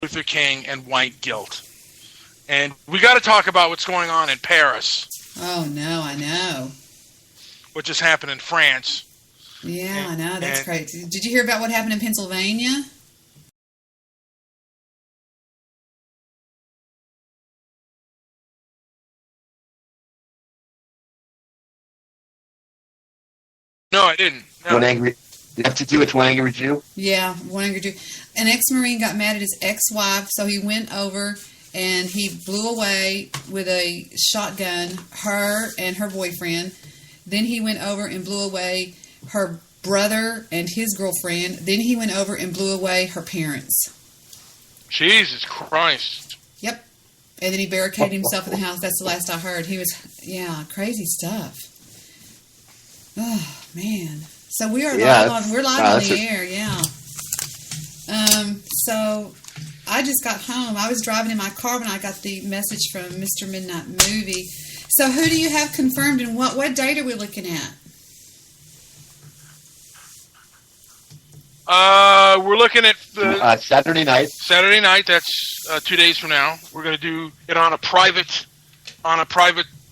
Luther King and white guilt. And we got to talk about what's going on in Paris. Oh, no, I know. What just happened in France. Yeah, I know. That's crazy. Did you hear about what happened in Pennsylvania? No, I didn't. No. One angry. Did it have to do with one angry Jew? Yeah, one angry Jew. An ex-Marine got mad at his ex-wife, so he went over and he blew away with a shotgun her and her boyfriend. Then he went over and blew away her brother and his girlfriend. Then he went over and blew away her parents. Jesus Christ. Yep. And then he barricaded himself in the house. That's the last I heard. He was, crazy stuff. Oh, man. So we are live on the air, yeah. So I just got home. I was driving in my car when I got the message from Mr. Midnight Movie. So who do you have confirmed, and what date are we looking at? We're looking at Saturday night. Saturday night. That's 2 days from now. We're going to do it on a private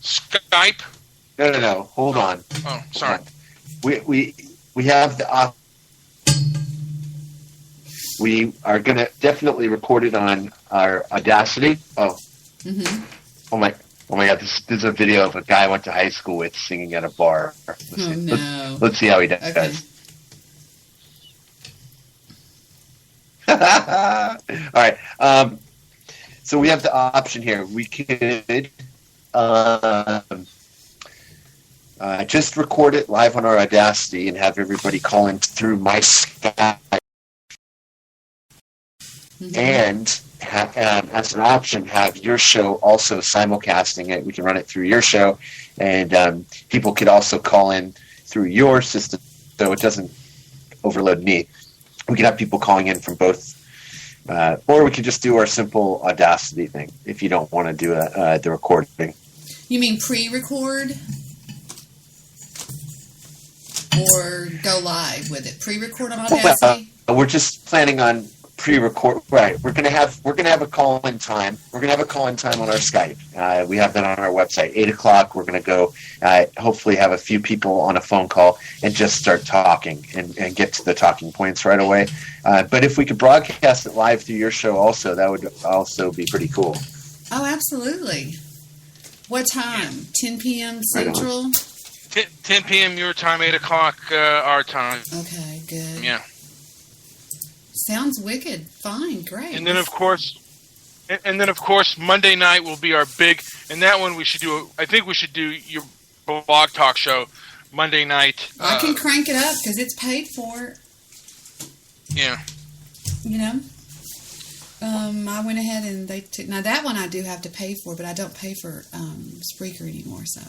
Skype. No. Hold on. Oh, sorry. We have the. We are going to definitely record it on our Audacity. Oh. Mm-hmm. Oh my God! This is a video of a guy I went to high school with singing at a bar. Let's see how he does. Okay. All right. So we have the option here. We could just record it live on our Audacity and have everybody call in through my Skype. Mm-hmm. And as an option, have your show also simulcasting it. We can run it through your show, and people could also call in through your system, so it doesn't overload me. We could have people calling in from both, or we could just do our simple Audacity thing if you don't want to do the recording. You mean pre-record? Or go live with it? Pre-record on Audacity? We're just planning on pre-record. Right. We're gonna have a call-in time. We're gonna have a call-in time on our Skype. We have that on our website. 8:00. We're gonna go. Hopefully, have a few people on a phone call and just start talking and get to the talking points right away. But if we could broadcast it live through your show, also that would also be pretty cool. Oh, absolutely. What time? 10 p.m. Central. 10 p.m. your time, 8:00 our time. Okay, good. Yeah. Sounds wicked. Fine, great. And then of course, Monday night will be our big. And that one we should do. I think we should do your blog talk show Monday night. I can crank it up because it's paid for. Yeah. You know. I went ahead and they took. Now that one I do have to pay for, but I don't pay for Spreaker anymore. So.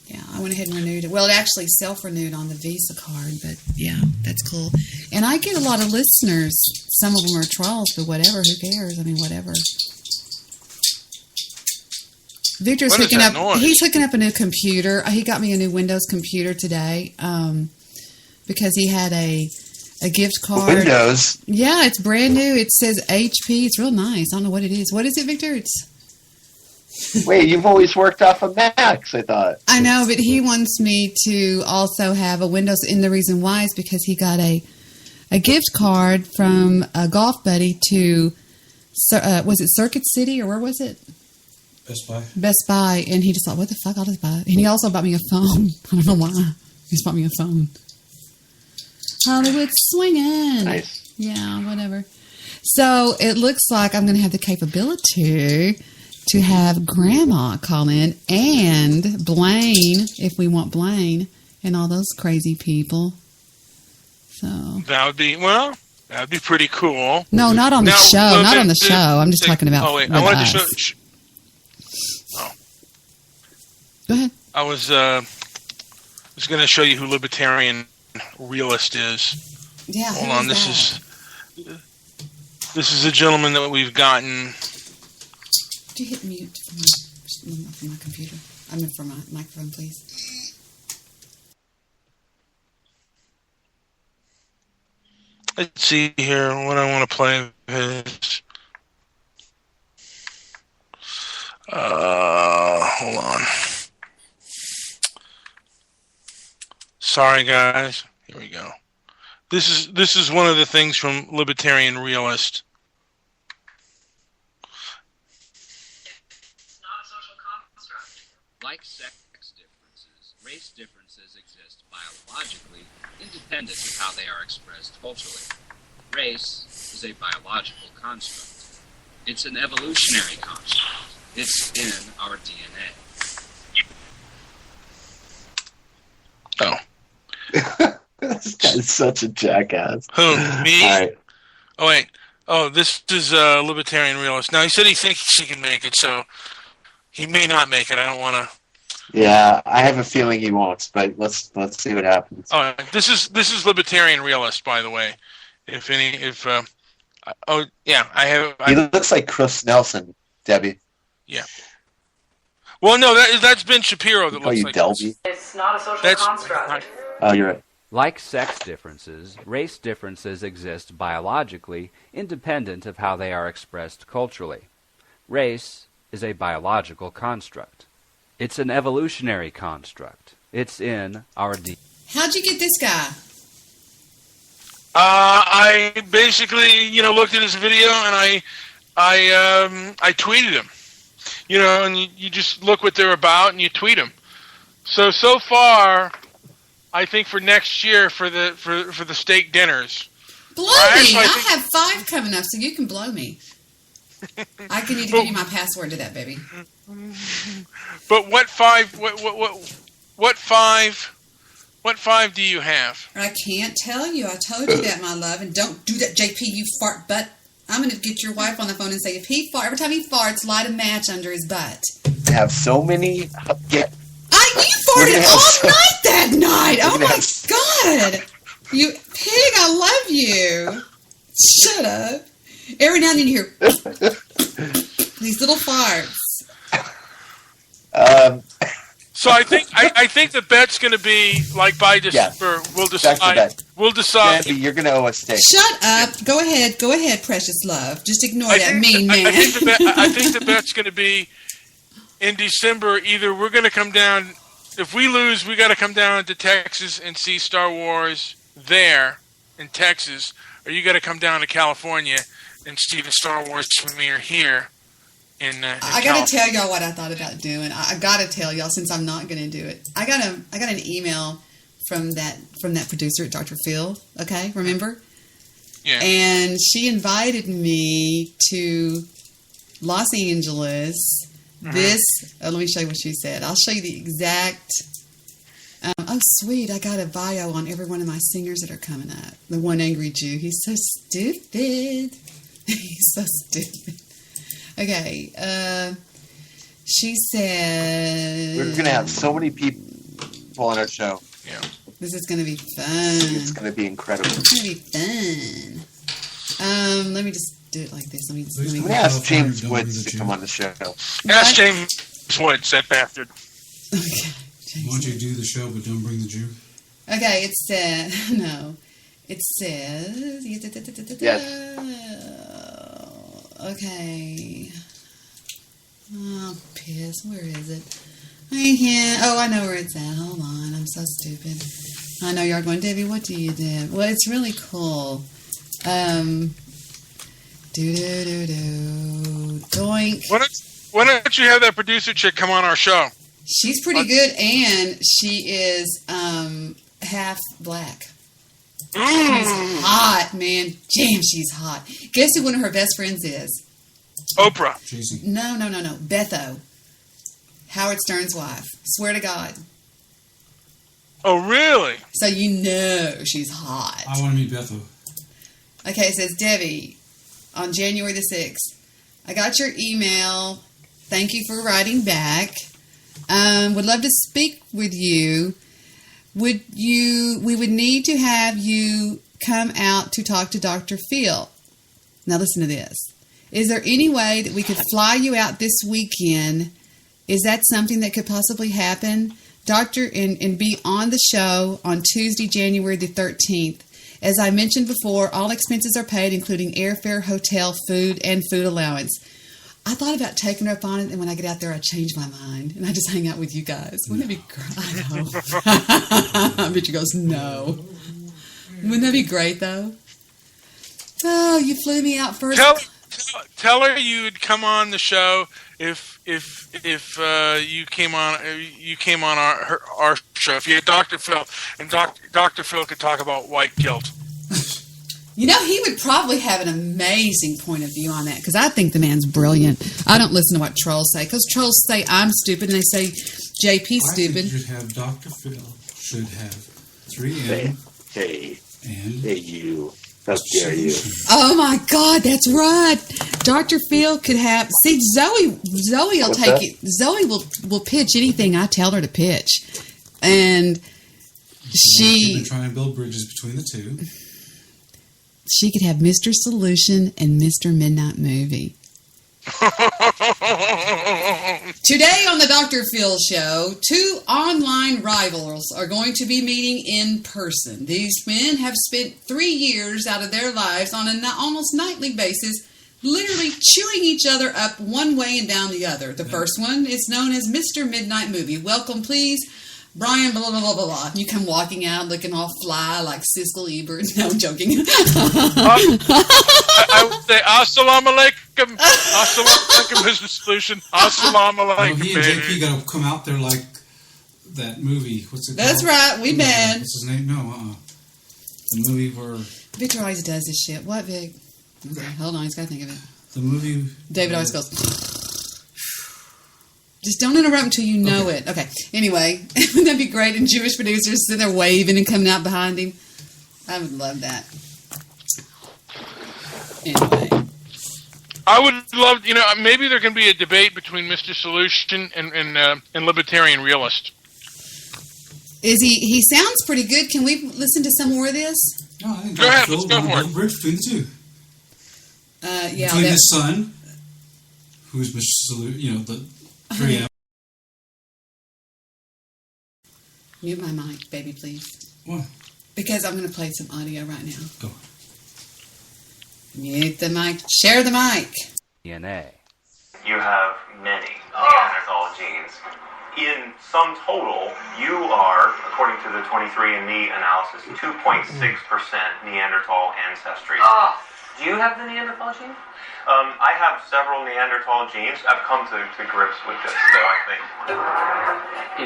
Yeah, I went ahead and renewed it. Well, it actually self-renewed on the Visa card, but yeah, that's cool. And I get a lot of listeners. Some of them are trolls, but whatever, who cares? I mean, whatever. Victor's hooking up. Noise? He's hooking up a new computer. He got me a new Windows computer today because he had a gift card. Windows? Yeah, it's brand new. It says HP. It's real nice. I don't know what it is. What is it, Victor? Wait, you've always worked off of Macs, I thought. I know, but he wants me to also have a Windows, and the reason why is because he got a gift card from a golf buddy to, was it Circuit City, or where was it? Best Buy. Best Buy, and he just thought, what the fuck, I'll just buy it. And he also bought me a phone. I don't know why. He just bought me a phone. Hollywood swinging. Nice. Yeah, whatever. So it looks like I'm going to have the capability to have Grandma call in and Blaine, if we want Blaine, and all those crazy people. So that would be pretty cool. No, not on the show. Not on the show. I'm just talking about. Oh wait, I wanted to show. Go ahead. I was going to show you who Libertarian Realist is. Yeah. Hold on. This is a gentleman that we've gotten. Could you hit mute from my computer? I mean, for my microphone, please. Let's see here what I want to play is. Hold on. Sorry, guys. Here we go. This is one of the things from Libertarian Realist. It's not a social construct. Like sex differences, race differences exist biologically, independent of how they are expressed culturally. Race is a biological construct. It's an evolutionary construct. It's in our DNA. Oh. This guy's such a jackass. Who? Me? All right. Oh, wait. Oh, this is Libertarian Realist. Now, he said he thinks he can make it, so he may not make it. I don't want to... Yeah, I have a feeling he won't, but let's see what happens. Oh, this is Libertarian Realist, by the way. Oh, yeah, He looks like Chris Nelson, Debbie. Yeah. Well, no, that's Ben Shapiro that looks like Delby. It's not a social construct. Oh, you're right. Like sex differences, race differences exist biologically, independent of how they are expressed culturally. Race is a biological construct. It's an evolutionary construct. It's in our DNA. How'd you get this guy? I basically, looked at his video and I tweeted him. And you just look what they're about and you tweet them. So far, I think for next year for the steak dinners. Blow me! I have 5 coming up, so you can blow me. I can need to give you my password to that, baby. But what 5? What 5? What 5 do you have? I can't tell you. I told you that, my love. And don't do that, JP, you fart butt. I'm going to get your wife on the phone and say, if he every time he farts, light a match under his butt. I have so many. You farted all night that night. Oh, my God. You pig, I love you. Shut up. Every now and then you hear these little farts. So I think the bet's going to be like by December. Yeah. We'll decide. We'll decide. Debbie, you're going to owe us steak. Shut up. Go ahead, precious love. Just ignore that mean man. I think the bet's going to be in December. Either we're going to come down. If we lose, we got to come down to Texas and see Star Wars there in Texas, or you got to come down to California and see the Star Wars premiere here. I got to tell y'all what I thought about doing. I got to tell y'all since I'm not going to do it. I got an email from that producer at Dr. Phil. Okay, remember? Yeah. And she invited me to Los Angeles. Mm-hmm. Let me show you what she said. I'll show you the exact. Oh, sweet! I got a bio on every one of my singers that are coming up. The one angry Jew. He's so stupid. He's so stupid. Okay, she said... We're going to have so many people on our show. Yeah. This is going to be fun. It's going to be incredible. It's going to be fun. Let me just do it like this. Let me ask James Woods to come on the show. Ask James Woods, that bastard. Okay. James. Why don't you do the show, but don't bring the Jew? Okay, it said... No. It says... Yes. Okay. Oh, piss. Where is it? I can't. Oh, I know where it's at. Hold on. I'm so stupid. I know you're going, Debbie, what do you do? Well, it's really cool. Doink. Why don't you have that producer chick come on our show? She's pretty good, and she is half black. She's hot, man. Damn, she's hot. Guess who one of her best friends is? Oprah. Jason. No. Betho. Howard Stern's wife. Swear to God. Oh, really? So you know she's hot. I want to meet Betho. Okay, it says, Debbie, on January the 6th, I got your email. Thank you for writing back. Would love to speak with you. We would need to have you come out to talk to Dr. Phil. Now listen to this. Is there any way that we could fly you out this weekend? Is that something that could possibly happen? And be on the show on Tuesday, January the 13th As I mentioned before, all expenses are paid, including airfare, hotel, food, and food allowance. I thought about taking her up on it, and when I get out there, I change my mind, and I just hang out with you guys. Wouldn't it be great? I know. Bitch goes, no. Wouldn't that be great, though? Oh, you flew me out first. Tell her you'd come on the show if you came on our show. If you had Dr. Phil, and Dr. Phil could talk about white guilt. You know, he would probably have an amazing point of view on that, because I think the man's brilliant. I don't listen to what trolls say, because trolls say I'm stupid, and they say JP's stupid. I think you should have Dr. Phil should have 3M. Hey, you. How dare you? Oh my God, that's right. Dr. Phil could have. See, Zoe will What's take that? it. Zoe will pitch anything I tell her to pitch, and She try and build bridges between the two. she could have Mr. Solution and Mr. Midnight Movie. Today on the Dr. Phil Show, two online rivals are going to be meeting in person. These men have spent 3 years out of their lives on an almost nightly basis, literally chewing each other up one way and down the other. The first one is known as Mr. Midnight Movie. Welcome, please, Brian, blah, blah, blah, blah, blah. You come walking out looking all fly like Siskel Ebert. No, I'm joking. I would say, assalamu alaikum. Assalamu alaikum, Mr. Solution. Assalamu alaikum, He and JP baby. got to come out there like that movie. What's it That's called? right. We bad. What's his name? No, the movie where... Victor always does this shit. What, Vic? Okay, hold on. He's got to think of it. The movie... David always goes... Just don't interrupt until you know it. Okay. Anyway, wouldn't that be great? And Jewish producers sitting there waving and coming out behind him. I would love that. Anyway. I would love, maybe there can be a debate between Mr. Solution and Libertarian Realist. He sounds pretty good. Can we listen to some more of this? No, I think Go ahead, Phil let's go wanted to for it. build a bridge between the two. Yeah. Between his son, who's Mr. Solution, the 3M. Mute my mic, baby, please. What? Because I'm going to play some audio right now. Go. Mute the mic. Share the mic. DNA. You have many Neanderthal genes. In sum total, you are, according to the 23andMe analysis, 2.6% Neanderthal ancestry. Do you have the Neanderthal gene? I have several Neanderthal genes. I've come to grips with this, though, I think.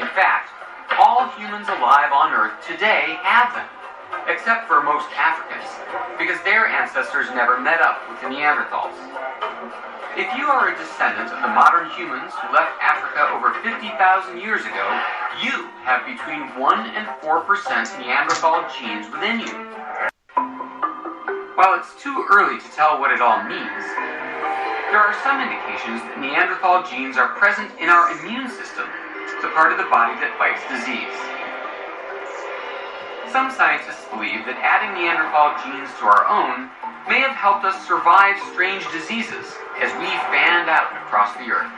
In fact, all humans alive on Earth today have them, except for most Africans, because their ancestors never met up with the Neanderthals. If you are a descendant of the modern humans who left Africa over 50,000 years ago, you have between 1 and 4% Neanderthal genes within you. While it's too early to tell what it all means, there are some indications that Neanderthal genes are present in our immune system, the part of the body that fights disease. Some scientists believe that adding Neanderthal genes to our own may have helped us survive strange diseases as we fanned out across the Earth.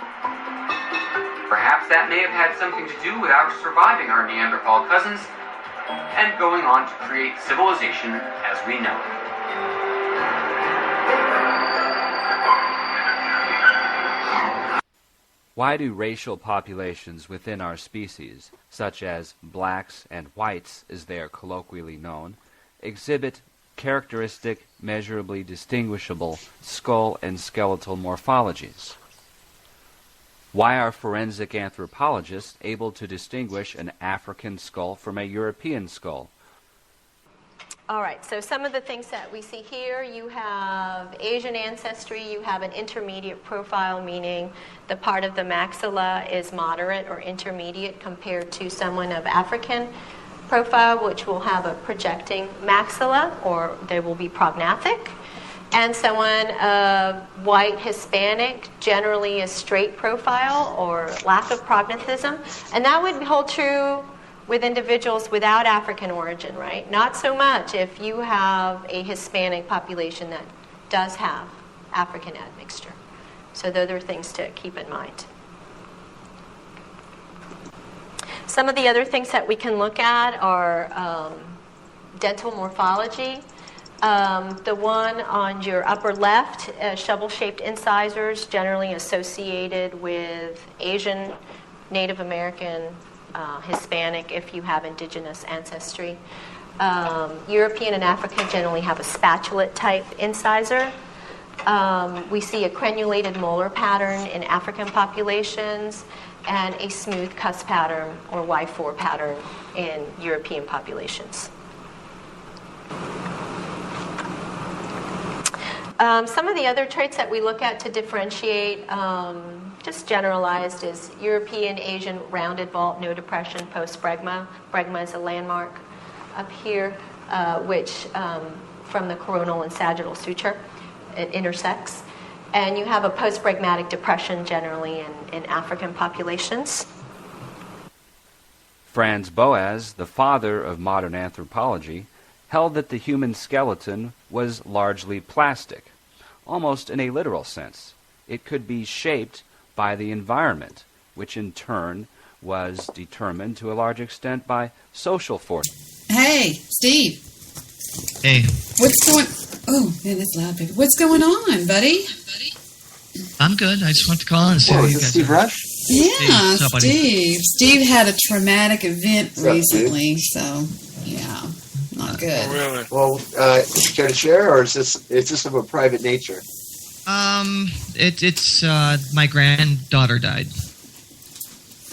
Perhaps that may have had something to do with our surviving our Neanderthal cousins and going on to create civilization as we know it. Why do racial populations within our species, such as blacks and whites as they are colloquially known, exhibit characteristic, measurably distinguishable skull and skeletal morphologies? Why are forensic anthropologists able to distinguish an African skull from a European skull? All right, so some of the things that we see here, you have Asian ancestry, you have an intermediate profile, meaning the part of the maxilla is moderate or intermediate compared to someone of African profile, which will have a projecting maxilla, or they will be prognathic. And someone of white Hispanic, generally a straight profile or lack of prognathism. And that would hold true with individuals without African origin, right? Not so much if you have a Hispanic population that does have African admixture. So those are things to keep in mind. Some of the other things that we can look at are dental morphology. The one on your upper left, shovel-shaped incisors, generally associated with Asian, Native American, Hispanic, if you have indigenous ancestry. European and African generally have a spatulate-type incisor. We see a crenulated molar pattern in African populations and a smooth cusp pattern or Y4 pattern in European populations. Some of the other traits that we look at to differentiate, just generalized, is European, Asian, rounded vault, no depression, post-bregma. Bregma is a landmark up here, which from the coronal and sagittal suture, it intersects. And you have a post-bregmatic depression generally in African populations. Franz Boas, the father of modern anthropology, held that the human skeleton was largely plastic, almost in a literal sense. It could be shaped by the environment, which in turn was determined to a large extent by social forces. Hey, Steve. Hey. What's going... Oh, man, that's loud, baby. What's going on, buddy? I'm good. I just want to call in and see how you guys Steve are. Rush? Yeah, What's up, buddy? Steve had a traumatic event What's up, recently, so, yeah, not good. Really? Well, care to share, or is this of a private nature? It's my granddaughter died,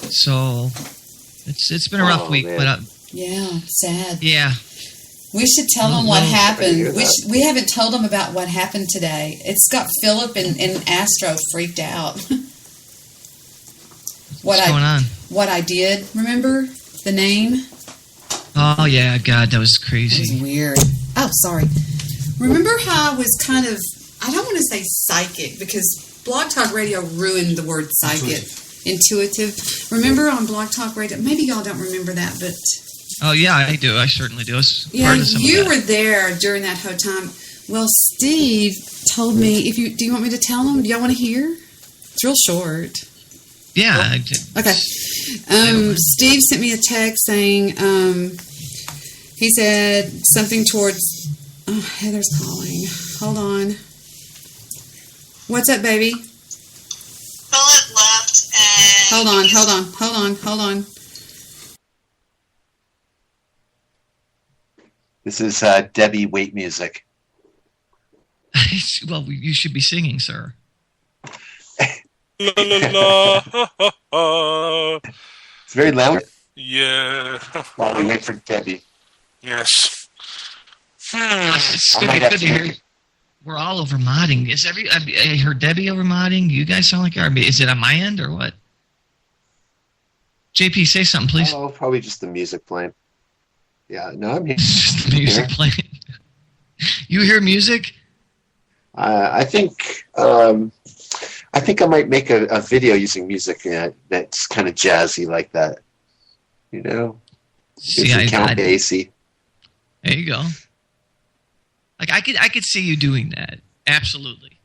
so it's been a rough week, man. but Yeah, sad. yeah. We should tell them what Well, happened. hear that. We haven't told them about what happened today. It's got Philip and Astro freaked out. What's going on? What I did, remember? The name? Oh yeah, God, that was It crazy. was weird. Oh, sorry. Remember how I was kind of, I don't want to say psychic, because Blog Talk Radio ruined the word psychic. Intuitive. Remember on Blog Talk Radio, maybe y'all don't remember that, but... Oh yeah, I do. I certainly do. It's Yeah, part of some you of that. were there during that whole time. Well, Steve told me, do you want me to tell him? Do y'all want to hear? It's real short. Yeah. I did. Okay. Steve sent me a text saying, he said something towards, oh, Heather's calling. Hold on. What's up, baby? Philip left and... Hold on. This is Debbie Wait music. Well, you should be singing, sir. La, la, la. It's very loud. Yeah. While we wait for Debbie. Yes. It's I good, might have good to to- hear. We're all over modding. I heard Debbie over modding. You guys sound like is it on my end or what? JP, say something, please. Oh, probably just the music playing. Yeah, no, I'm here. It's just the music playing. You hear music? I think I might make a video using music that's kind of jazzy like that. You know, See, using Count Basie. there you go. Like I could see you doing that. Absolutely.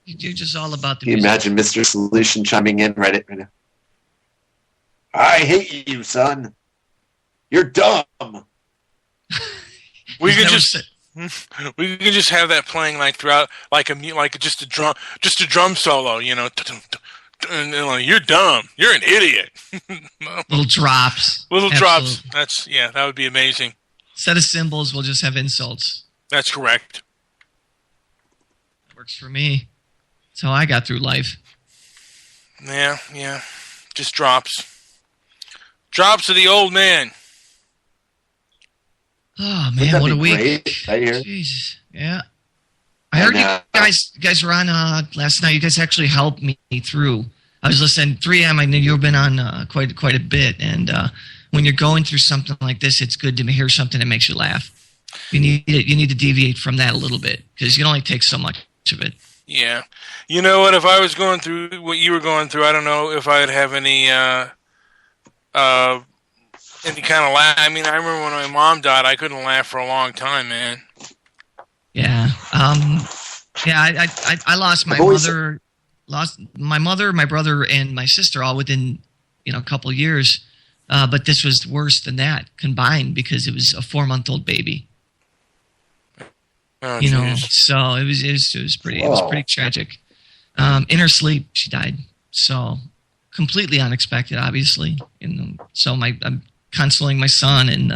You're just all about the Can you music. imagine Mr. Solution chiming in right now? I hate you, son. You're dumb. We could Never just said- we could just have that playing like throughout, like just a drum solo, you know. And like, you're dumb. You're an idiot. little drops. Little Absolutely. drops. That would be amazing. Instead of symbols, we'll just have insults. That's correct. That works for me. That's how I got through life. Yeah. Just drops. Drops of the old man. Oh Wouldn't man, that what a be week! great? Right here. Jesus, yeah. I heard you guys were on last night. You guys actually helped me through. I was listening 3M. I know you've been on quite a bit, and when you're going through something like this, it's good to hear something that makes you laugh. You need to deviate from that a little bit because you can only take so much of it. Yeah. You know what? If I was going through what you were going through, I don't know if I'd have any kind of laugh. I mean, I remember when my mom died, I couldn't laugh for a long time, man. Yeah. I lost my mother. Lost my mother, my brother, and my sister all within a couple of years. But this was worse than that combined because it was a 4-month-old baby. Oh, You know, geez. so it was pretty tragic. In her sleep, she died. So completely unexpected, obviously. And so I'm consoling my son and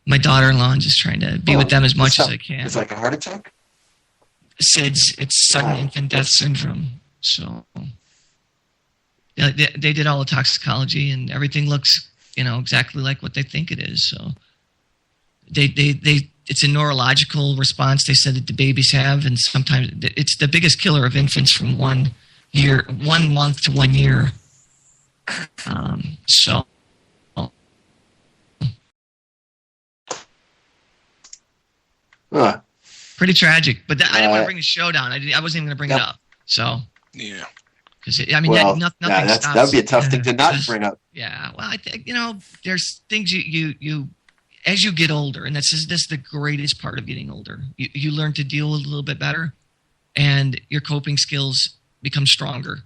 my daughter-in-law and just trying to be with them as much as I can. It's like a heart attack? SIDS, it's sudden infant death syndrome. So yeah, they did all the toxicology and everything looks, exactly like what they think it is. So they it's a neurological response they said that the babies have, and sometimes it's the biggest killer of infants from 1 month to 1 year. So pretty tragic, but I didn't want to bring the show down. I wasn't even going to bring it up. So Yeah. because nothing stops. That would be a tough thing to not bring up. Yeah, well, I think there's things you as you get older, and this is the greatest part of getting older. You learn to deal with it a little bit better, and your coping skills become stronger.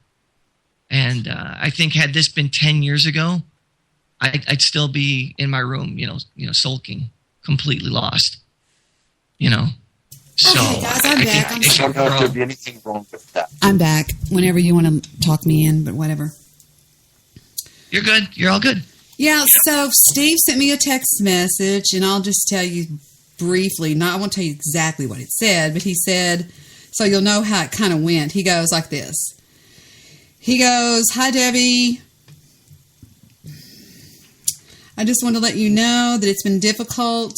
And I think had this been 10 years ago, I'd still be in my room, sulking, completely lost. So Okay, guys, I'm back. I don't know if there'd be anything wrong with that. I'm back whenever you want to talk me in, but whatever. You're good. You're all good. Yeah, so Steve sent me a text message, and I'll just tell you briefly. I won't tell you exactly what it said, but he said, so you'll know how it kind of went. He goes like this. He goes, "Hi, Debbie. I just want to let you know that it's been a difficult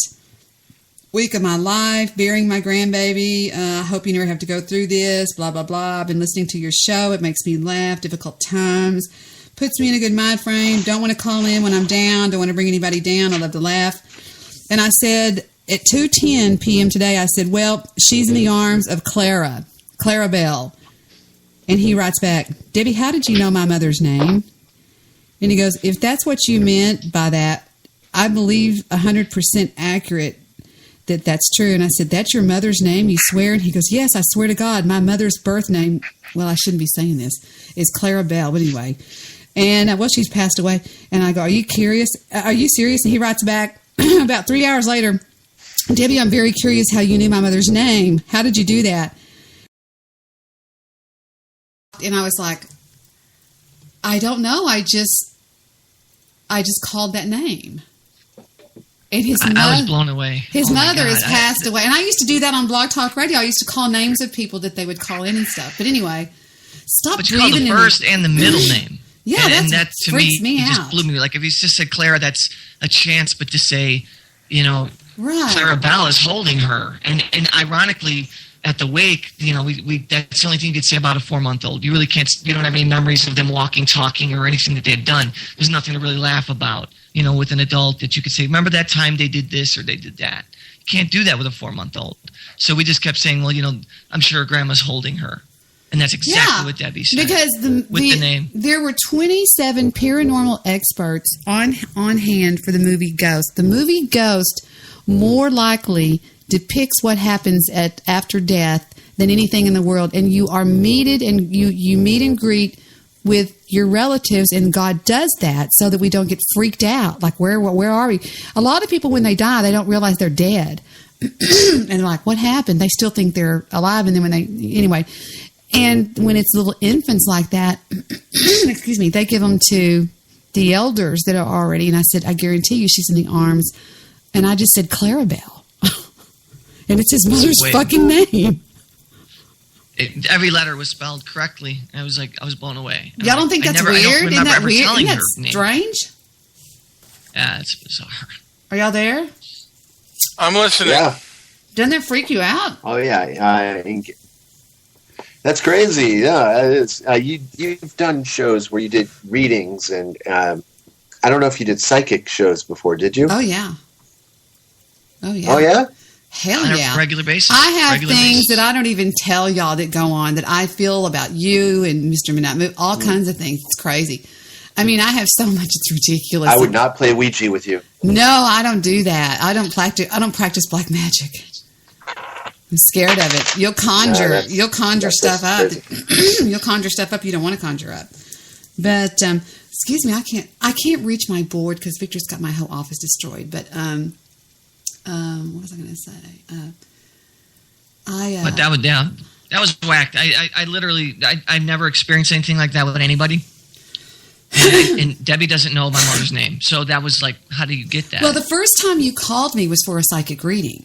week of my life, bearing my grandbaby. I hope you never have to go through this, blah, blah, blah. I've been listening to your show. It makes me laugh. Difficult times. Puts me in a good mind frame. Don't want to call in when I'm down. Don't want to bring anybody down. I love to laugh." And I said, at 2:10 p.m. today, I said, "Well, she's in the arms of Clara Bell." And he writes back, "Debbie, how did you know my mother's name?" And he goes, "If that's what you meant by that, I believe 100% accurate that that's true." And I said, "That's your mother's name, you swear?" And he goes, "Yes, I swear to God, my mother's birth name," well, I shouldn't be saying this, "is Clara Bell." But anyway, and well, she's passed away. And I go, "Are you curious? Are you serious?" And he writes back about 3 hours later, "Debbie, I'm very curious how you knew my mother's name. How did you do that?" And I was like, "I don't know. I just called that name." And I was blown away. His Oh my mother has God. passed away. And I used to do that on Blog Talk Radio. I used to call names of people that they would call in and stuff. But anyway, stop But you call breathing the in first and the middle name. Yeah, and that to freaks me it just out. blew me. Like if you just said Clara, that's a chance, but to say, Right. Clara Bell is holding her, and ironically, at the wake, we that's the only thing you could say about a 4-month-old. You really can't. You don't have any memories of them walking, talking, or anything that they had done. There's nothing to really laugh about. With an adult that you could say, "Remember that time they did this or they did that." You can't do that with a 4-month-old. So we just kept saying, "Well, I'm sure Grandma's holding her," and that's exactly what Debbie said. Because the name. There were 27 paranormal experts on hand for the movie Ghost. The movie Ghost more likely depicts what happens after death than anything in the world. And you are meted and you meet and greet with your relatives, and God does that so that we don't get freaked out. Like, where are we? A lot of people, when they die, they don't realize they're dead. And they're like, what happened? They still think they're alive. And then anyway, and when it's little infants like that, excuse me, they give them to the elders that are already, and I said, "I guarantee you she's in the arms." And I just said, "Clara Bell." And it's his mother's fucking name. Every letter was spelled correctly. I was blown away. Y'all don't think that's weird? I don't remember ever telling her Isn't that name. strange? Yeah, it's bizarre. Are y'all there? I'm listening. Yeah. Doesn't that freak you out? Oh yeah. That's crazy. Yeah, it's, you've done shows where you did readings, and I don't know if you did psychic shows before. Did you? Oh yeah. Oh yeah. Hell On yeah. a regular basis. I have Regular things basis. that I don't even tell y'all that go on that I feel about you and Mr. Minot. All kinds of things. It's crazy. I mean, I have so much. It's ridiculous. I would not play Ouija with you. No, I don't do that. I don't practice black magic. I'm scared of it. You'll conjure. You'll conjure stuff up. You'll conjure stuff up you don't want to conjure up. But excuse me, I can't reach my board because Victor's got my whole office destroyed. But what was I going to say? But that was whacked. I literally I've never experienced anything like that with anybody. And Debbie doesn't know my mother's name, so that was like, how do you get that? Well, the first time you called me was for a psychic reading.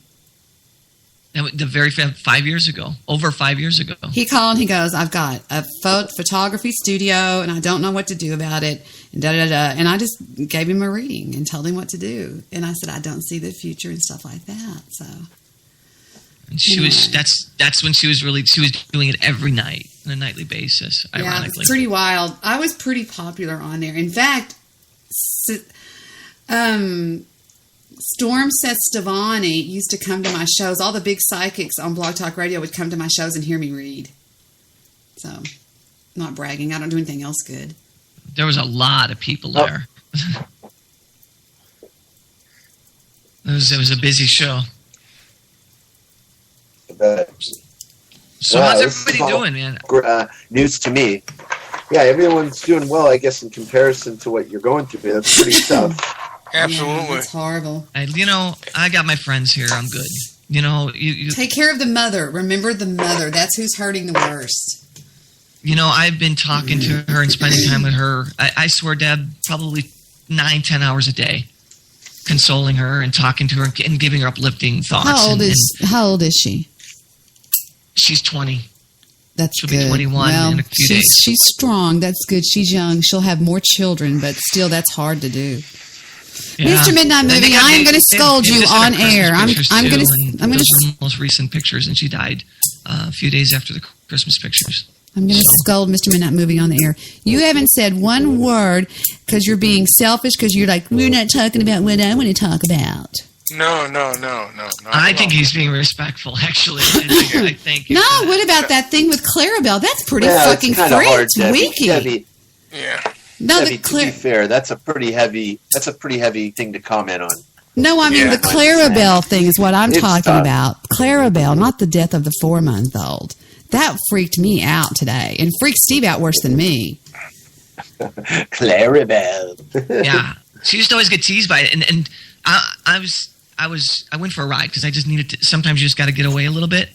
The very 5 years ago, over 5 years ago. He called and he goes, I've got a photography studio and I don't know what to do about it. And And I just gave him a reading and told him what to do. And I said, I don't see the future and stuff like that. So. And she was, that's when she was doing it every night on a nightly basis, ironically. Yeah, it's pretty wild. I was pretty popular on there. In fact, Storm Seth Stevani used to come to my shows. All the big psychics on Blog Talk Radio would come to my shows and hear me read. So, not bragging. I don't do anything else good. There was a lot of people there. It was a busy show. So how's everybody doing, man? News to me. Yeah, everyone's doing well, I guess, in comparison to what you're going through. That's pretty tough. Absolutely. Yeah, it's horrible. I got my friends here. I'm good. You take care of the mother. Remember the mother. That's who's hurting the worst. I've been talking to her and spending time with her. I swear, Deb, probably 9-10 hours a day, consoling her and talking to her and giving her uplifting thoughts. How old is she? She's 20. She'll be 21 in a few days. She's strong. That's good. She's young. She'll have more children, but still, that's hard to do. Yeah. Mr. Midnight Movie, I am going to scold you on air. I'm going to most recent pictures, and she died a few days after the Christmas pictures. I'm going to scold Mr. Midnight Movie on the air. You haven't said one word because you're being selfish. Because you're like, we're not talking about what I want to talk about. No. I think he's being respectful, actually. I think. No, what about that thing with Clarabelle? That's pretty fucking free. It's weaky. Yeah. No, Debbie, to be fair, that's a pretty heavy thing to comment on. No, I mean the Clarabelle thing is what I'm talking about. Clarabelle, not the death of the 4-month-old. That freaked me out today, and freaked Steve out worse than me. Clarabelle. Yeah, she used to always get teased by it, and I went for a ride because I just needed to. Sometimes you just got to get away a little bit,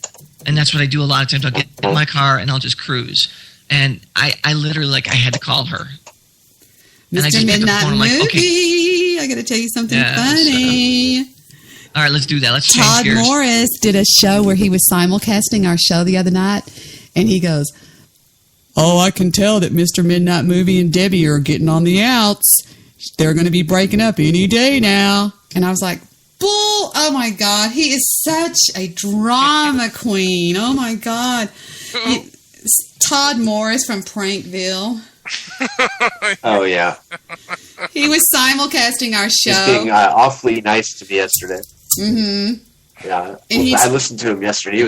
and that's what I do a lot of times. I'll get in my car and I'll just cruise, and I literally I had to call her. Mr. Midnight Movie, okay. I got to tell you something funny. All right, let's do that. Let's change Todd gears. Morris did a show where he was simulcasting our show the other night, and he goes, "Oh, I can tell that Mr. Midnight Movie and Debbie are getting on the outs. They're going to be breaking up any day now." And I was like, "Bull! Oh my God, he is such a drama queen. Oh my God." Todd Morris from Prankville. Oh yeah, he was simulcasting our show. He's being awfully nice to me yesterday. Mm-hmm. Yeah, I listened to him yesterday. He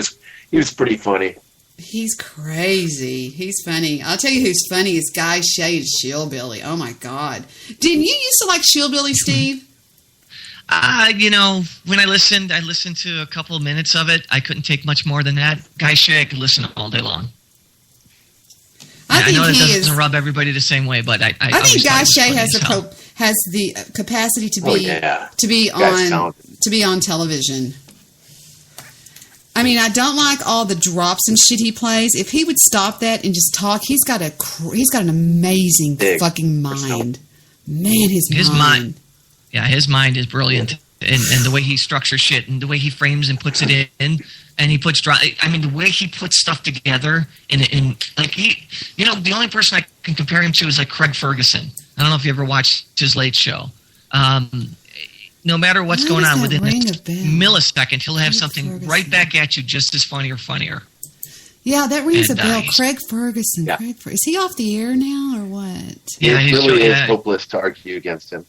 was pretty funny. He's crazy. He's funny. I'll tell you who's funny is Guy Shade Shillbilly. Oh my God! Didn't you used to like Shillbilly, Steve? When I listened to a couple of minutes of it. I couldn't take much more than that. Guy Shea, I could listen all day long. I know that doesn't rub everybody the same way, but I think Guy Shea has the capacity to be on television. I mean, I don't like all the drops and shit he plays. If he would stop that and just talk, he's got an amazing fucking mind. Man, his mind. Yeah, his mind is brilliant, and the way he structures shit, and the way he frames and puts it in, and he puts the way he puts stuff together, in like the only person I can compare him to is like Craig Ferguson. I don't know if you ever watched his Late Show. No matter what's going on, within a millisecond, he'll have something right back at you just as funny or funnier. Yeah, that rings a bell. Craig Ferguson. Yeah. Is he off the air now or what? Yeah, it really is hopeless to argue against him.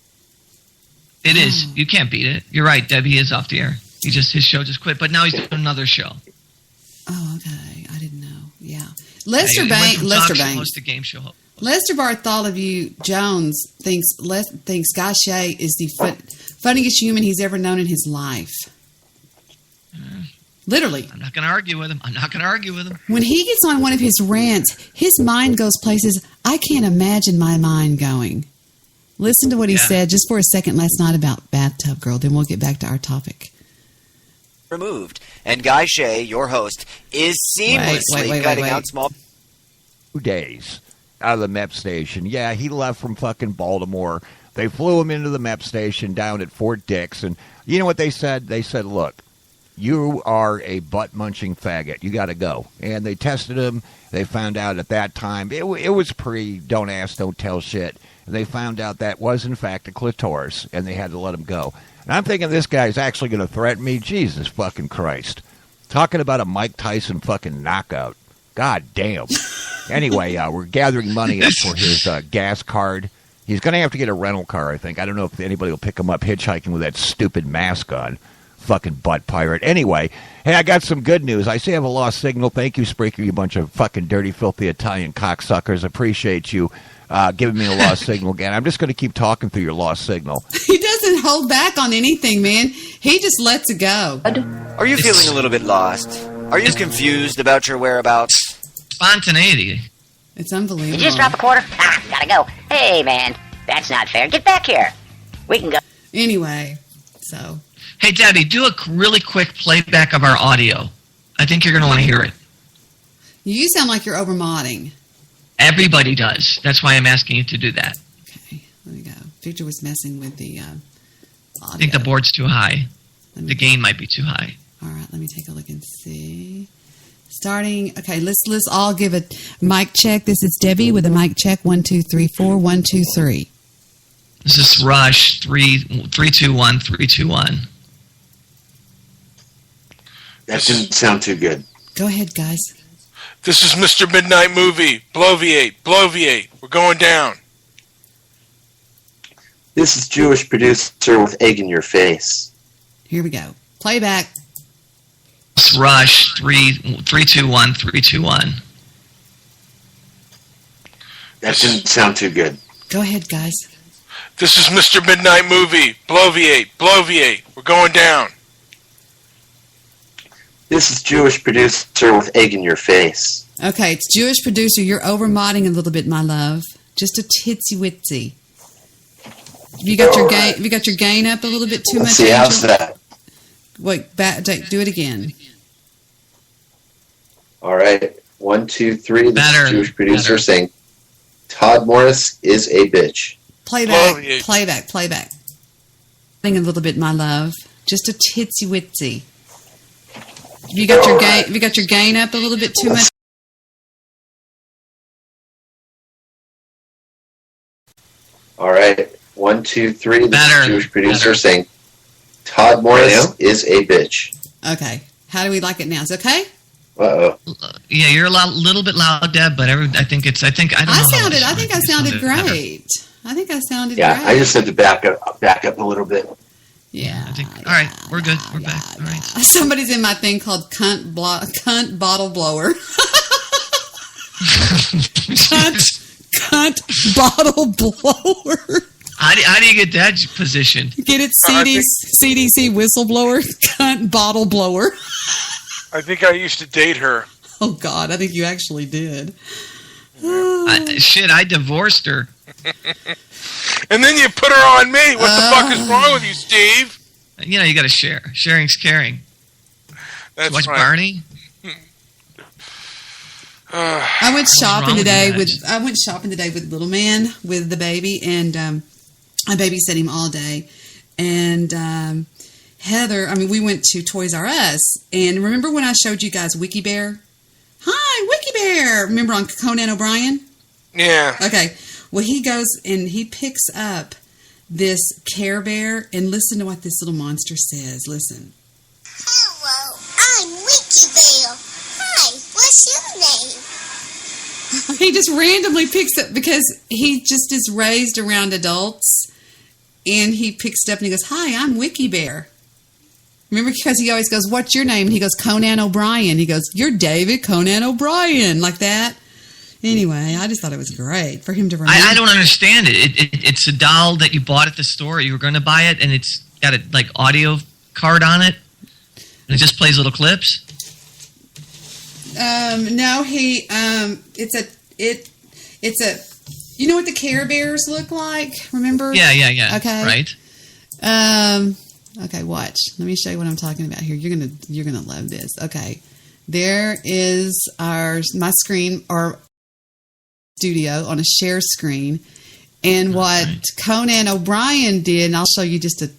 It is. You can't beat it. You're right, Deb. He is off the air. His show just quit, but now he's doing another show. Oh, okay. I didn't know. Yeah, Lester Banks. The game show. Lester Bartholomew Jones thinks Guy Shea is the funniest human he's ever known in his life. Literally. I'm not going to argue with him. When he gets on one of his rants, his mind goes places I can't imagine my mind going. Listen to what he said just for a second last night about Bathtub Girl, then we'll get back to our topic. Removed. And Guy Shea, your host, is seamlessly cutting out small... 2 days out of the MEP station. Yeah, he left from fucking Baltimore. They flew him into the MEP station down at Fort Dix, and you know what they said? They said, look, you are a butt-munching faggot. You got to go. And they tested him. They found out at that time, it was don't ask, don't tell shit. And they found out that was, in fact, a clitoris, and they had to let him go. And I'm thinking this guy's actually going to threaten me. Jesus fucking Christ. Talking about a Mike Tyson fucking knockout. God damn. Anyway, we're gathering money up for his gas card. He's going to have to get a rental car, I think. I don't know if anybody will pick him up hitchhiking with that stupid mask on. Fucking butt pirate. Anyway, hey, I got some good news. I see I have a lost signal. Thank you, Spreaker, you bunch of fucking dirty, filthy Italian cocksuckers. Appreciate you giving me a lost signal again. I'm just going to keep talking through your lost signal. He doesn't hold back on anything, man. He just lets it go. Are you feeling a little bit lost? Are you confused about your whereabouts? Spontaneity. It's unbelievable. Did you just drop a quarter? Gotta go. Hey, man, that's not fair. Get back here. We can go. Anyway, so... Hey, Debbie, do a really quick playback of our audio. I think you're going to want to hear it. You sound like you're over-modding. Everybody does. That's why I'm asking you to do that. Okay, let me go. Victor was messing with the audio. I think the board's too high. The gain might be too high. All right, let me take a look and see. Starting, okay, let's all give a mic check. This is Debbie with a mic check. 1, 2, 3, 4. 1, 2, 3. This is Rush. 3, 2, 1, 3, 2, 1. That didn't sound too good. Go ahead, guys. This is Mr. Midnight Movie. Bloviate. We're going down. This is Jewish producer with egg in your face. Here we go. Playback. It's Rush. 3, 2, 1, 3, 2, 1. That didn't sound too good. Go ahead, guys. This is Mr. Midnight Movie. Bloviate. We're going down. This is Jewish producer with egg in your face. Okay, it's Jewish producer. You're over-modding a little bit, my love. Just a titsy-witsy. Have you got your gain up a little bit too much? Let's see, how's that? Wait, do it again. All right. 1, 2, 3. This is Jewish producer saying, Todd Morris is a bitch. Playback. Sing a little bit, my love. Just a titsy-witsy. Have you got your gain up a little bit too much? All right. 1, 2, 3. This is Jewish producer saying, Todd Morris is a bitch. Okay. How do we like it now? Is it okay? Uh-oh. Yeah, you're a little bit loud, Deb, but I think I think I sounded great. I think I sounded great. Yeah, I just had to back up a little bit. Yeah. All right, we're good. We're back. All right. Somebody's in my thing called cunt bottle blower. cunt bottle blower. How do you get that position? Get it, CDC whistleblower, cunt bottle blower. I think I used to date her. Oh, God, I think you actually did. I divorced her. And then you put her on me. What the fuck is wrong with you, Steve? You know, you got to share. Sharing's caring. That's Watch right. Barney. I went shopping today with little man with the baby, and I babysat him all day. And Heather, we went to Toys R Us, and remember when I showed you guys Wiki Bear? Hi, Wiki Bear! Remember on Conan O'Brien? Yeah. Okay. Well, he goes and he picks up this Care Bear, and listen to what this little monster says. Listen. Hello, I'm Wiki Bear. Hi, what's your name? He just randomly picks up because he just is raised around adults, and he picks it up and he goes, "Hi, I'm Wiki Bear." Remember, because he always goes, "What's your name?" And he goes, "Conan O'Brien." He goes, "You're David Conan O'Brien," like that. Anyway, I just thought it was great for him to remember. I don't understand it. It's a doll that you bought at the store. You were going to buy it, and it's got a audio card on it. And it just plays little clips? No, it's a, you know what the Care Bears look like? Remember? Yeah. Okay. Right. Okay, watch. Let me show you what I'm talking about here. You're gonna love this. Okay. There is my screen, our studio on a share screen. And what Conan O'Brien did, and I'll show you just a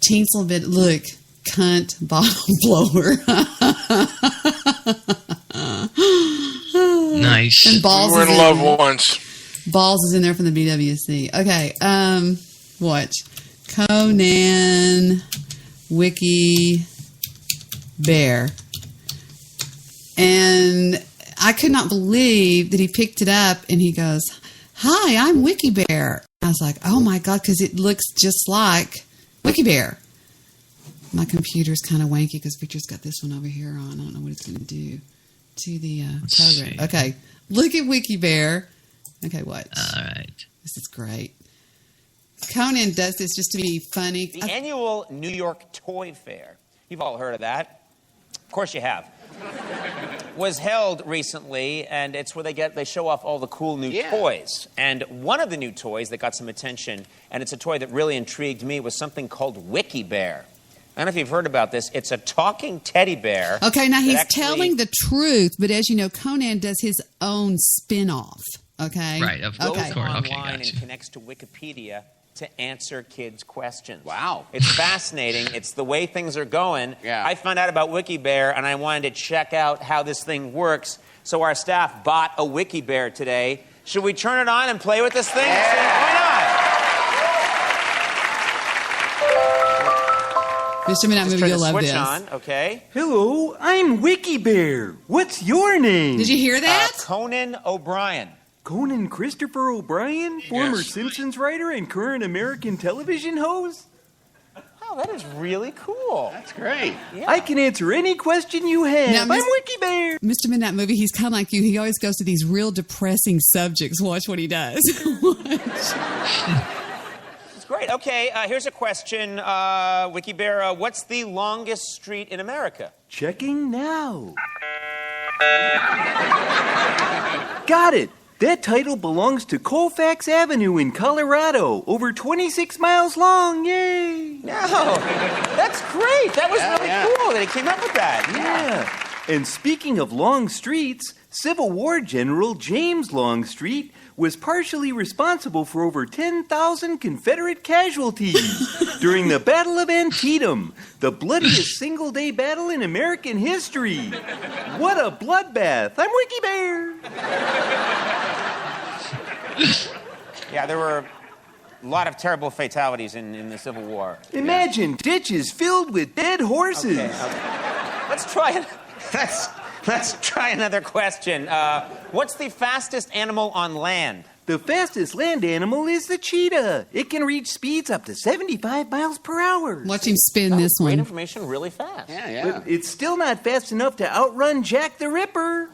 teensy bit. Look, cunt bottle blower. Nice. And Balls We were is in in love there. once. Balls is in there from the BWC. Okay, watch. Conan Wiki Bear. And I could not believe that he picked it up and he goes, "Hi, I'm Wiki Bear." I was like, oh my God, because it looks just like Wiki Bear. My computer's kind of wanky because Victor's got this one over here on. I don't know what it's going to do to the program. See. Okay, look at Wiki Bear. Okay, watch. All right. This is great. Conan does this just to be funny. The annual New York Toy Fair, you've all heard of that. Of course you have. Was held recently, and it's where they show off all the cool new toys. And one of the new toys that got some attention, and it's a toy that really intrigued me, was something called Wiki Bear. I don't know if you've heard about this. It's a talking teddy bear. Okay, now he's that actually- telling the truth, but as you know, Conan does his own spin-off. Okay? Right, of goes course. online Okay, gotcha. and connects to Wikipedia to answer kids' questions. Wow. It's fascinating. It's the way things are going. Yeah. I found out about Wiki Bear, and I wanted to check out how this thing works, so our staff bought a Wiki Bear today. Should we turn it on and play with this thing? Why Mr. Midnight not? Movie, Turn you'll the love switch this. on, okay? Hello, I'm Wiki Bear. What's your name? Did you hear that? Conan O'Brien. Conan Christopher O'Brien, former Simpsons writer and current American television host? Oh, that is really cool. That's great. I can answer any question you have. Now, I'm Wiki Bear. Mr. Midnight Movie, he's kind of like you. He always goes to these real depressing subjects. Watch what he does. It's great. Okay, here's a question. Wiki Bear, what's the longest street in America? Checking now. Got it. That title belongs to Colfax Avenue in Colorado, over 26 miles long. Yay! No, that's great. That was really cool that he came up with that. Yeah. And speaking of long streets, Civil War General James Longstreet was partially responsible for over 10,000 Confederate casualties during the Battle of Antietam, the bloodiest single-day battle in American history. What a bloodbath! I'm Wiki Bear. Yeah, there were a lot of terrible fatalities in the Civil War. Imagine ditches filled with dead horses. Okay. Let's try another question. What's the fastest animal on land? The fastest land animal is the cheetah. It can reach speeds up to 75 miles per hour. Watch him spin this Great one. information, really fast. But it's still not fast enough to outrun Jack the Ripper.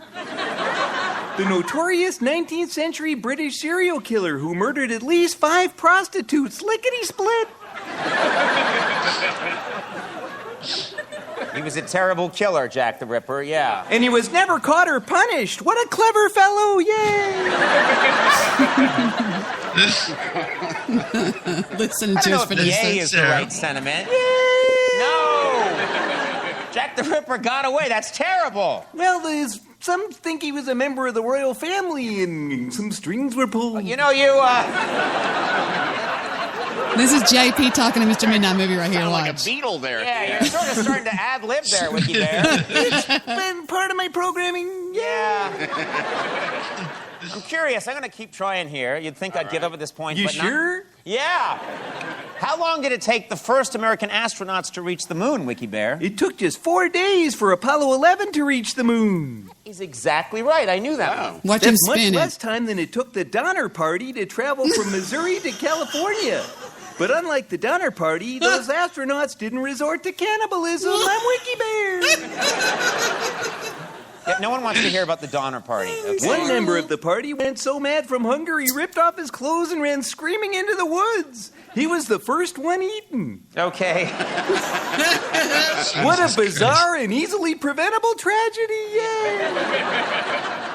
The notorious 19th century British serial killer who murdered at least 5 prostitutes. Lickety-split. He was a terrible killer, Jack the Ripper, yeah. And he was never caught or punished. What a clever fellow. Yay! Listen I to don't us know for if this. yay is the right sentiment. No! Jack the Ripper got away. That's terrible. Well, some think he was a member of the royal family and some strings were pulled. You know, This is JP talking to Mr. Midnight Movie right here. Sound like Watch. a beetle there. Yeah, you're sort of starting to ad-lib there, Wiki Bear. It's been part of my programming. Yeah. I'm curious. I'm going to keep trying here. You'd think I'd give up at this point. You but not- sure? Yeah. How long did it take the first American astronauts to reach the moon, Wiki Bear? It took just 4 days for Apollo 11 to reach the moon. He's exactly right. I knew that. Wow. Watch him That's much spin it. less time than it took the Donner Party to travel from Missouri to California. But unlike the Donner Party, those astronauts didn't resort to cannibalism. I'm Wiki Bear. Yeah, no one wants to hear about the Donner Party. Okay? One member of the party went so mad from hunger he ripped off his clothes and ran screaming into the woods. He was the first one eaten. Okay. What a bizarre and easily preventable tragedy. Yeah.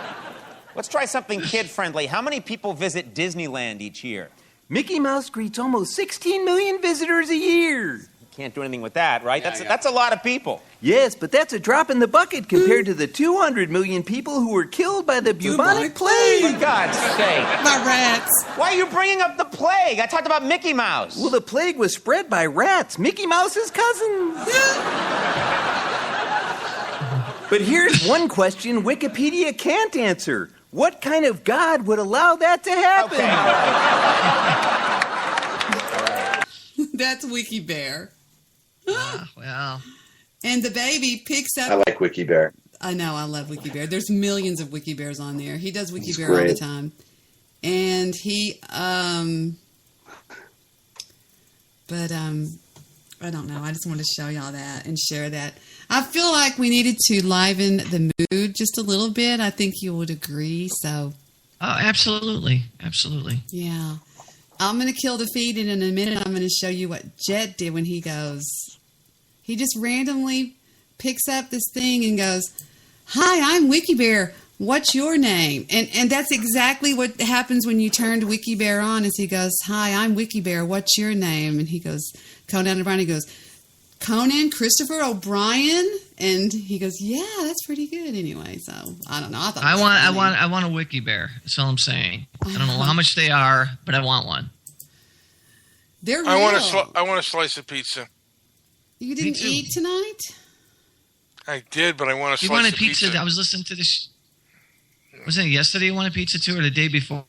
Let's try something kid-friendly. How many people visit Disneyland each year? Mickey Mouse greets almost 16 million visitors a year. Can't do anything with that, right? That's a lot of people. Yes, but that's a drop in the bucket compared to the 200 million people who were killed by the bubonic plague. For God's sake. My rats. Why are you bringing up the plague? I talked about Mickey Mouse. Well, the plague was spread by rats, Mickey Mouse's cousins. But here's one question Wikipedia can't answer. What kind of God would allow that to happen? Okay. That's Wiki Bear. Well. And the baby picks up. I like Wiki Bear. I know, I love Wiki Bear. There's millions of Wiki Bears on there. He does Wiki He's Bear all the great. time. And he, I don't know. I just wanted to show y'all that and share that. I feel like we needed to liven the mood just a little bit. I think you would agree. So. Oh, absolutely. Absolutely. Yeah. I'm going to kill the feed, and in a minute I'm going to show you what Jet did when he goes. He just randomly picks up this thing and goes, "Hi, I'm Wiki Bear. What's your name?" And that's exactly what happens when you turned Wiki Bear on. Is he goes, "Hi, I'm Wiki Bear. What's your name?" And he goes, Conan O'Brien. He goes, "Conan Christopher O'Brien," and he goes, "Yeah, that's pretty good." Anyway, so I don't know. I want a Wiki Bear. That's all I'm saying. I don't know how much they are, but I want one. They're real. I want a slice of pizza. You didn't eat tonight? I did, but I want a slice You wanted of pizza? I was listening to this. Was it yesterday you wanted pizza too, or the day before?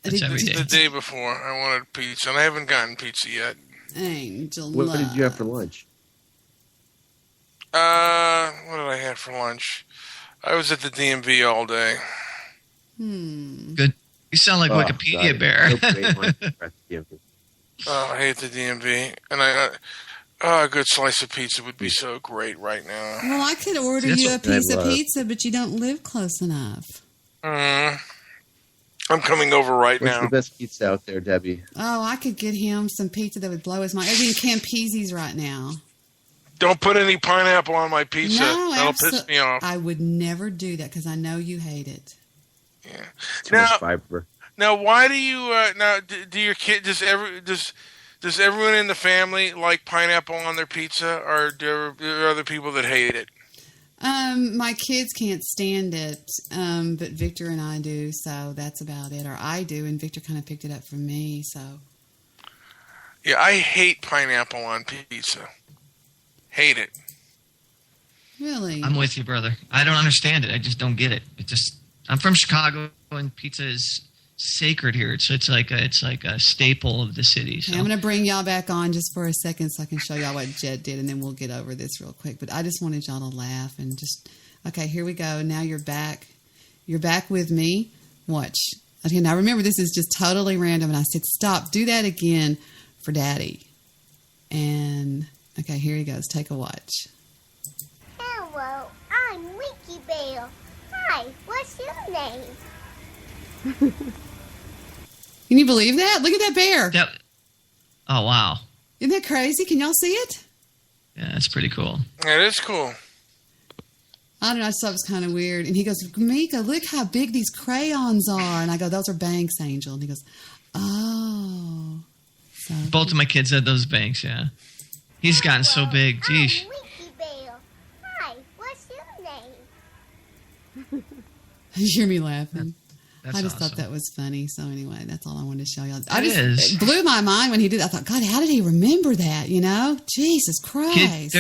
That's every day. The day before, I wanted pizza, and I haven't gotten pizza yet. Angel What did you have for lunch? What did I have for lunch? I was at the DMV all day. Good. You sound like Wikipedia Bear. Oh, I hate the DMV, and a good slice of pizza would be so great right now. Well, I could order you a piece of pizza, but you don't live close enough. I'm coming over right now. What's the best pizza out there, Debbie? Oh, I could get him some pizza that would blow his mind. It'd be in Campese's right now. Don't put any pineapple on my pizza. No, that'll piss me off. I would never do that because I know you hate it. Yeah. Too much fiber. Now, why do you? Do your kid? Does everyone in the family like pineapple on their pizza, or are there other people that hate it? My kids can't stand it, but Victor and I do, so that's about it. Or I do, and Victor kind of picked it up from me, so. Yeah, I hate pineapple on pizza. Hate it. Really? I'm with you, brother. I don't understand it. I just don't get it. I'm from Chicago, and pizza is sacred here. It's like a staple of the city. So. Okay, I'm going to bring y'all back on just for a second so I can show y'all what Jed did, and then we'll get over this real quick. But I just wanted y'all to laugh and just, okay, here we go. Now you're back. You're back with me. Watch. Okay, now remember, this is just totally random, and I said, stop, do that again for Daddy. And, okay, here he goes. Take a watch. Hello, I'm Wiki Bear. Hi, what's your name? Can you believe that? Look at that bear. Yep. Oh, wow. Isn't that crazy? Can y'all see it? Yeah, that's pretty cool. It is cool. I don't know. I just thought it was kind of weird. And he goes, Mika, look how big these crayons are. And I go, those are Banks, Angel. And he goes, oh. So, both of my kids had those banks, yeah. He's gotten so big. Geesh. I'm Wiki Bear. Hi, what's your name? You hear me laughing. That's I just awesome. thought that was funny. So anyway, that's all I wanted to show y'all. It blew my mind when he did. I thought, God, how did he remember that? You know, Jesus Christ.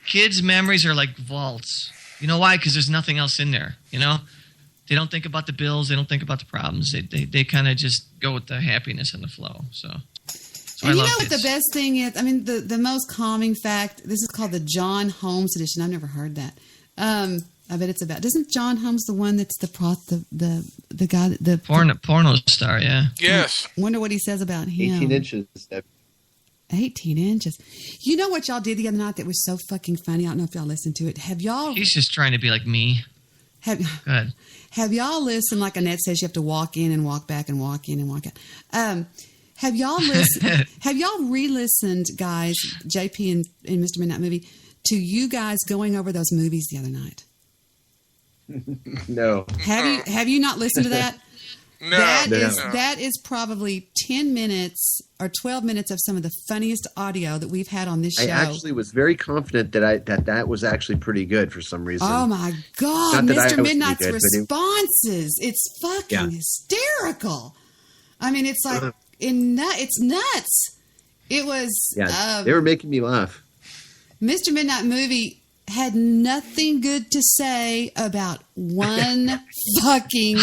Kids' memories are like vaults. You know why? Because there's nothing else in there. You know, they don't think about the bills. They don't think about the problems. They kind of just go with the happiness and the flow. So. And you know what the best thing is? I mean, the most calming fact. This is called the John Holmes edition. I've never heard that. I bet it's about. Isn't John Holmes the one that's the guy the porno star? Yeah. Yes. Wonder what he says about him. 18 inches. 18 inches. You know what y'all did the other night that was so fucking funny? I don't know if y'all listened to it. Have y'all? He's just trying to be like me. Good. Have y'all listened, like Annette says, you have to walk in and walk back and walk in and walk out. Have y'all listened? Have y'all re-listened, guys, JP and Mr. Midnight Movie, to you guys going over those movies the other night? No. Have you not listened to that? No. That is probably 10 minutes or 12 minutes of some of the funniest audio that we've had on this show. I actually was very confident that was actually pretty good for some reason. Oh my God, Mr. Midnight's responses. It's fucking hysterical. I mean, it's like it's nuts. It was they were making me laugh. Mr. Midnight Movie had nothing good to say about one fucking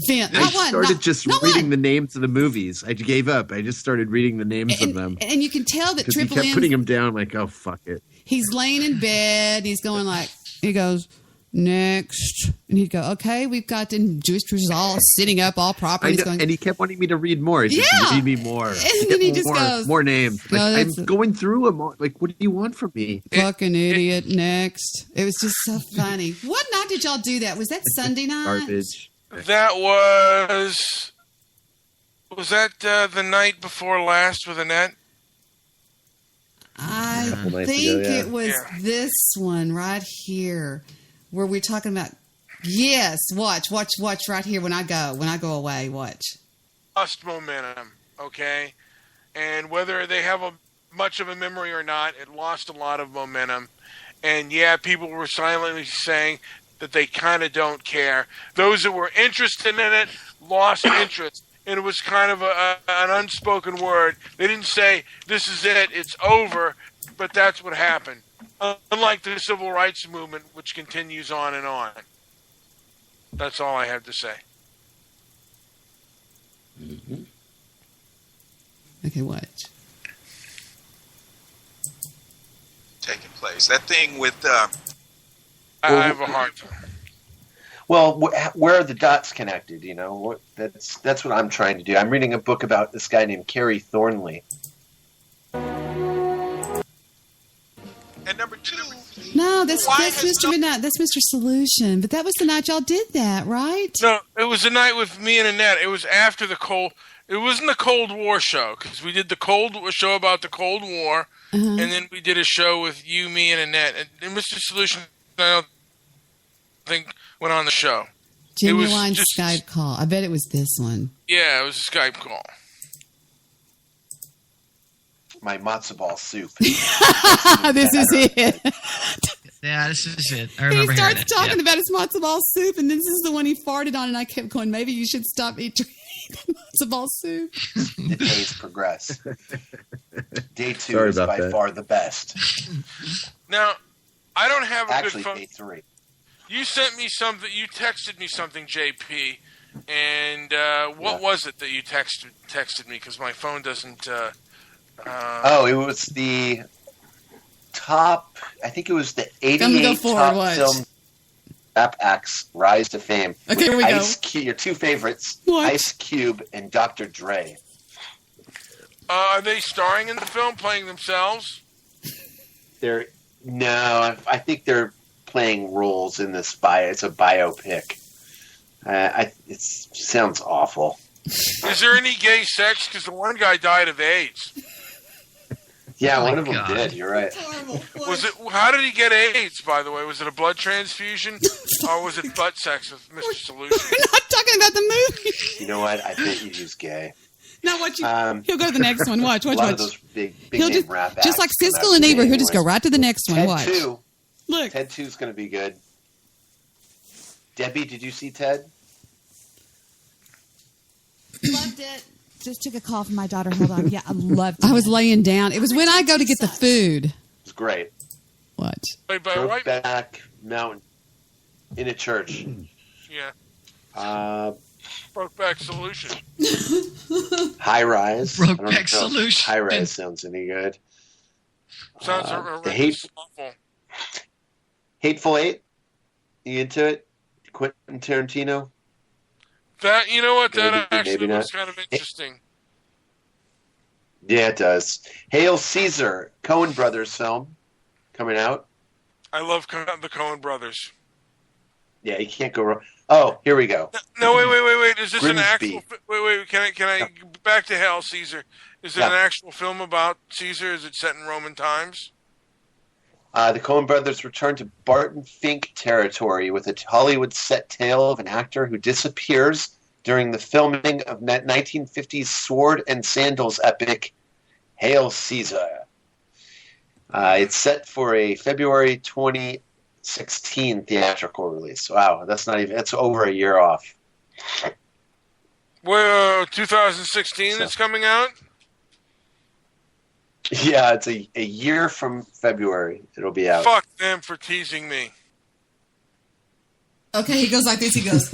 film. I started reading the names of the movies. I gave up. I just started reading the names of them. And you can tell that Triple he kept M, putting them down. I'm like, oh, fuck it. He's laying in bed. And he's going like, he goes, next. And he'd go, okay, we've got, and Jewish is all sitting up all proper. And he kept wanting me to read more. He just read me more. And then he just goes, more names. Like, I'm going through them. Like, what do you want from me? Fucking idiot. Next. It was just so funny. What night did y'all do that? Was that Sunday night? Garbage. That was that the night before last with Annette? I think it was this one right here. Where we're talking about, watch right here when I go away, watch. Lost momentum, okay? And whether they have much of a memory or not, it lost a lot of momentum. And people were silently saying that they kind of don't care. Those that were interested in it lost interest. And it was kind of an unspoken word. They didn't say, this is it, it's over, but that's what happened. Unlike the civil rights movement, which continues on and on. That's all I have to say. Mm-hmm. Okay, watch. Taking place. That thing with... I have a hard time. Well, where are the dots connected? You know, that's what I'm trying to do. I'm reading a book about this guy named Kerry Thornley. And number two... No, that's Mr. Midnight. That's Mr. Solution. But that was the night y'all did that, right? No, it was the night with me and Annette. It was after the It wasn't the Cold War show, because we did the Cold War show about the Cold War, and then we did a show with you, me, and Annette. And Mr. Solution, I don't think, went on the show. Genuine Skype call. I bet it was this one. Yeah, it was a Skype call. My matzo ball soup. This is it. Yeah, this is it. I remember he starts hearing talking about his matzo ball soup, and this is the one he farted on, and I kept going, maybe you should stop eating matzo ball soup. The days progress. Day 2 is by far the best. Now, I don't have a Actually, good phone. day 3. You sent me something. You texted me something, JP. And what was it that you texted me? Because my phone doesn't... it was the top... I think it was the 88 top film rap acts rise to fame. Okay, here we go. Your two favorites, what? Ice Cube and Dr. Dre. Are they starring in the film, playing themselves? No, I think they're playing roles in this It's a biopic. It sounds awful. Is there any gay sex? Because the one guy died of AIDS. Yeah, one of them did. You're right. Was it? How did he get AIDS? By the way, was it a blood transfusion, or was it butt sex with Mr. Solution? We're not talking about the movie. You know what? I think he's gay. Now watch you. He'll go to the next one. Watch. A lot of those big He'll name rap acts just like come Siskel out and Ebert. today He'll just go right to the next one. Ted Watch. 2. Look. Ted 2 is going to be good. Debbie, did you see Ted? Loved it. Just took a call from my daughter. Hold on. Yeah, I loved it. I was laying down. It was when I go to get the food. It's great. What? Brokeback Mountain in a church. Yeah. Brokeback Solution. High Rise. Brokeback Solution. High Rise sounds any good. Sounds awful. Hateful Eight. You into it? Quentin Tarantino. That Maybe, actually maybe looks not. kind of interesting. Yeah, it does. Hail Caesar, Coen Brothers film coming out. I love the Coen brothers. Yeah, you can't go wrong. Oh, here we go. No, wait. Is this an Grimsby. actual? Wait. Can I back to hell, Caesar? Is it an actual film about Caesar? Is it set in Roman times? The Coen brothers return to Barton Fink territory with a Hollywood set tale of an actor who disappears during the filming of 1950's sword and sandals epic Hail Caesar. It's set for a February 2016 theatrical release. Wow, that's over a year off. Well, 2016 it's coming out? Yeah, it's a year from February. It'll be out. Fuck them for teasing me. Okay, he goes like this. He goes,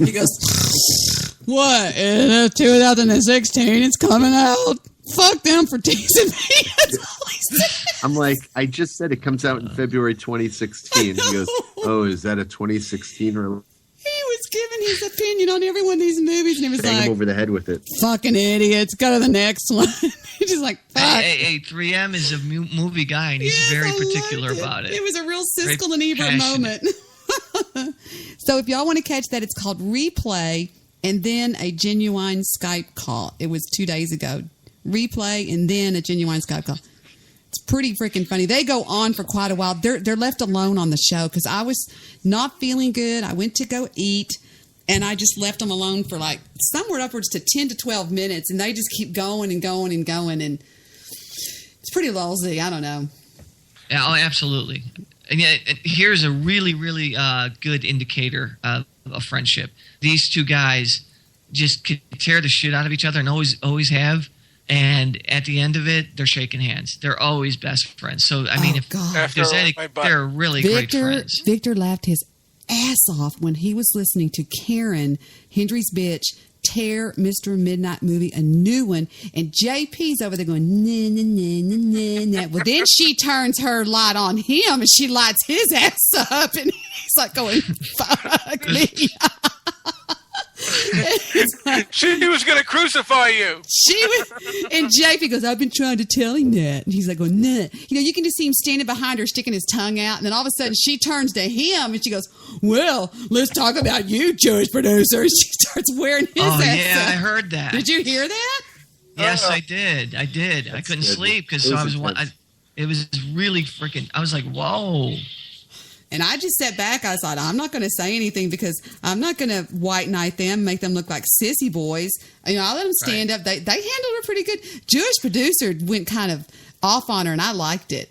what? In 2016, it's coming out. Fuck them for teasing me. That's all he said. I'm like, I just said it comes out in February 2016. He goes, oh, is that a 2016 release? He was giving his opinion on every one of these movies, and he was Bang like, him over the head with it. fucking idiots. Go to the next one. He's just like, fuck. Hey, 3M is a movie guy, and he's very particular about it. It was a real Siskel and Ebert moment. So if y'all want to catch that, it's called Replay and then a genuine Skype call. It was 2 days ago. Replay and then a genuine Skype call. It's pretty freaking funny. They go on for quite a while. They're left alone on the show because I was not feeling good. I went to go eat, and I just left them alone for like somewhere upwards to 10 to 12 minutes, and they just keep going and going and going, and it's pretty lousy. I don't know. Yeah, oh, absolutely. And yet, here's a really, really good indicator of a friendship. These two guys just could tear the shit out of each other and always have. And at the end of it, they're shaking hands. They're always best friends. So, I mean, if there's any, they're really great friends. Victor laughed his ass off when he was listening to Karen, Hendry's bitch, tear Mr. Midnight Movie a new one. And JP's over there going, nah, nah, nah, nah, nah, nah. Well, then she turns her light on him and she lights his ass up. And he's like going, fuck me. She was going to crucify you. And JP goes, I've been trying to tell him that. And he's like, going, nah. You know, you can just see him standing behind her, sticking his tongue out. And then all of a sudden she turns to him and she goes, well, let's talk about you, Jewish producer. And she starts wearing his ass yeah, up. I heard that. Did you hear that? Yes, I did. I couldn't sleep because it was really freaking, I was like, whoa. And I just sat back. I thought, I'm not going to say anything because I'm not going to white knight them, make them look like sissy boys. You know, I let them stand up. They handled her pretty good. Jewish producer went kind of off on her, and I liked it.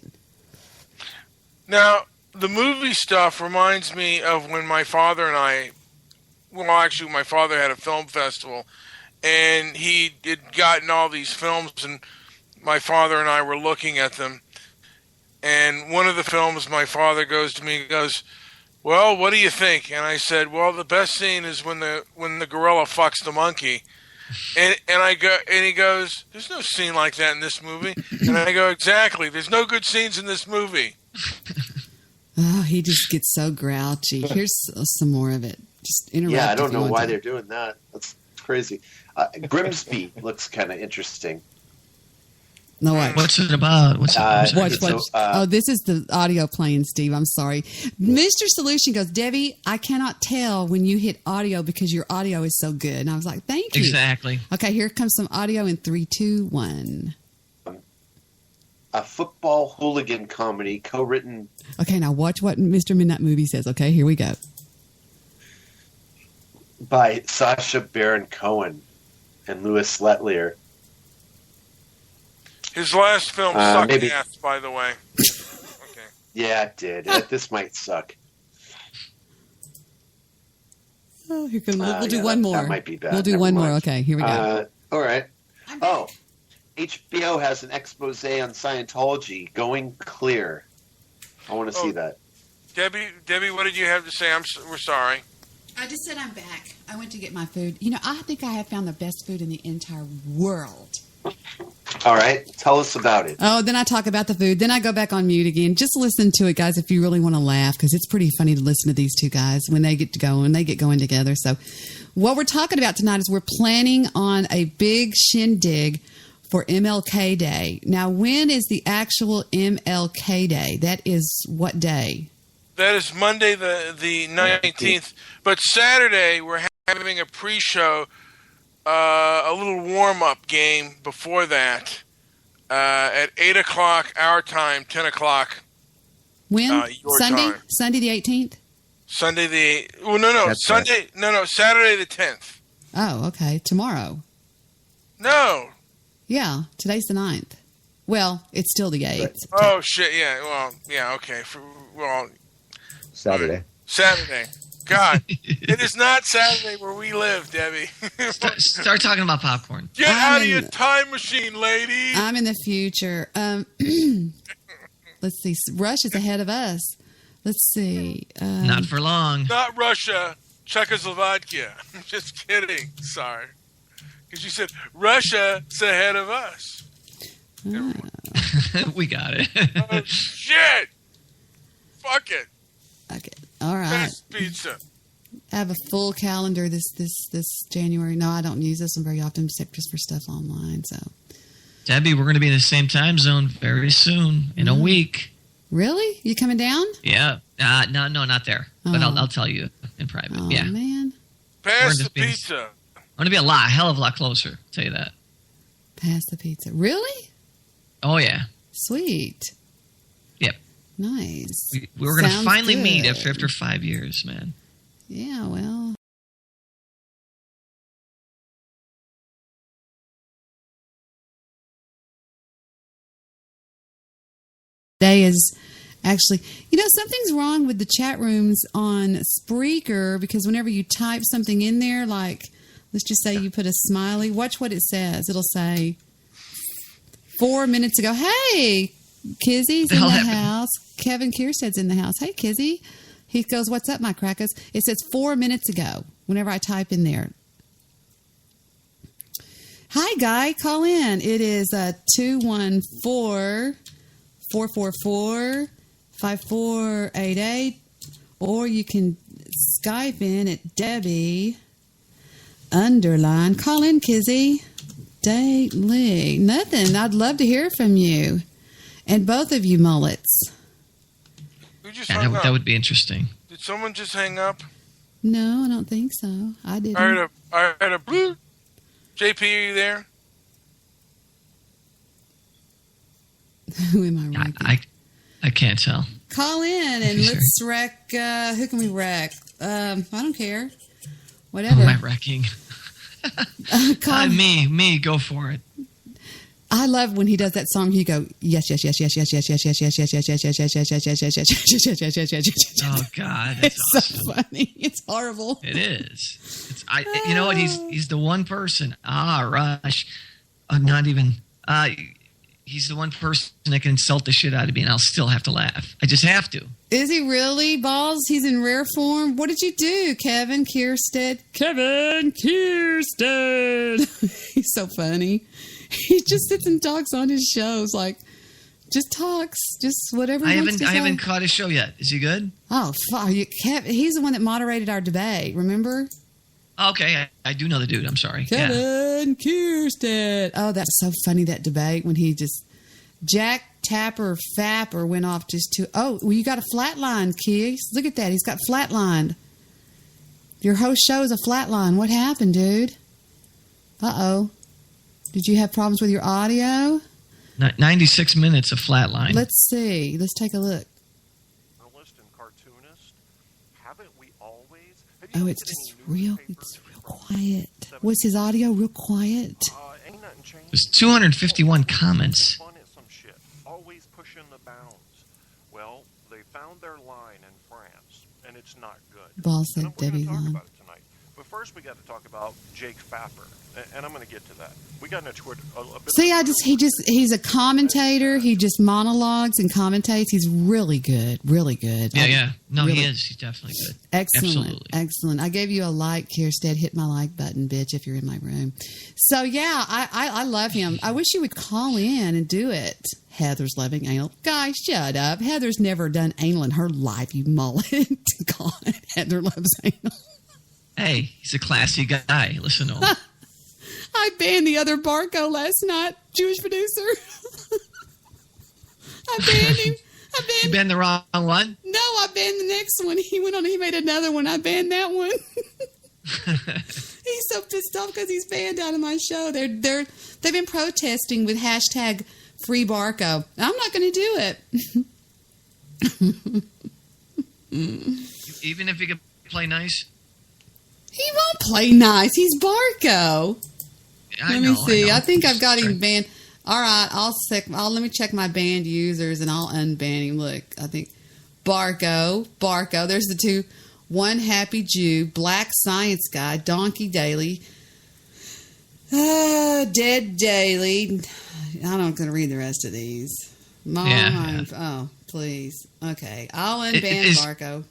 Now, the movie stuff reminds me of when my father and I, well, actually, my father had a film festival, and he had gotten all these films, and my father and I were looking at them. And one of the films, my father goes to me and goes, well, what do you think? And I said, well, the best scene is when the gorilla fucks the monkey. And he goes, there's no scene like that in this movie. And I go, exactly. There's no good scenes in this movie. Oh, he just gets so grouchy. Here's some more of it. Just interrupt. Yeah, I don't know why they're doing that. That's crazy. Grimsby looks kind of interesting. No, what? What's it about? What's this is the audio playing, Steve. I'm sorry. Mr. Solution goes, Debbie, I cannot tell when you hit audio because your audio is so good. And I was like, thank you. Exactly. Okay, here comes some audio in 3, 2, 1. A football hooligan comedy co-written. Okay, now watch what Mr. Midnight Movie says. Okay, here we go. By Sacha Baron Cohen and Louis Letelier. His last film sucked ass, by the way. Okay. Yeah, it did. This might suck. Oh, here comes. We'll do one more. That might be bad. We'll do one more. Okay, here we go. All right. Oh, HBO has an expose on Scientology going clear. I want to see that. Debbie, what did you have to say? We're sorry. I just said I'm back. I went to get my food. You know, I think I have found the best food in the entire world. All right. Tell us about it. Oh, then I talk about the food. Then I go back on mute again. Just listen to it, guys, if you really want to laugh, because it's pretty funny to listen to these two guys when they get going together. So what we're talking about tonight is we're planning on a big shindig for MLK Day. Now, when is the actual MLK Day? That is what day? That is Monday the 19th. But Saturday, we're having a pre-show, a little warm-up game before that at 8 o'clock our time, 10 o'clock When? your Sunday? time. Sunday the 18th? Sunday the... Well, no. That's Sunday... right. No, Saturday the 10th. Oh, okay. Tomorrow. No. Yeah, today's the 9th. Well, it's still the 8th. Oh, shit, yeah. Well, yeah, okay. Saturday. Saturday. God, it is not Saturday where we live, Debbie. Start talking about popcorn. Get out of your time machine, lady. I'm in the future. Let's see. Rush is ahead of us. Let's see. Not for long. Not Russia, Czechoslovakia. I'm just kidding. Sorry. Because you said Russia's ahead of us. We got it. Oh, shit. Fuck it. Okay. All right. Best pizza. I have a full calendar this January. No, I don't use this one very often, except just for stuff online. So, Debbie, we're going to be in the same time zone very soon, in a week. Really? You coming down? Yeah. No, not there. But I'll tell you in private. Oh, yeah. man. Pass the pizza. I'm going to be hell of a lot closer. I'll tell you that. Pass the pizza. Really? Oh, yeah. Sweet. Yep. Nice. We're going to Sounds finally good. meet after 5 years, man. Yeah, well. Today is actually, something's wrong with the chat rooms on Spreaker, because whenever you type something in there, like, let's just say you put a smiley, watch what it says. It'll say, 4 minutes ago, hey, Kizzy's in the house. Kevin Kierstead's in the house. Hey, Kizzy. He goes, what's up, my crackers? It says 4 minutes ago whenever I type in there. Hi, Guy. Call in. It is 214-444-5488. Or you can Skype in at Debbie _ Call in, Kizzy. Daily. Nothing. I'd love to hear from you. And both of you mullets. Who just Yeah, hung up? that would be interesting. Did someone just hang up? No, I don't think so. I didn't. I heard a bloop. JP, are you there? Who am I wrecking? I can't tell. Call in and let's wreck. Who can we wreck? I don't care. Whatever. Who am I wrecking? Me. Go for it. I love when he does that song. He go yes. Oh God, it's so funny. It's horrible. It is. You know what? He's the one person. Rush. Not even. He's the one person that can insult the shit out of me, and I'll still have to laugh. I just have to. Is he really, Balls? He's in rare form. What did you do, Kevin Kierstead? Kevin Kierstead. He's so funny. He just sits and talks on his shows, like, just talks, just whatever. I haven't caught his show yet. Is he good? Oh, fuck! He's the one that moderated our debate. Remember? Okay, I do know the dude. I'm sorry. Kevin Kierstead. Oh, that's so funny, that debate when he just Jack Tapper Fapper went off just to. Oh, well, you got a flatline, Keys. Look at that. He's got flatlined. Your host show is a flatline. What happened, dude? Uh-oh. Did you have problems with your audio? 96 minutes of flatline. Let's see. Let's take a look. Journalist and cartoonist. Haven't we always? Oh, it's just real quiet. Was his audio real quiet? There's 251 comments. Always pushing the bounds. Well, they found their line in France, and it's not good. Ball said Debbie Long. But first, we got to talk about Jake Fapper, and I'm going to get to that. We got into a bit. See, he's a commentator. He just monologues and commentates. He's really good, really good. Yeah. No, really, he is. He's definitely good. Excellent, Absolutely. excellent. I gave you a like, Kierstead. Hit my like button, bitch, if you're in my room. So, yeah, I love him. I wish you would call in and do it. Heather's loving anal. Guys, shut up. Heather's never done anal in her life, you mullet. God, Heather loves anal. Hey, he's a classy guy. Listen to him. I banned the other Barco last night, Jewish producer. I banned him. You banned the wrong one? No, I banned the next one. He went on. He made another one. I banned that one. He's so pissed off because he's banned out of my show. They've been protesting with hashtag Free Barco. I'm not going to do it. Even if he could play nice? He won't play nice. He's Barco. Let me see. I think I've got him banned. All right, let me check my banned users and I'll unban him. Look, I think Barco. There's the two. One Happy Jew, Black Science Guy, Donkey Daily, Dead Daily. I'm not going to read the rest of these. Oh, please. Okay, I'll unban Barco.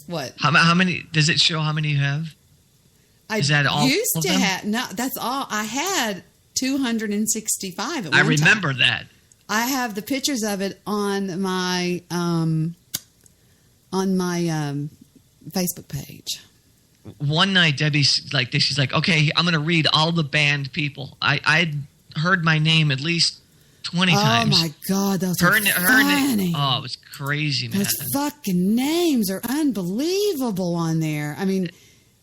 What? How many? Does it show how many you have? Is that all? Used to have no. That's all. I had 265 at one I remember that. I have the pictures of it on my Facebook page. One night, Debbie's like this. She's like, "Okay, I'm going to read all the banned people." I'd heard my name at least 20 times. Oh my God, those are funny. Oh, it was crazy, man. Those fucking names are unbelievable on there. I mean,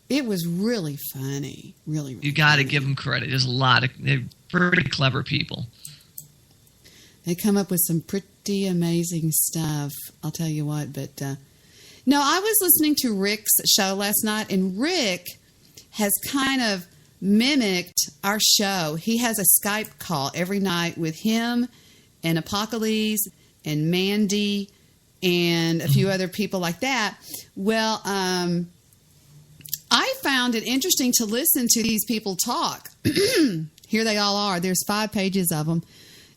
it was really funny. Really, really you got to give them credit. There's a lot of they're pretty clever people. They come up with some pretty amazing stuff. I'll tell you what. But no, I was listening to Rick's show last night, and Rick has kind of mimicked our show. He has a Skype call every night with him and Apocalypse and Mandy and a few other people like that. Well, I found it interesting to listen to these people talk. Here they all are. There's 5 pages of them.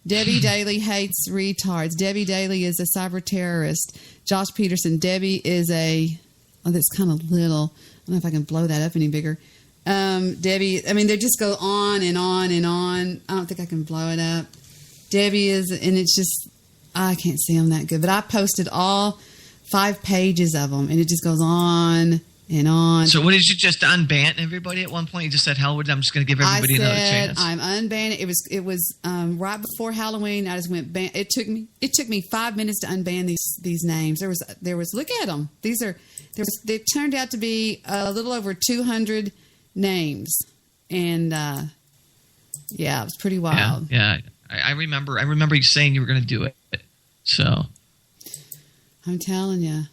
Debbie Daly hates retards. Debbie Daly is a cyber terrorist. Josh Peterson. Debbie is that's kind of little. I don't know if I can blow that up any bigger. Debbie, I mean, they just go on and on and on. I don't think I can blow it up. Debbie is, and it's just, I can't see them that good. But I posted all 5 pages of them, and it just goes on and on. So what did you just unban everybody at one point? You just said, hell with it, I'm just going to give everybody another chance. I'm unbanning. It was right before Halloween. I just went ban. It took me 5 minutes to unban these names. There was look at them. They turned out to be a little over 200 names, and yeah, it was pretty wild. Yeah. I remember you saying you were going to do it. So I'm telling you.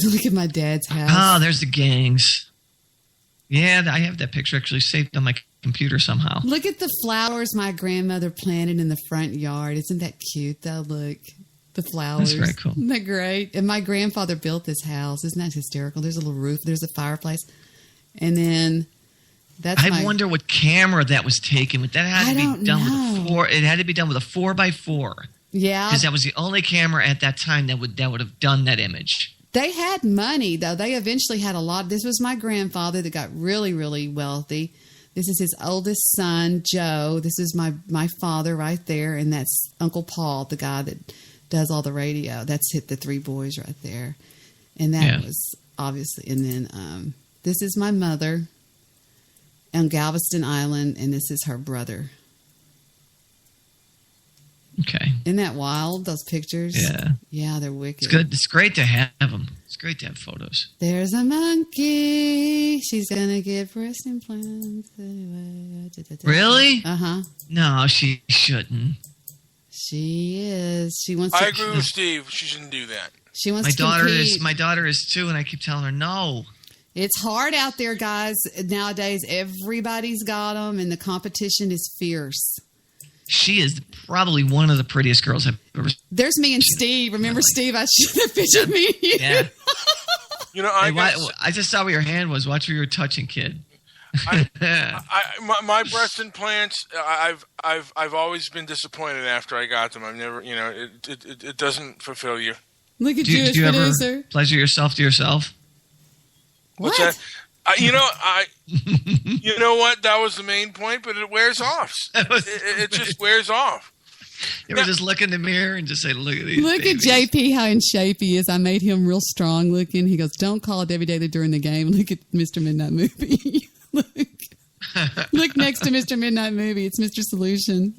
Look at my dad's house. Oh, there's the gangs. Yeah, I have that picture actually saved on my computer somehow. Look at the flowers my grandmother planted in the front yard. Isn't that cute, though? Look, the flowers. That's very cool. Isn't that great? And my grandfather built this house. Isn't that hysterical? There's a little roof. There's a fireplace. And then I wonder what camera that was taken with. That had to be done with a 4. It had to be done with a 4x4. Yeah, because that was the only camera at that time that would have done that image. They had money, though. They eventually had a lot. This was my grandfather that got really, really wealthy. This is his oldest son, Joe. This is my father right there, and that's Uncle Paul, the guy that does all the radio. That's Hit the 3 Boys right there, and that was obviously. And then this is my mother on Galveston Island, and this is her brother. Okay. Isn't that wild, those pictures? Yeah. Yeah, they're wicked. It's good. It's great to have them. It's great to have photos. There's a monkey. She's going to get breast implants. Really? Uh-huh. No, she shouldn't. She is. She wants I agree with Steve. She shouldn't do that. She wants to compete. My daughter is too, and I keep telling her no. It's hard out there, guys. Nowadays, everybody's got them, and the competition is fierce. She is probably one of the prettiest girls I've ever seen. There's me and Steve. Remember, Steve? I showed a picture of me. Yeah. You know, I just saw where your hand was. Watch where you're touching, kid. My breast implants, I've always been disappointed after I got them. I've never, it doesn't fulfill you. Look at do you producer. Ever pleasure yourself to yourself? What's that? You know what? That was the main point, but it wears off. It just wears off. You ever just look in the mirror and just say, "Look at these." Look babies. at JP, how in shape he is. I made him real strong looking. He goes, "Don't call Debbie Daly during the game. Look at Mr. Midnight Movie. Look next to Mr. Midnight Movie. It's Mr. Solution."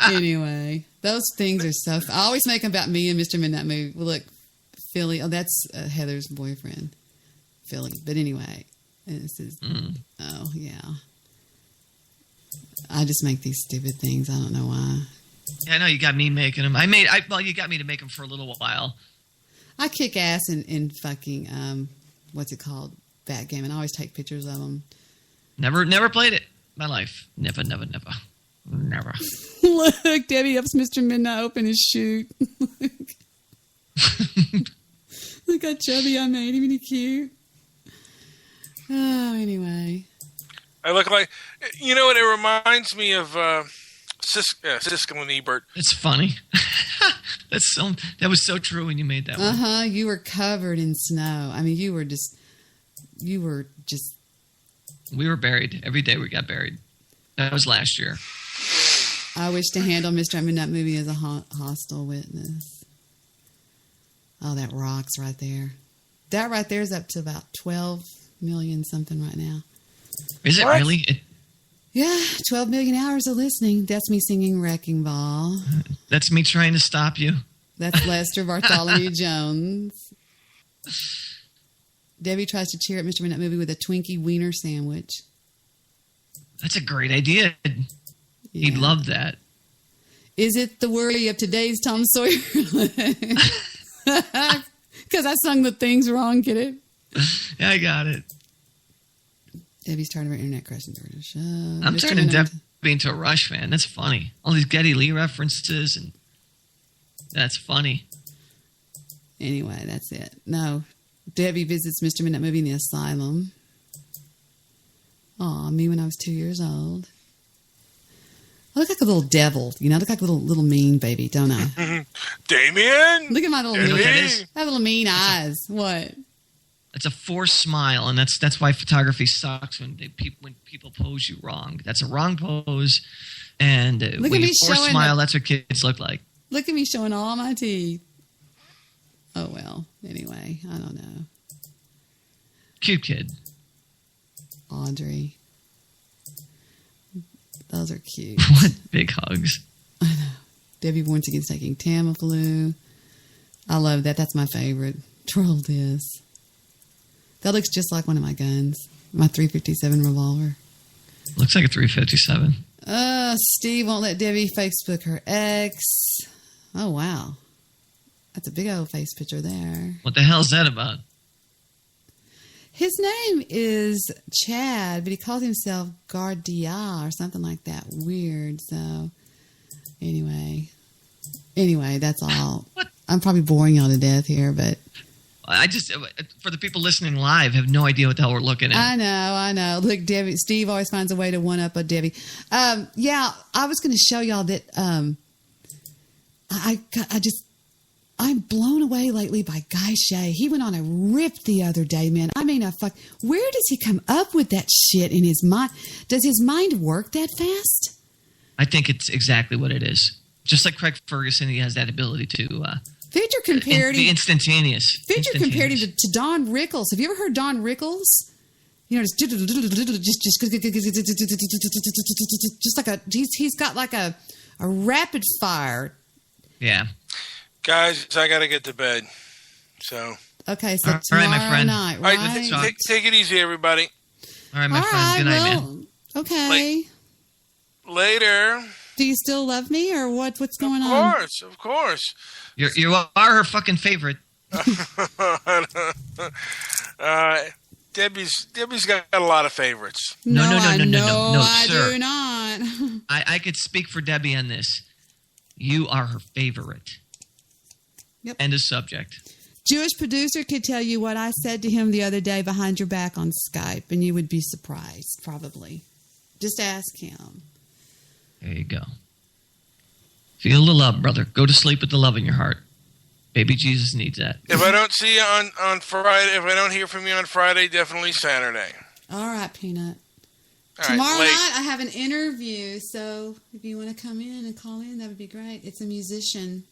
Anyway, Those things are so. I always make them about me and Mr. Midnight Movie. Well, look, Philly. Oh, that's Heather's boyfriend, Philly. But anyway, this is. Oh yeah. I just make these stupid things. I don't know why. Yeah, I know you got me making them. Well, you got me to make them for a little while. I kick ass in fucking what's it called? Backgammon. I always take pictures of them. Never played it in my life. Never. Look, Debbie helps Mr. Midnight open his chute. Look how chubby I made him. Isn't he cute? Oh, anyway. I look like, you know what? It reminds me of Siskel and Ebert. It's funny. That was so true when you made that one. You were covered in snow. I mean, you were just. We were buried. Every day we got buried. That was last year. I wish to handle Mr. Midnight Movie as a hostile witness. Oh, that rocks right there. That right there is up to about 12 million something right now. Is it really? Yeah, 12 million hours of listening. That's me singing Wrecking Ball. That's me trying to stop you. That's Lester Bartholomew Jones. Debbie tries to cheer up Mr. Midnight Movie with a Twinkie wiener sandwich. That's a great idea. He'd love that. Is it the worry of today's Tom Sawyer? Because I sung the things wrong, get it? Yeah, I got it. Debbie's tired of her internet crashing. I'm turning Debbie into a Rush fan. That's funny. All these Geddy Lee references, and that's funny. Anyway, that's it. No. Debbie visits Mr. Midnight Movie in the asylum. Aw, me when I was 2 years old. I look like a little devil, you know. I look like a little mean baby, don't I? Damien! Look at my little mean eyes. I have little mean eyes. What? It's a forced smile, and that's why photography sucks when people pose you wrong. That's a wrong pose, and when you force smile, that's what kids look like. Look at me showing all my teeth. Oh, well. Anyway, I don't know. Cute kid. Audrey. Those are cute. What big hugs. I know. Debbie once again taking Tamiflu. I love that. That's my favorite. Troll this. That looks just like one of my guns. My .357 revolver. Looks like a .357. Steve won't let Debbie Facebook her ex. Oh, wow. That's a big old face picture there. What the hell is that about? His name is Chad, but he calls himself Gardia or something like that. Weird. So, anyway, that's all. What? I'm probably boring y'all to death here, but I just, for the people listening live, have no idea what the hell we're looking at. I know. Look, Debbie. Steve always finds a way to one up a Debbie. Yeah, I was going to show y'all that. I'm blown away lately by Guy Shea. He went on a rip the other day, man. I mean, where does he come up with that shit in his mind? Does his mind work that fast? I think it's exactly what it is. Just like Craig Ferguson, he has that ability to Feature compared be instantaneous. Feature compared him to Don Rickles. Have you ever heard Don Rickles? You know, just like he's got like a rapid fire. Yeah. Guys, I got to get to bed. So. Okay, so all right, my friend. Night, right? All right, take it easy, everybody. All right, my friend. Good night, man. Okay. Later. Do you still love me, or what's going on? Of course. You are her fucking favorite. Debbie's got a lot of favorites. No, I sir. do not. I could speak for Debbie on this. You are her favorite. Yep. End of subject. Jewish producer could tell you what I said to him the other day behind your back on Skype, and you would be surprised, probably. Just ask him. There you go. Feel the love, brother. Go to sleep with the love in your heart. Baby Jesus needs that. If I don't see you on Friday, if I don't hear from you on Friday, definitely Saturday. All right, Peanut. All Tomorrow right, night I have an interview, so if you want to come in and call in, that would be great. It's a musician.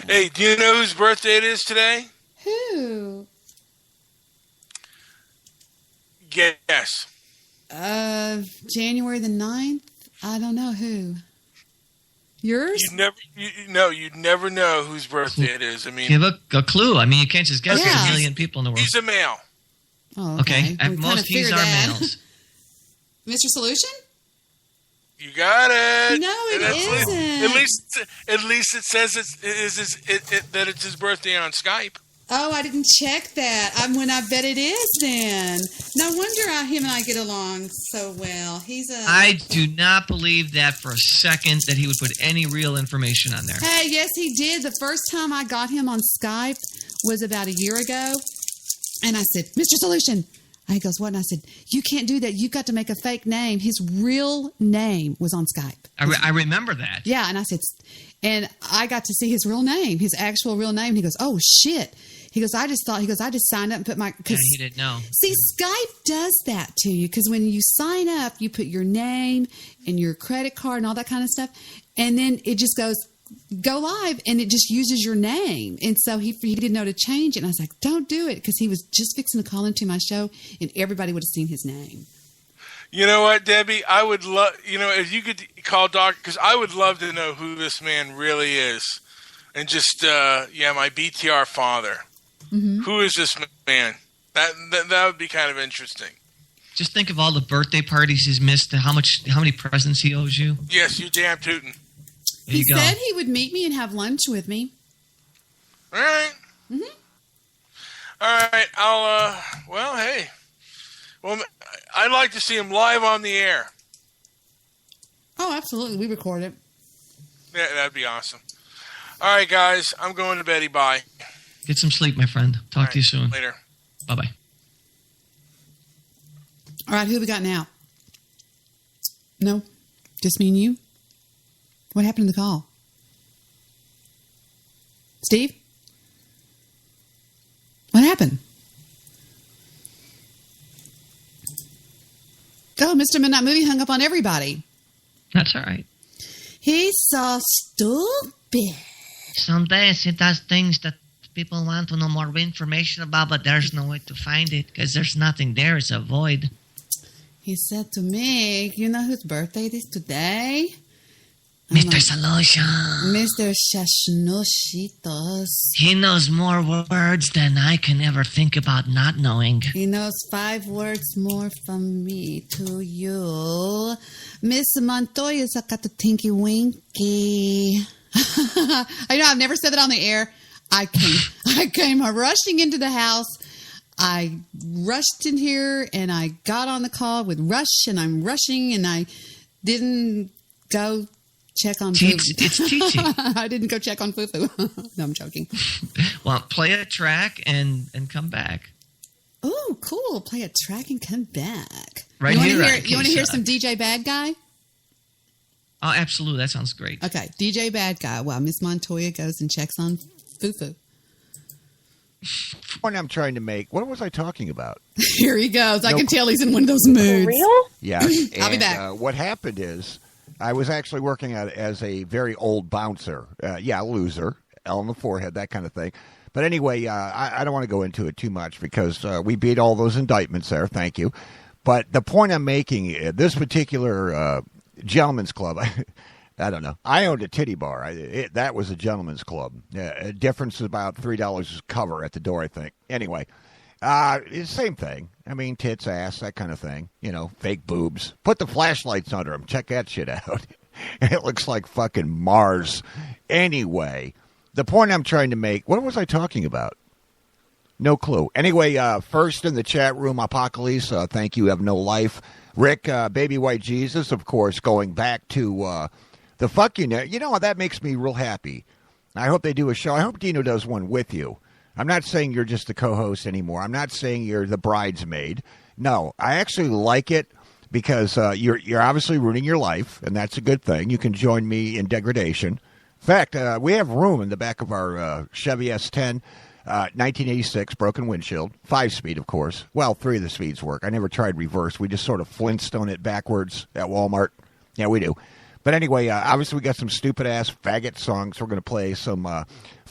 Hey, do you know whose birthday it is today? Who? Guess. January the 9th? I don't know who. Yours? You'd never know whose birthday it is. I mean, Give a clue. I mean, you can't just guess. Yeah. There's a million people in the world. he's a male. Oh, Okay, We and most kinda keys figured are that. males. Mr. Solution? You got it. No, it isn't. At least it says that it's his birthday on Skype. Oh, I didn't check that. I bet it is then. No wonder him and I get along so well. I do not believe that for a second that he would put any real information on there. Hey, yes, he did. The first time I got him on Skype was about a year ago. And I said, Mr. Solution. He goes, what? And I said, you can't do that. You've got to make a fake name. His real name was on Skype. I remember that. Yeah, and I said, and I got to see his real name, his actual real name. He goes, oh, shit. He goes, I just signed up and put my... Yeah, he didn't know. See, Skype does that to you because when you sign up, you put your name and your credit card and all that kind of stuff, and then it just goes, go live, and it just uses your name. And so he didn't know to change it, and I was like, don't do it, because he was just fixing to call into my show, and everybody would have seen his name. You know what, Debbie? I would love, if you could call Doc, because I would love to know who this man really is. And just, my BTR father. Mm-hmm. Who is this man? That would be kind of interesting. Just think of all the birthday parties he's missed, how many presents he owes you. Yes, you damn tootin'. There He you go. said he would meet me and have lunch with me. All right. Mm-hmm. All right. Hey. Well, I'd like to see him live on the air. Oh, absolutely. We record it. Yeah, that'd be awesome. All right, guys. I'm going to bed. Bye. Get some sleep, my friend. Talk to you soon. Later. Bye-bye. All right, who we got now? No? Just me and you? What happened to the call? Steve? What happened? Oh, Mr. Midnight Movie hung up on everybody. That's all right. He's so stupid. Some days he does things that people want to know more information about, but there's no way to find it because there's nothing there. It's a void. He said to me, you know whose birthday it is today? Mr. Solution. Mr. Shashnoshitos. He knows more words than I can ever think about not knowing. He knows 5 words more from me to you. Miss Montoya's got the tinky winky. I know I've never said that on the air. I came rushing into the house. I rushed in here and I got on the call with Rush, and I'm rushing, and I didn't go check on Fufu. It's teaching. I didn't go check on Fufu. No, I'm joking. Well, play a track and come back. Oh, cool. Play a track and come back. Right you here. You want to hear some DJ Bad Guy? Oh, absolutely. That sounds great. Okay, DJ Bad Guy while Miss Montoya goes and checks on Fufu. Point I'm trying to make. What was I talking about? Here he goes. I can tell he's in one of those moods. For real? Yeah. I'll be back. What happened is I was actually working as a very old bouncer. Loser. L on the forehead, that kind of thing. But anyway, I don't want to go into it too much because we beat all those indictments there. Thank you. But the point I'm making, this particular gentleman's club, I don't know. I owned a titty bar. That was a gentleman's club. Difference is about $3 cover at the door, I think. Anyway, it's the same thing. I mean, tits, ass, that kind of thing. Fake boobs. Put the flashlights under them. Check that shit out. It looks like fucking Mars. Anyway, the point I'm trying to make, what was I talking about? No clue. Anyway, first in the chat room, Apocalypse, thank you, have no life. Rick, Baby White Jesus, of course, going back to the Fuck You Net. You know, that makes me real happy. I hope they do a show. I hope Dino does one with you. I'm not saying you're just the co-host anymore. I'm not saying you're the bridesmaid. No, I actually like it because you're obviously ruining your life, and that's a good thing. You can join me in degradation. In fact, we have room in the back of our Chevy S10, 1986, broken windshield, 5-speed, of course. Well, 3 of the speeds work. I never tried reverse. We just sort of Flintstone it backwards at Walmart. Yeah, we do. But anyway, obviously we got some stupid-ass faggot songs. We're going to play some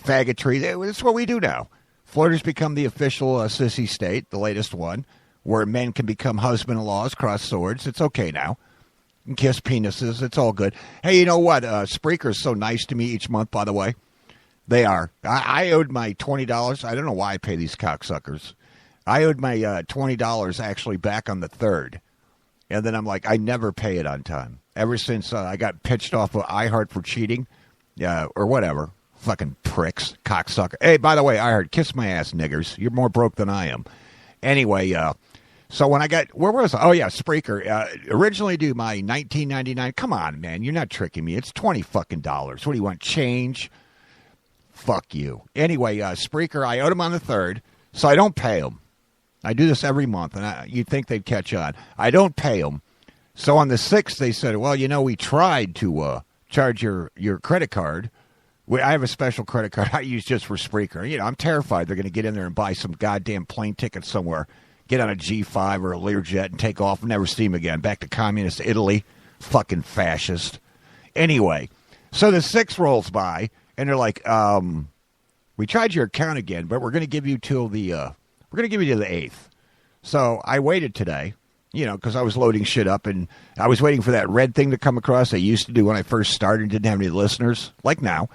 faggotry. That's what we do now. Florida's become the official sissy state, the latest one, where men can become husband-in-laws, cross swords. It's okay now. and kiss penises. It's all good. Hey, you know what? Spreaker is so nice to me each month, by the way. They are. I owed my $20. I don't know why I pay these cocksuckers. I owed my $20 actually back on the 3rd. And then I'm like, I never pay it on time. Ever since I got pitched off of iHeart for cheating, or whatever. Fucking pricks, cocksucker. Hey, by the way, iHeart, kiss my ass, niggers. You're more broke than I am. Anyway, so when I got, where was I? Oh, yeah, Spreaker. Originally due my $19.99. Come on, man. You're not tricking me. It's $20 fucking dollars. What do you want, change? Fuck you. Anyway, Spreaker, I owed them on the 3rd, so I don't pay them. I do this every month, and you'd think they'd catch on. I don't pay them. So on the 6th, they said, well, you know, we tried to charge your credit card. I have a special credit card I use just for Spreaker. You know, I'm terrified they're going to get in there and buy some goddamn plane ticket somewhere, get on a G5 or a Learjet and take off and never see them again. Back to communist Italy. Fucking fascist. Anyway, so the 6th rolls by, and they're like, we tried your account again, but we're going to give you till the, we're going to give you to the 8th. So I waited today, you know, because I was loading shit up, and I was waiting for that red thing to come across I used to do when I first started and didn't have any listeners, like now.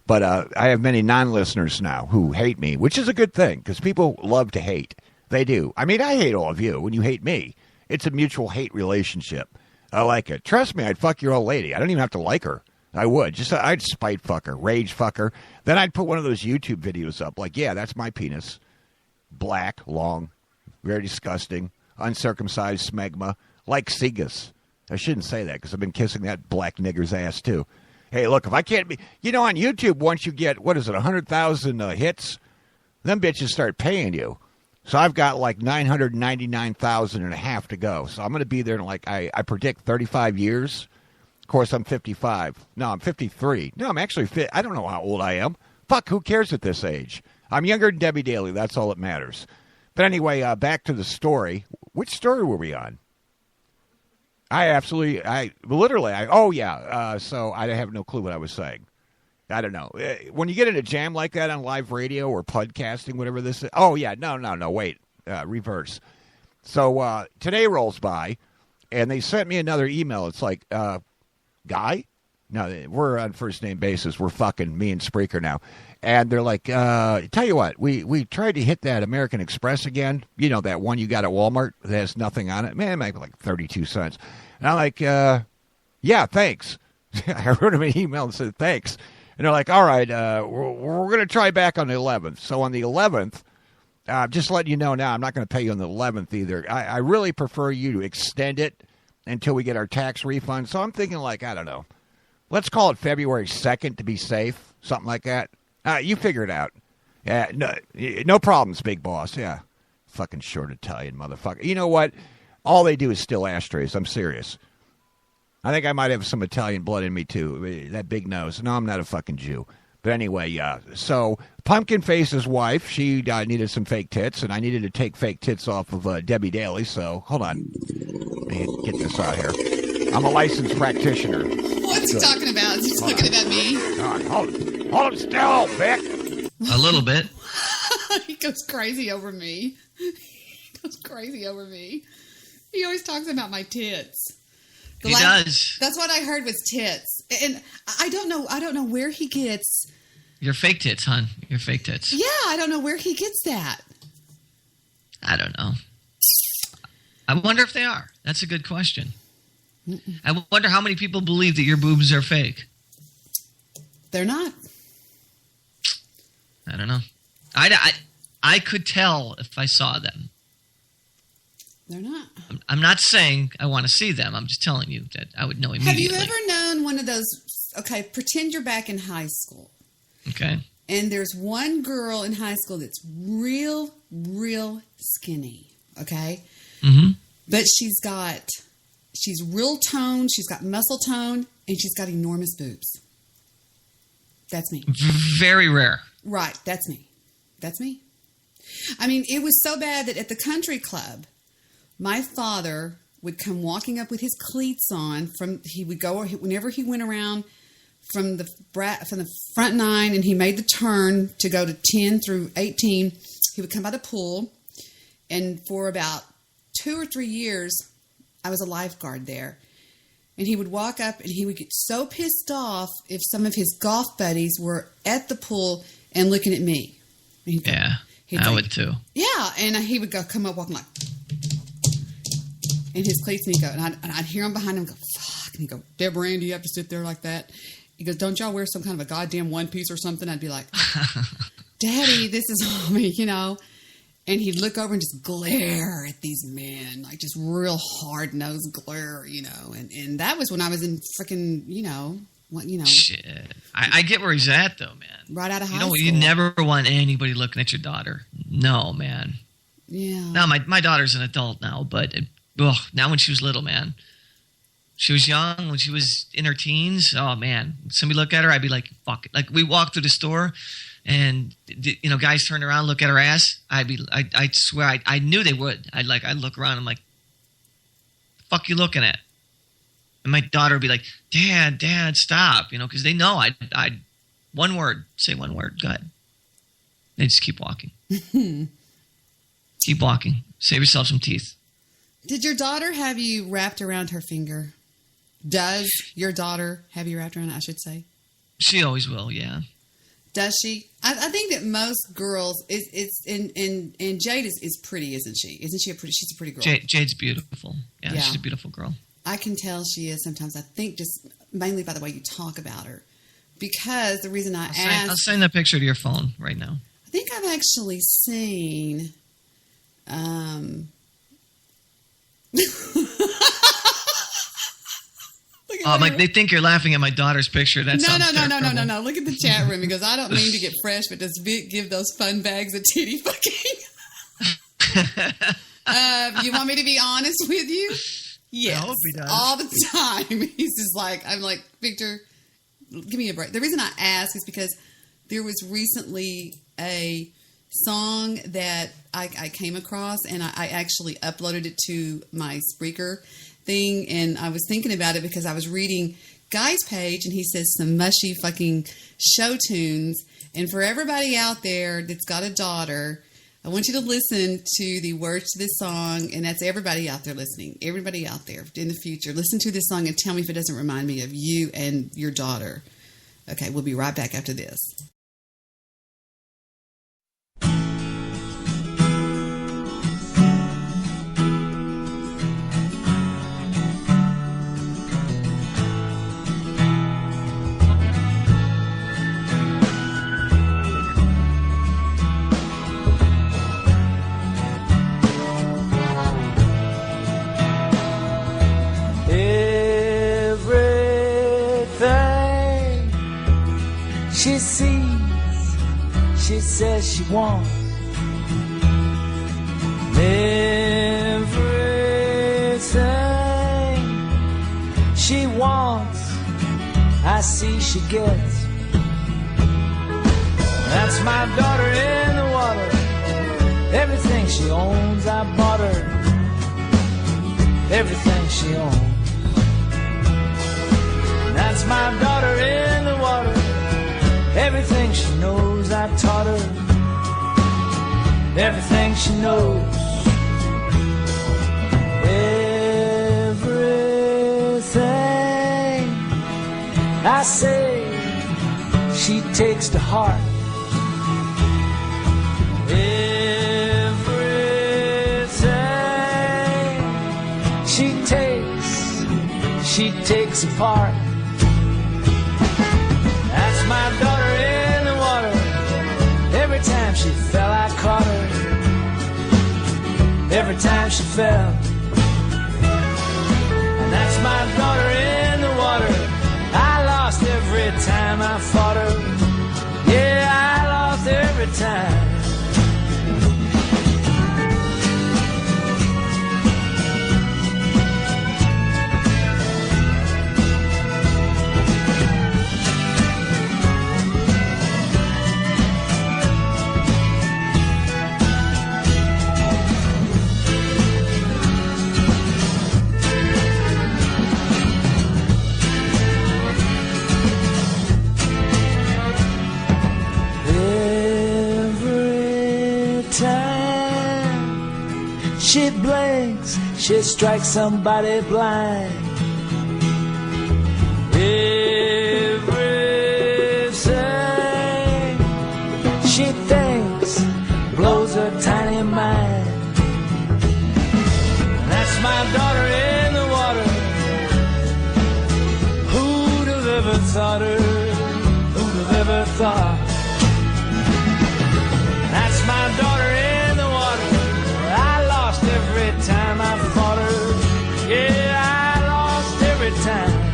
But I have many non-listeners now who hate me, which is a good thing, because people love to hate. They do. I mean, I hate all of you when you hate me. It's a mutual hate relationship. I like it. Trust me, I'd fuck your old lady. I don't even have to like her. I would. Just I'd spite fuck her, rage fuck her. Then I'd put one of those YouTube videos up, like, yeah, that's my penis. Black, long, very disgusting, uncircumcised smegma, like Segas. I shouldn't say that, because I've been kissing that black nigger's ass, too. Hey, look, if I can't be... You know, on YouTube, once you get, 100,000 hits, them bitches start paying you. So I've got like 999,000 and a half to go. So I'm going to be there in, like, I predict 35 years. Of course, I'm 55. No, I'm 53. No, I'm actually fit. I don't know how old I am. Fuck, who cares at this age? I'm younger than Debbie Daly. That's all that matters. But anyway, back to the story. Which story were we on? So I have no clue what I was saying. I don't know. When you get in a jam like that on live radio or podcasting, whatever this is. Oh, yeah. No. Wait. Reverse. So today rolls by, and they sent me another email. It's like, Guy? No, we're on first name basis. We're fucking me and Spreaker now. And they're like, tell you what, we tried to hit that American Express again. You know, that one you got at Walmart that has nothing on it. Man, it might be like 32 cents. And I'm like, yeah, thanks. I wrote them an email and said, thanks. And they're like, all right, we're going to try back on the 11th. So on the 11th, just letting you know now, I'm not going to pay you on the 11th either. I really prefer you to extend it until we get our tax refund. So I'm thinking, like, I don't know. Let's call it February 2nd to be safe. Something like that. You figure it out. Yeah, no problems, big boss. Yeah. Fucking short Italian motherfucker. You know what? All they do is steal ashtrays. I'm serious. I think I might have some Italian blood in me, too. That big nose. No, I'm not a fucking Jew. But anyway, yeah. So Pumpkin Face's wife, she needed some fake tits, and I needed to take fake tits off of Debbie Daly. So hold on. Let me get this out here. I'm a licensed practitioner. What's he talking about? Is he looking at me? Hold it still, Vic. A little bit. He goes crazy over me. He always talks about my tits. He does. That's what I heard was tits. And I don't know where he gets... Your fake tits, hon. Your fake tits. Yeah, I don't know where he gets that. I don't know. I wonder if they are. That's a good question. I wonder how many people believe that your boobs are fake. They're not. I don't know. I could tell if I saw them. They're not. I'm not saying I want to see them. I'm just telling you that I would know immediately. Have you ever known one of those... Okay, pretend you're back in high school. Okay. And there's one girl in high school that's real skinny. Okay? Mm-hmm. But she's real toned, she's got muscle tone, and she's got enormous boobs. That's me. Very rare. Right, that's me. I mean, it was so bad that at the country club, my father would come walking up with his cleats on. He would go whenever he went around from the front 9, and he made the turn to go to 10 through 18. He would come by the pool, and for about 2 or 3 years, I was a lifeguard there. And he would walk up and he would get so pissed off if some of his golf buddies were at the pool and looking at me. Yeah, I would too. Yeah, and he would come up walking like, and his cleats, and he'd go, and I'd hear him behind him go, fuck, and he'd go, Deborah Ann, do you have to sit there like that? He goes, don't y'all wear some kind of a goddamn one piece or something? I'd be like, Daddy, this is all me, you know. And he'd look over and just glare at these men, like just real hard-nosed glare, you know. And that was when I was in freaking, you know. Shit. I get where he's at, though, man. Right out of high school. You never want anybody looking at your daughter. No, man. Yeah. Now, my daughter's an adult now, but now when she was little, man. She was young. When she was in her teens, oh, man. Somebody look at her, I'd be like, fuck it. Like, we walked through the store, and, you know, guys turn around, look at her ass. I'd swear, I knew they would. I'd look around, I'm like, the fuck you looking at? And my daughter would be like, Dad, stop. You know, because they know I'd one word, say one word, go ahead. They just keep walking. Keep walking. Save yourself some teeth. Did your daughter have you wrapped around her finger? Does your daughter have you wrapped around, I should say? She always will, yeah. Does she? I think that most girls, and Jade is pretty, isn't she? Isn't she she's a pretty girl? Jade's beautiful. Yeah, she's a beautiful girl. I can tell she is sometimes. I think just mainly by the way you talk about her. Because the reason I'll send that picture to your phone right now. I think I've actually seen... they think you're laughing at my daughter's picture. That sounds terrible. No. Look at the chat room because I don't mean to get fresh, but does Vic give those fun bags of titty fucking? You want me to be honest with you? Yes, I hope he does. All the time. He's just like, I'm like, Victor, give me a break. The reason I ask is because there was recently a song that I came across, and I actually uploaded it to my Spreaker thing, and I was thinking about it because I was reading Guy's page, and he says some mushy fucking show tunes. And for everybody out there that's got a daughter, I want you to listen to the words to this song, and that's everybody out there listening. Everybody out there in the future, listen to this song and tell me if it doesn't remind me of you and your daughter. Okay, we'll be right back after this. She sees, she says she wants everything she wants. I see she gets. That's my daughter in the water. Everything she owns, I bought her. Everything she owns. That's my daughter in the water. Everything she knows, I taught her. Everything she knows. Everything I say, she takes to heart. Everything she takes apart. That's my daughter in the water. Every time she fell, I caught her. Every time she fell. And that's my daughter in the water. I lost every time I fought her. Yeah, I lost every time. She blinks, she strikes somebody blind. Everything she thinks blows her tiny mind. That's my daughter in the water. Who'd have ever thought her? Who'd have ever thought? That's my daughter in the water. I lost every time I fought her. Yeah, I lost every time.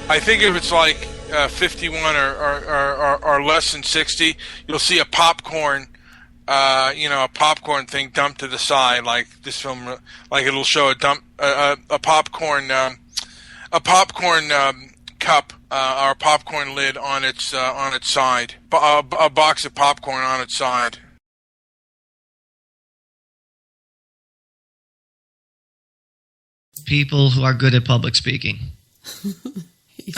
I think if it's like 51 or less than 60, you'll see a popcorn, a popcorn thing dumped to the side, like this film, like it'll show a popcorn cup or a popcorn lid on its side, a box of popcorn on its side. People who are good at public speaking.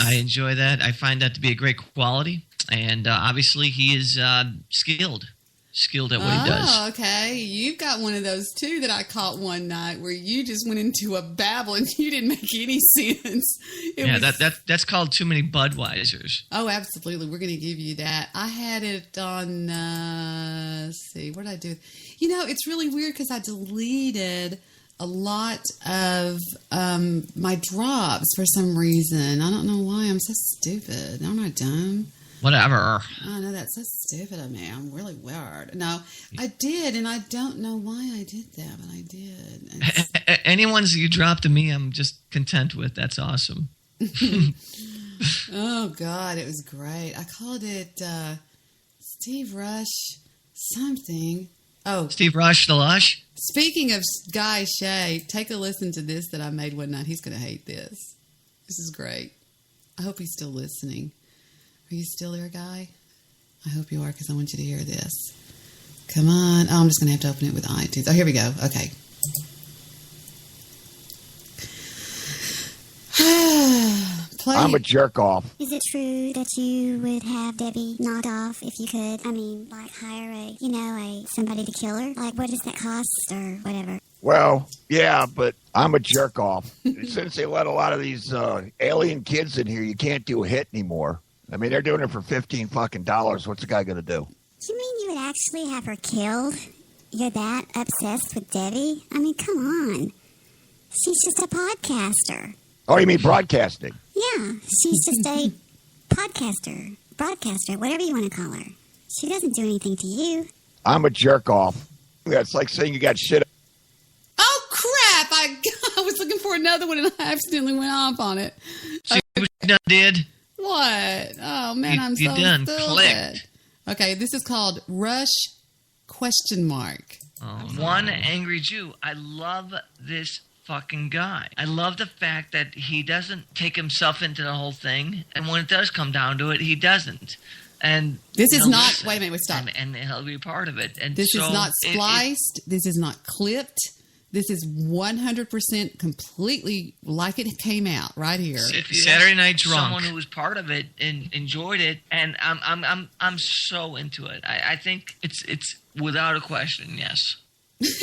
I enjoy that. I find that to be a great quality. And obviously he is skilled at what he does. Oh, okay. You've got one of those, too, that I caught one night where you just went into a babble and you didn't make any sense. That's called too many Budweisers. Oh, absolutely. We're going to give you that. I had it on, let's see, what did I do? You know, it's really weird because I deleted a lot of my drops for some reason. I don't know why. I'm so stupid. Aren't I dumb? Whatever. Oh, no, that's so stupid of me. I'm really weird. No, I did, and I don't know why I did that, but I did. Any ones that you dropped to me, I'm just content with. That's awesome. Oh, God, it was great. I called it Steve Rush something. Oh, Steve Rush, the Lush? Speaking of Guy Shea, take a listen to this that I made one night. He's going to hate this. This is great. I hope he's still listening. Are you still there, Guy? I hope you are, because I want you to hear this. Come on. Oh, I'm just going to have to open it with iTunes. Oh, here we go. Okay. I'm a jerk off. Is it true that you would have Debbie knocked off if you could? I mean, like hire somebody to kill her? Like, what does that cost or whatever? Well, yeah, but I'm a jerk off. Since they let a lot of these alien kids in here, you can't do a hit anymore. I mean, they're doing it for $15 fucking. What's the guy gonna do? You mean you would actually have her killed? You're that obsessed with Debbie? I mean, come on. She's just a podcaster. Oh, you mean broadcasting? Yeah, she's just a podcaster, broadcaster, whatever you want to call her. She doesn't do anything to you. I'm a jerk off. That's like saying you got shit. Oh, crap! I was looking for another one and I accidentally went off on it. See what you done did? What? Oh, man, I'm so done stupid. clicked. Okay, this is called Rush ? One Angry Jew. I love this fucking guy. I love the fact that he doesn't take himself into the whole thing, and when it does come down to it, he doesn't. And this is not. Wait a minute. Stop. And he'll be part of it. And this so is not spliced. This is not clipped. This is 100% completely like it came out right here. Saturday Night Drunk. Someone who was part of it and enjoyed it, and I'm so into it. I think it's without a question, yes.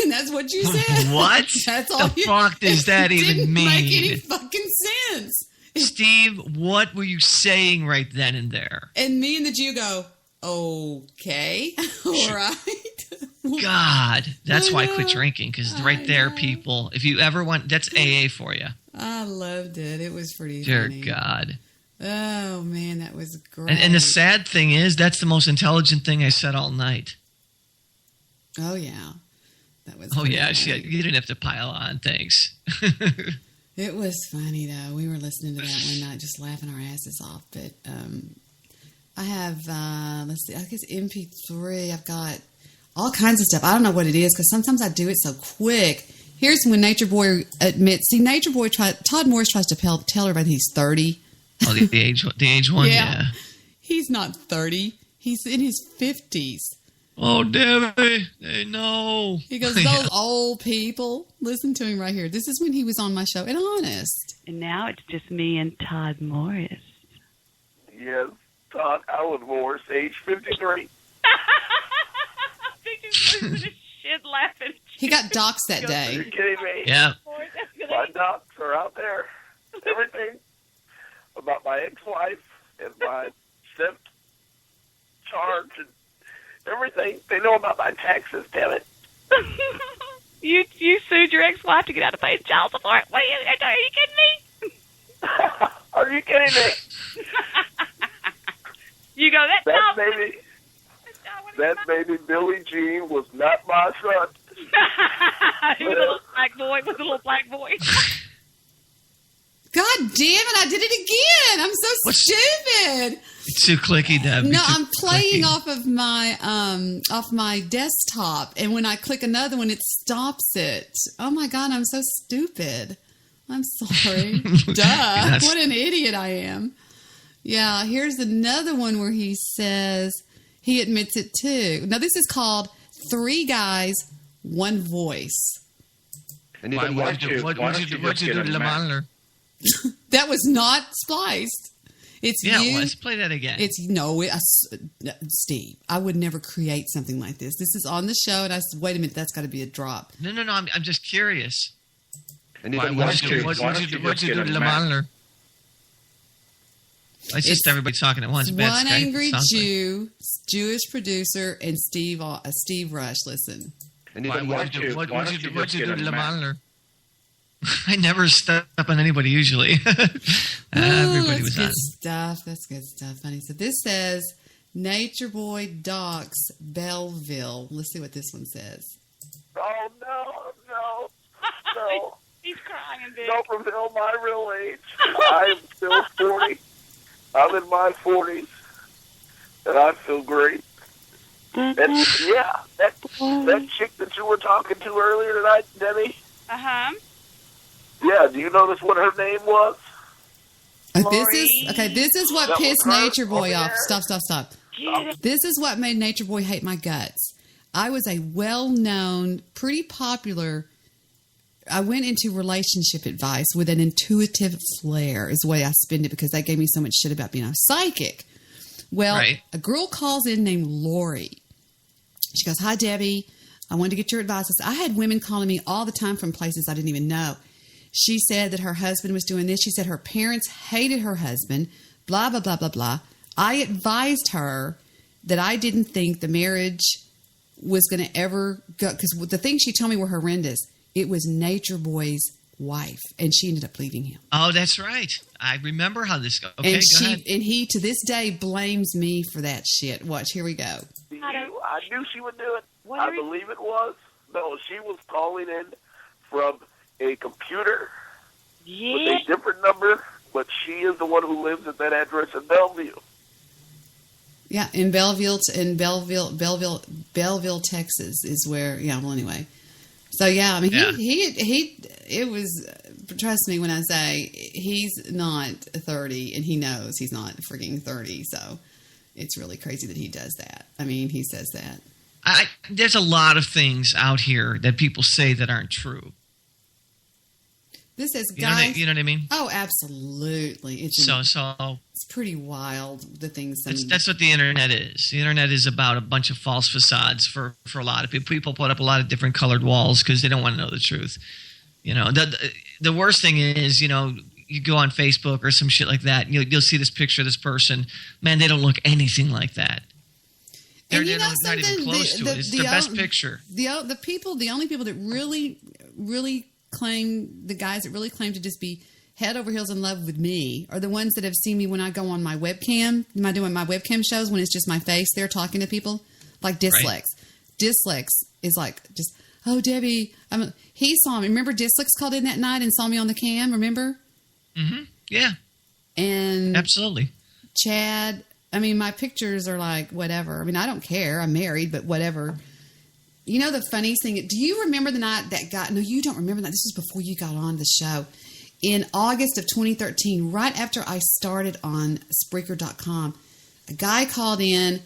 And that's what you said. What? That's all. The fuck does that even mean? Didn't make any fucking sense. Steve, what were you saying right then and there? And me and the Jew go, okay, all right. God, that's why I quit drinking, because right there, people, if you ever want, that's AA for you. I loved it. It was pretty funny. Dear God. Oh, man, that was great. And the sad thing is, that's the most intelligent thing I said all night. Oh, yeah. That was. Oh, yeah, shit. You didn't have to pile on. Thanks. It was funny, though. We were listening to that one night, just laughing our asses off. But I have, let's see, I guess MP3. I've got all kinds of stuff. I don't know what it is, because sometimes I do it so quick. Here's when Nature Boy admits. See, Nature Boy, Todd Morris tries to tell everybody he's 30. Oh, the age one? Yeah. He's not 30. He's in his 50s. Oh, Debbie, they know. He goes, those old people. Listen to him right here. This is when he was on my show, and honest. And now it's just me and Todd Morris. Yes, Todd Allen Morris, age 53. Shit laughing. He got doxxed that day. Are you kidding me? Yeah. My docs are out there. Everything about my ex-wife and my SIP charge and everything. They know about my taxes, damn it. You sued your ex-wife to get out of paying child support. Are you kidding me? Are you kidding me? You go, that baby Billie Jean was not my son. He was a little black boy. Was a little black boy. God damn it! I did it again. I'm so stupid. It's too clicky, Deb. No, I'm playing off of my desktop, and when I click another one, it stops it. Oh my God, I'm so stupid. I'm sorry. Duh. What an idiot I am. Yeah, here's another one where he says he admits it too. Now this is called 3 Guys, 1 Voice. What'd you do to the monitor? That was not spliced. It's you. Let's play that again. It's Steve. I would never create something like this. This is on the show, and I said, "Wait a minute, that's got to be a drop." No. I'm just curious. What'd you do to the monitor? It's just everybody talking at once. One angry Jew, Jewish producer, and Steve Rush. Listen. What'd you do to the monitor? I never step on anybody usually. Everybody was on. That's good stuff, honey. So this says Nature Boy Docs Belleville. Let's see what this one says. Oh no. He's crying, Vic. Don't reveal my real age. I'm still 40. I'm in my 40s, and I feel great. And that chick that you were talking to earlier tonight, Debbie. Yeah, do you notice what her name was? This is what pissed Nature Boy off. Stop. This is what made Nature Boy hate my guts. I was a well-known, pretty popular. I went into relationship advice with an intuitive flair, is the way I spend it, because they gave me so much shit about being a psychic. Well, a girl calls in named Lori. She goes, "Hi, Debbie. I wanted to get your advice." I had women calling me all the time from places I didn't even know. She said that her husband was doing this. She said her parents hated her husband, blah, blah, blah, blah, blah. I advised her that I didn't think the marriage was going to ever go, because the things she told me were horrendous. It was Nature Boy's wife, and she ended up leaving him. Oh, that's right. I remember how this goes. Okay, go ahead. And he, to this day, blames me for that shit. Watch, here we go. I knew she would do it. I believe it was. No, she was calling in from a computer with a different number, but she is the one who lives at that address in Bellevue. Yeah, in Belleville, Texas is where. Yeah, well, anyway. So yeah, I mean, it was. Trust me when I say he's not 30, and he knows he's not freaking 30. So it's really crazy that he does that. I mean, he says that. There's a lot of things out here that people say that aren't true. This is guys. You know what I mean? Oh, absolutely. It's pretty wild, the things. That's what the internet is. The internet is about a bunch of false facades for a lot of people. People put up a lot of different colored walls because they don't want to know the truth. You know, the worst thing is, you know, you go on Facebook or some shit like that, and you'll see this picture of this person. Man, they don't look anything like that. They're not even close to it. It's the best picture. The only people that really claim, the guys that really claim to just be head over heels in love with me are the ones that have seen me when I go on my webcam. Am I doing my webcam shows when it's just my face there talking to people? Like Dislex. Right. Dislex is like just, oh, Debbie. He saw me. Remember Dislex called in that night and saw me on the cam, remember? Mm-hmm. Yeah. And absolutely. Chad, I mean, my pictures are like whatever. I mean, I don't care. I'm married, but whatever. You know the funniest thing? Do you remember the night that guy? No, you don't remember that. This was before you got on the show. in August of 2013, right after I started on Spreaker.com, a guy called in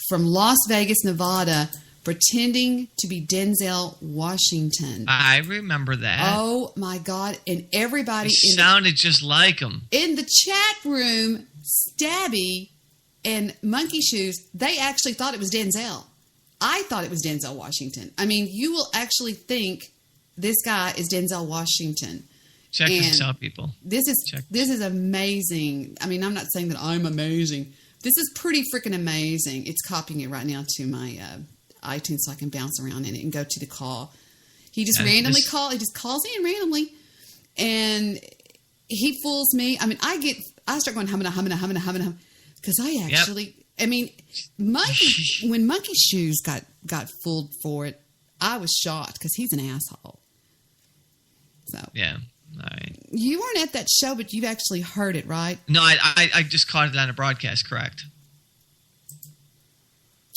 from Las Vegas, Nevada, pretending to be Denzel Washington. I remember that. Oh, my God. And everybody... It sounded just like him. In the chat room, Stabby and Monkey Shoes, they actually thought it was Denzel. I thought it was Denzel Washington. I mean, you will actually think this guy is Denzel Washington. Check this out, people. This is amazing. I mean, I'm not saying that I'm amazing. This is pretty freaking amazing. It's copying it right now to my iTunes so I can bounce around in it and go to the call. He just randomly calls. He just calls in randomly, and he fools me. I mean, I start going humming, because I actually. I mean, when Monkey Shoes got fooled for it, I was shocked because he's an asshole. So yeah. All right. You weren't at that show, but you've actually heard it, right? No, I just caught it on a broadcast, correct?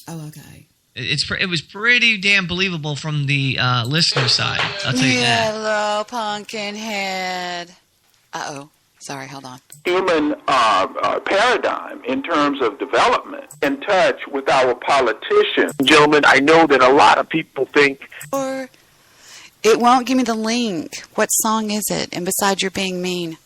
Oh, okay. It was pretty damn believable from the listener side. I'll tell you that. Hello, Pumpkinhead. Uh-oh. Sorry, hold on. Human paradigm in terms of development, in touch with our politicians. Gentlemen, I know that a lot of people think... Or it won't give me the link. What song is it? And besides, you're being mean.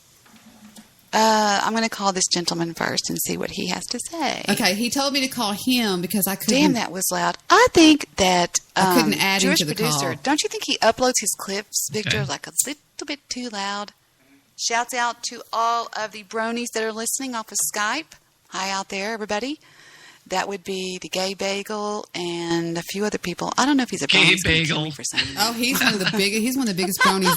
I'm going to call this gentleman first and see what he has to say. Okay, he told me to call him because I couldn't... Damn, that was loud. I think that I couldn't add him Jewish to the producer, call. don't you think he uploads his clips, Victor, like a little bit too loud? Shouts out to all of the bronies that are listening off of Skype. Hi out there, everybody. That would be the Gay Bagel and a few other people. I don't know if he's a brony. Gay Bagel. Oh, he's one of the biggest. He's one of the biggest bronies.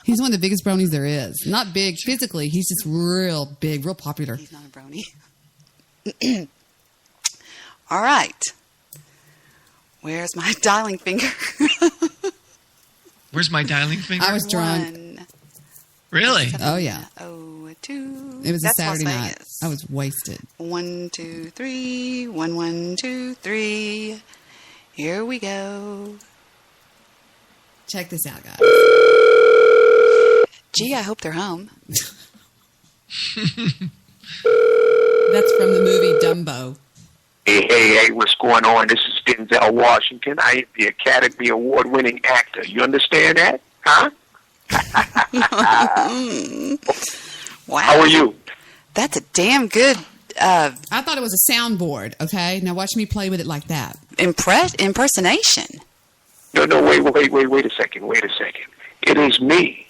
He's one of the biggest bronies there is. Not big physically. He's just real big, real popular. He's not a brony. All right. Where's my dialing finger? Where's my dialing finger? I was drunk. Really? Oh, yeah. Oh, 2. It was That's a Saturday Las night. Vegas. I was wasted. 1, 2, 3. 1, 1, 2, 3. Here we go. Check this out, guys. Gee, I hope they're home. That's from the movie Dumbo. Hey, what's going on? This is Denzel Washington. I am the Academy Award-winning actor. You understand that? Huh? Wow. How are you? That's a damn good... I thought it was a soundboard, okay? Now watch me play with it like that. Impersonation. No, wait a second. It is me.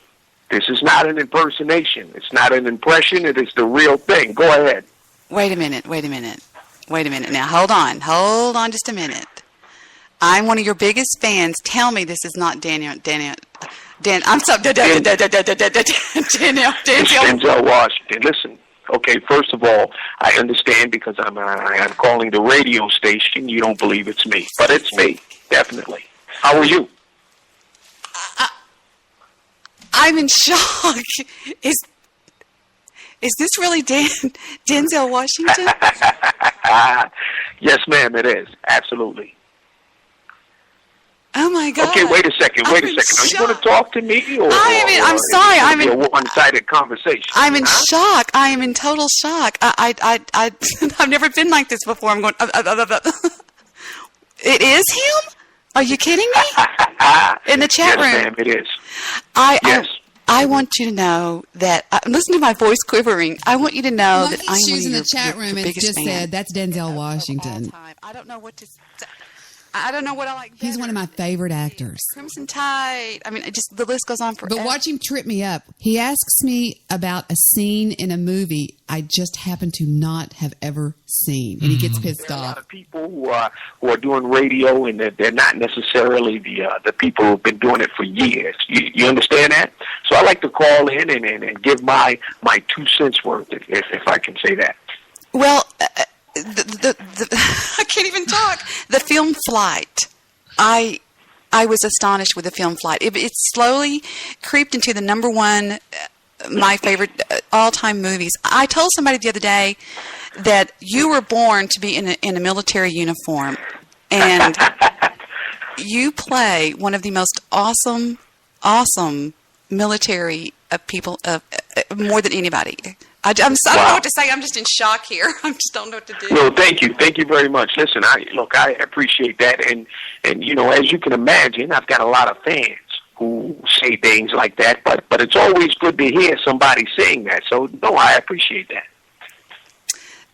This is not an impersonation. It's not an impression. It is the real thing. Go ahead. Wait a minute. Now, hold on just a minute. I'm one of your biggest fans. Tell me this is not Daniel. I'm sorry. Daniel. Denzel Washington. Listen, okay, first of all, I understand because I'm calling the radio station. You don't believe it's me, but it's me, definitely. How are you? I'm in shock. Is this really Denzel Washington? Yes, ma'am, it is. Absolutely. Oh my God! Okay, wait a second. Are you going to talk to me, or I'm sorry. I'm in a one-sided conversation. I'm in shock. I am in total shock. I've never been like this before. I'm going. It is him? Are you kidding me? In the chat room. Yes, ma'am, it is. Yes. I want you to know that. Listen to my voice quivering. I want you to know that I'm Shoes one in of the chat room and biggest just fan. said that's Denzel Washington. I don't know what to. I don't know what I like better. He's one of my favorite actors. Crimson Tide. I mean, the list goes on forever. But watch him trip me up. He asks me about a scene in a movie I just happen to not have ever seen, and he gets pissed There are a off. lot of people who are doing radio, and they're not necessarily the people who've been doing it for years. You understand that? So I like to call in and give my 2 cents worth, if I can say that. Well, I can't even talk. The film Flight. I was astonished with the film Flight. It slowly creeped into the number one, my favorite all-time movies. I told somebody the other day that you were born to be in a military uniform, and you play one of the most awesome military of people more than anybody. I don't know what to say. I'm just in shock here. I just don't know what to do. No, thank you very much. Listen, I appreciate that, and as you can imagine, I've got a lot of fans who say things like that, but it's always good to hear somebody saying that. So no, I appreciate that.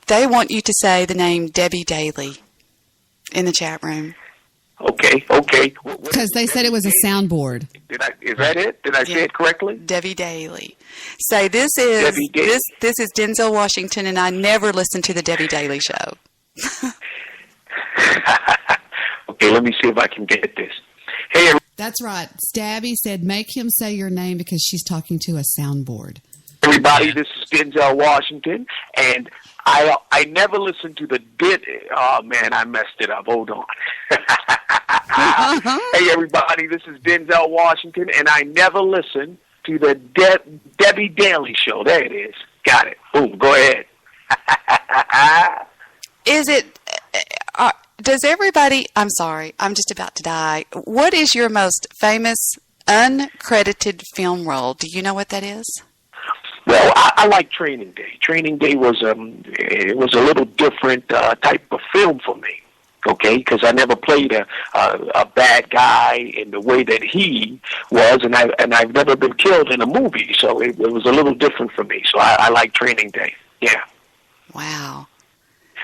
They want you to say the name Debbie Daly in the chat room. Okay. Because they said it was a soundboard. Is that it? Did I say it correctly? Debbie Daly. Say this is this is Denzel Washington, and I never listened to the Debbie Daly show. Okay, let me see if I can get this. Hey, that's right. Stabby said, "Make him say your name because she's talking to a soundboard." Everybody, this is Denzel Washington, and I never listened to the Oh man, I messed it up. Hold on. Hey everybody, this is Denzel Washington, and I never listened to the Debbie Daly show. There it is. Got it. Boom. Go ahead. Is it? Does everybody? I'm sorry. I'm just about to die. What is your most famous uncredited film role? Do you know what that is? Well, I like Training Day. Training Day was it was a little different type of film for me. Okay, because I never played a bad guy in the way that he was, and I've never been killed in a movie, so it was a little different for me. So I like Training Day. Yeah. Wow.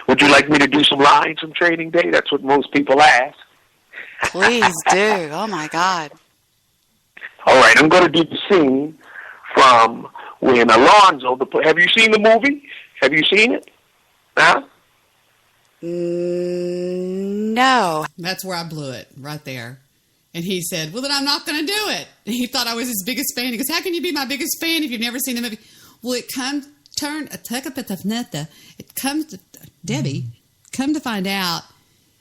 Would you like me to do some lines from Training Day? That's what most people ask. Please do. Oh my God. All right, I'm going to do the scene from when Alonzo. Have you seen the movie? Have you seen it? Huh? No. That's where I blew it, right there. And he said, well, then I'm not going to do it. And he thought I was his biggest fan. He goes, how can you be my biggest fan if you've never seen the movie? Well, Debbie, come to find out,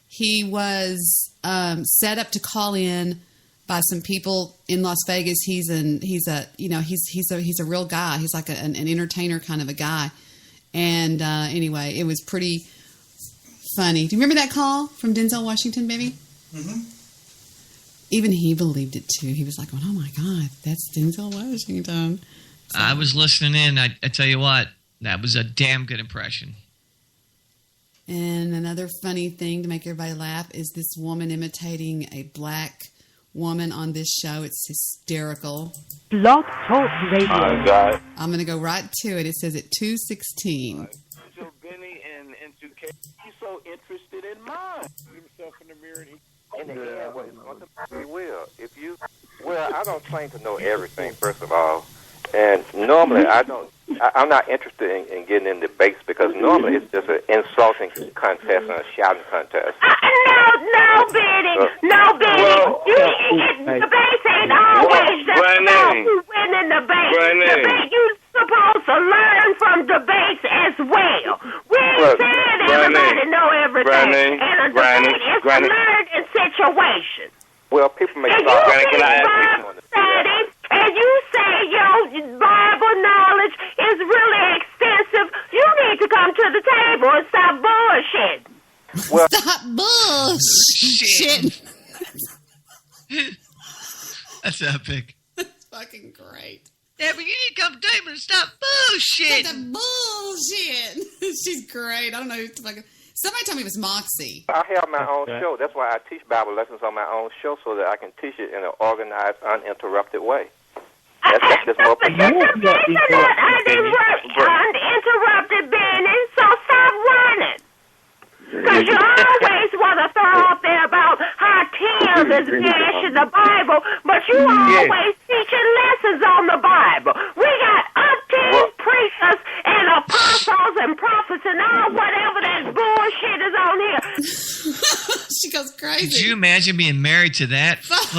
he was set up to call in by some people in Las Vegas. He's a real guy. He's like an entertainer kind of a guy. And anyway, it was pretty funny. Do you remember that call from Denzel Washington, baby? Mm-hmm. Even he believed it too. He was like, oh my God, that's Denzel Washington. So, I was listening in. I tell you what, that was a damn good impression. And another funny thing to make everybody laugh is this woman imitating a black woman on this show. It's hysterical. Blog Talk Radio. I'm going to go right to it. It says at 2:16. So Benny and N2K, he's so interested in mine. Himself in the mirror and Well, I don't claim to know everything, first of all. And normally I'm not interested in getting in debates because normally it's just an insulting contest and a shouting contest. No, Benny. Debates ain't always just about who win in debate. You're supposed to learn from debates as well. We ain't saying everybody know everything. And a debate is a learning situation. Well, people may start. Can I ask you something? And you say your Bible knowledge is really extensive. You need to come to the table and stop bullshitting. Well, stop bullshitting. That's epic. That's fucking great. Yeah, but you need to come to the table and stop bullshitting. Stop bullshit. She's great. I don't know who fucking... Somebody told me it was Moxie. I have my own show. That's why I teach Bible lessons on my own show so that I can teach it in an organized, uninterrupted way. That's just more uninterrupted, Benny, so stop running. Because you always want to throw out there about how Tim is bashing the Bible, but you always teaching lessons on the Bible. We got preachers and apostles and prophets and all whatever that bullshit is on here. She goes crazy. Could you imagine being married to that? Fuck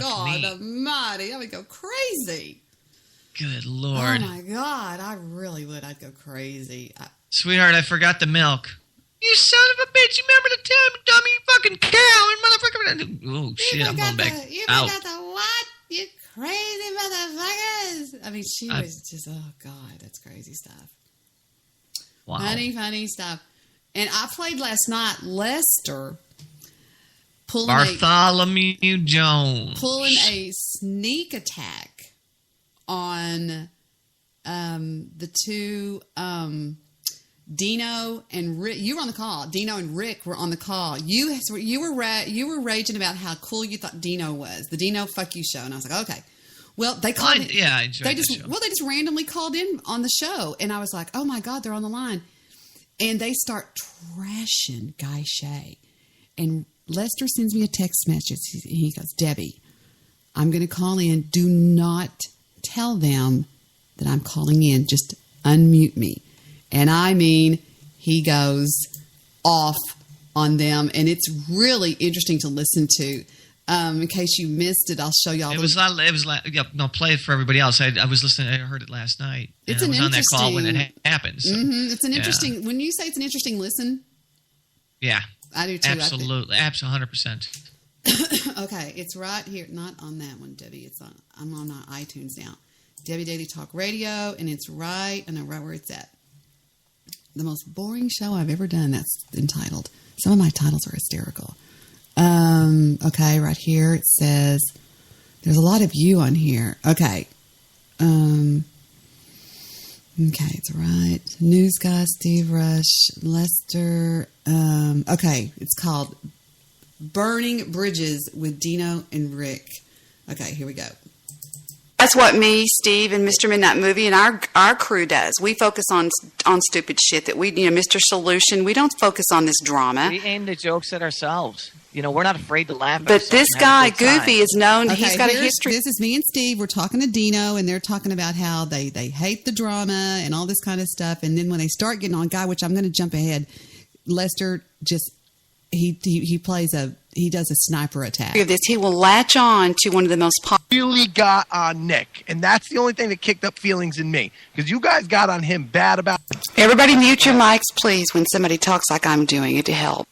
God me. almighty. I would go crazy. Good Lord. Oh my God. I really would. I'd go crazy. Sweetheart, I forgot the milk. You son of a bitch. You remember the time, dummy, you fucking cow and motherfucker. Oh, shit, I'm going back out. You forgot the what? You crazy motherfuckers. I mean, she was just, oh God, that's crazy stuff. Wow. Funny stuff. And I played last night Lester pulling Bartholomew Jones. Pulling a sneak attack on the two Dino and Rick. You were on the call. Dino and Rick were on the call. You were raging about how cool you thought Dino was. The Dino Fuck You show, and I was like, okay. Well, they called. I enjoyed they that just show. well, they just randomly called in on the show, and I was like, oh my God, they're on the line, and they start trashing Guy Shay, and Lester sends me a text message. He goes, Debbie, I'm going to call in. Do not tell them that I'm calling in. Just unmute me. And I mean, he goes off on them, and it's really interesting to listen to. In case you missed it, I'll show y'all. It was play it for everybody else. I was listening. I heard it last night. It's and an I was on that call when interesting- it happened. So, It's an interesting. When you say it's an interesting listen, yeah, I do too. absolutely, absolutely, 100%. Okay, it's right here. Not on that one, Debbie. It's on. I'm on iTunes now. Debbie Daily Talk Radio, and it's right. I know right where it's at. The most boring show I've ever done. That's entitled. Some of my titles are hysterical. Okay, right here it says there's a lot of you on here. Okay. Okay, it's right. News guy, Steve Rush, Lester. Okay, it's called Burning Bridges with Dino and Rick. Okay, here we go. That's what me, Steve, and Mr. Midnight Movie and our crew does. We focus on stupid shit that we, Mr. Solution. We don't focus on this drama. We aim the jokes at ourselves. We're not afraid to laugh at But ourselves this and have a guy, good time. Goofy, is known. Okay, He's got a here's- history. This is me and Steve. We're talking to Dino, and they're talking about how they hate the drama and all this kind of stuff. And then when they start getting on Guy, which I'm going to jump ahead, Lester just he does a sniper attack. Of this, he will latch on to one of the most popular. Really got on Nick, and that's the only thing that kicked up feelings in me because you guys got on him bad about. Everybody, mute your mics, please, when somebody talks like I'm doing it to help.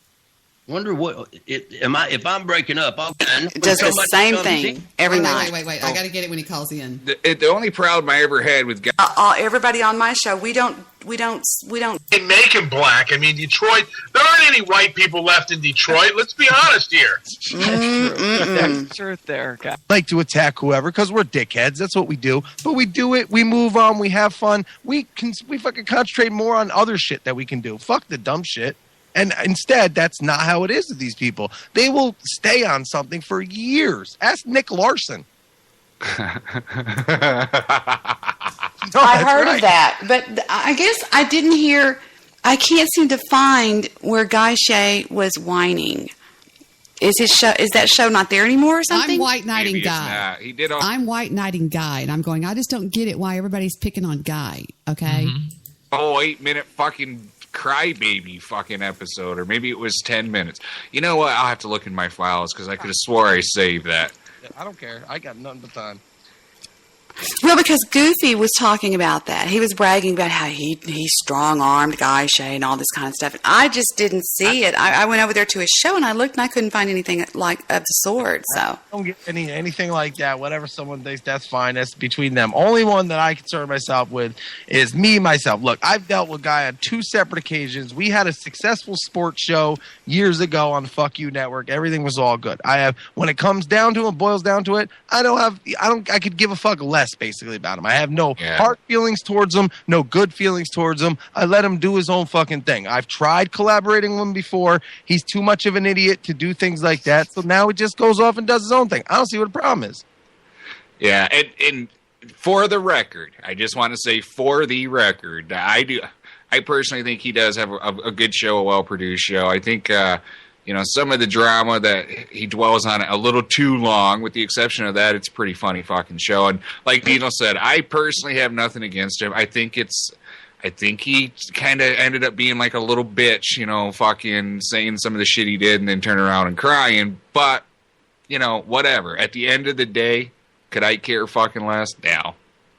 Wonder what if I'm breaking up? It does the same thing every night. Wait. I got to get it when he calls in. The only problem I ever had with guys. Everybody on my show, we don't. They make him black. I mean, Detroit. There aren't any white people left in Detroit. Let's be honest here. That's truth there, guy. Like to attack whoever because we're dickheads. That's what we do. But we do it. We move on. We have fun. We fucking concentrate more on other shit that we can do. Fuck the dumb shit. And instead, that's not how it is with these people. They will stay on something for years. Ask Nick Larson. I heard of that, but I guess I didn't hear. I can't seem to find where Guy Shay was whining. Is that show not there anymore or something? I'm white knighting Maybe it's Guy. not. He did all. I'm white knighting Guy, and I'm going. I just don't get it. Why everybody's picking on Guy? Okay. Oh, 8-minute fucking crybaby fucking episode, or maybe it was 10 minutes. You know what? I'll have to look in my files because I could have swore I saved that. I don't care. I got nothing but time. Well, because Goofy was talking about that. He was bragging about how he strong-armed Guy Shay and all this kind of stuff. And I just didn't see it. I went over there to his show, and I looked, and I couldn't find anything like of the sort. So Don't get anything like that. Whatever someone thinks, that's fine. That's between them. Only one that I concern myself with is me, myself. Look, I've dealt with Guy on 2 separate occasions. We had a successful sports show years ago on the Fuck You Network. Everything was all good. When it comes down to it, boils down to it, I could give a fuck less basically about him. I have no hard feelings towards him, no good feelings towards him. I let him do his own fucking thing. I've tried collaborating with him before. He's too much of an idiot to do things like that. So now he just goes off and does his own thing. I don't see what the problem is. Yeah, and for the record, I just want to say for the record, I personally think he does have a good show, a well-produced show. I think some of the drama that he dwells on a little too long. With the exception of that, it's a pretty funny fucking show. And like Dino said, I personally have nothing against him. I think he kind of ended up being like a little bitch, fucking saying some of the shit he did and then turn around and crying. But, whatever. At the end of the day, could I care fucking less? No.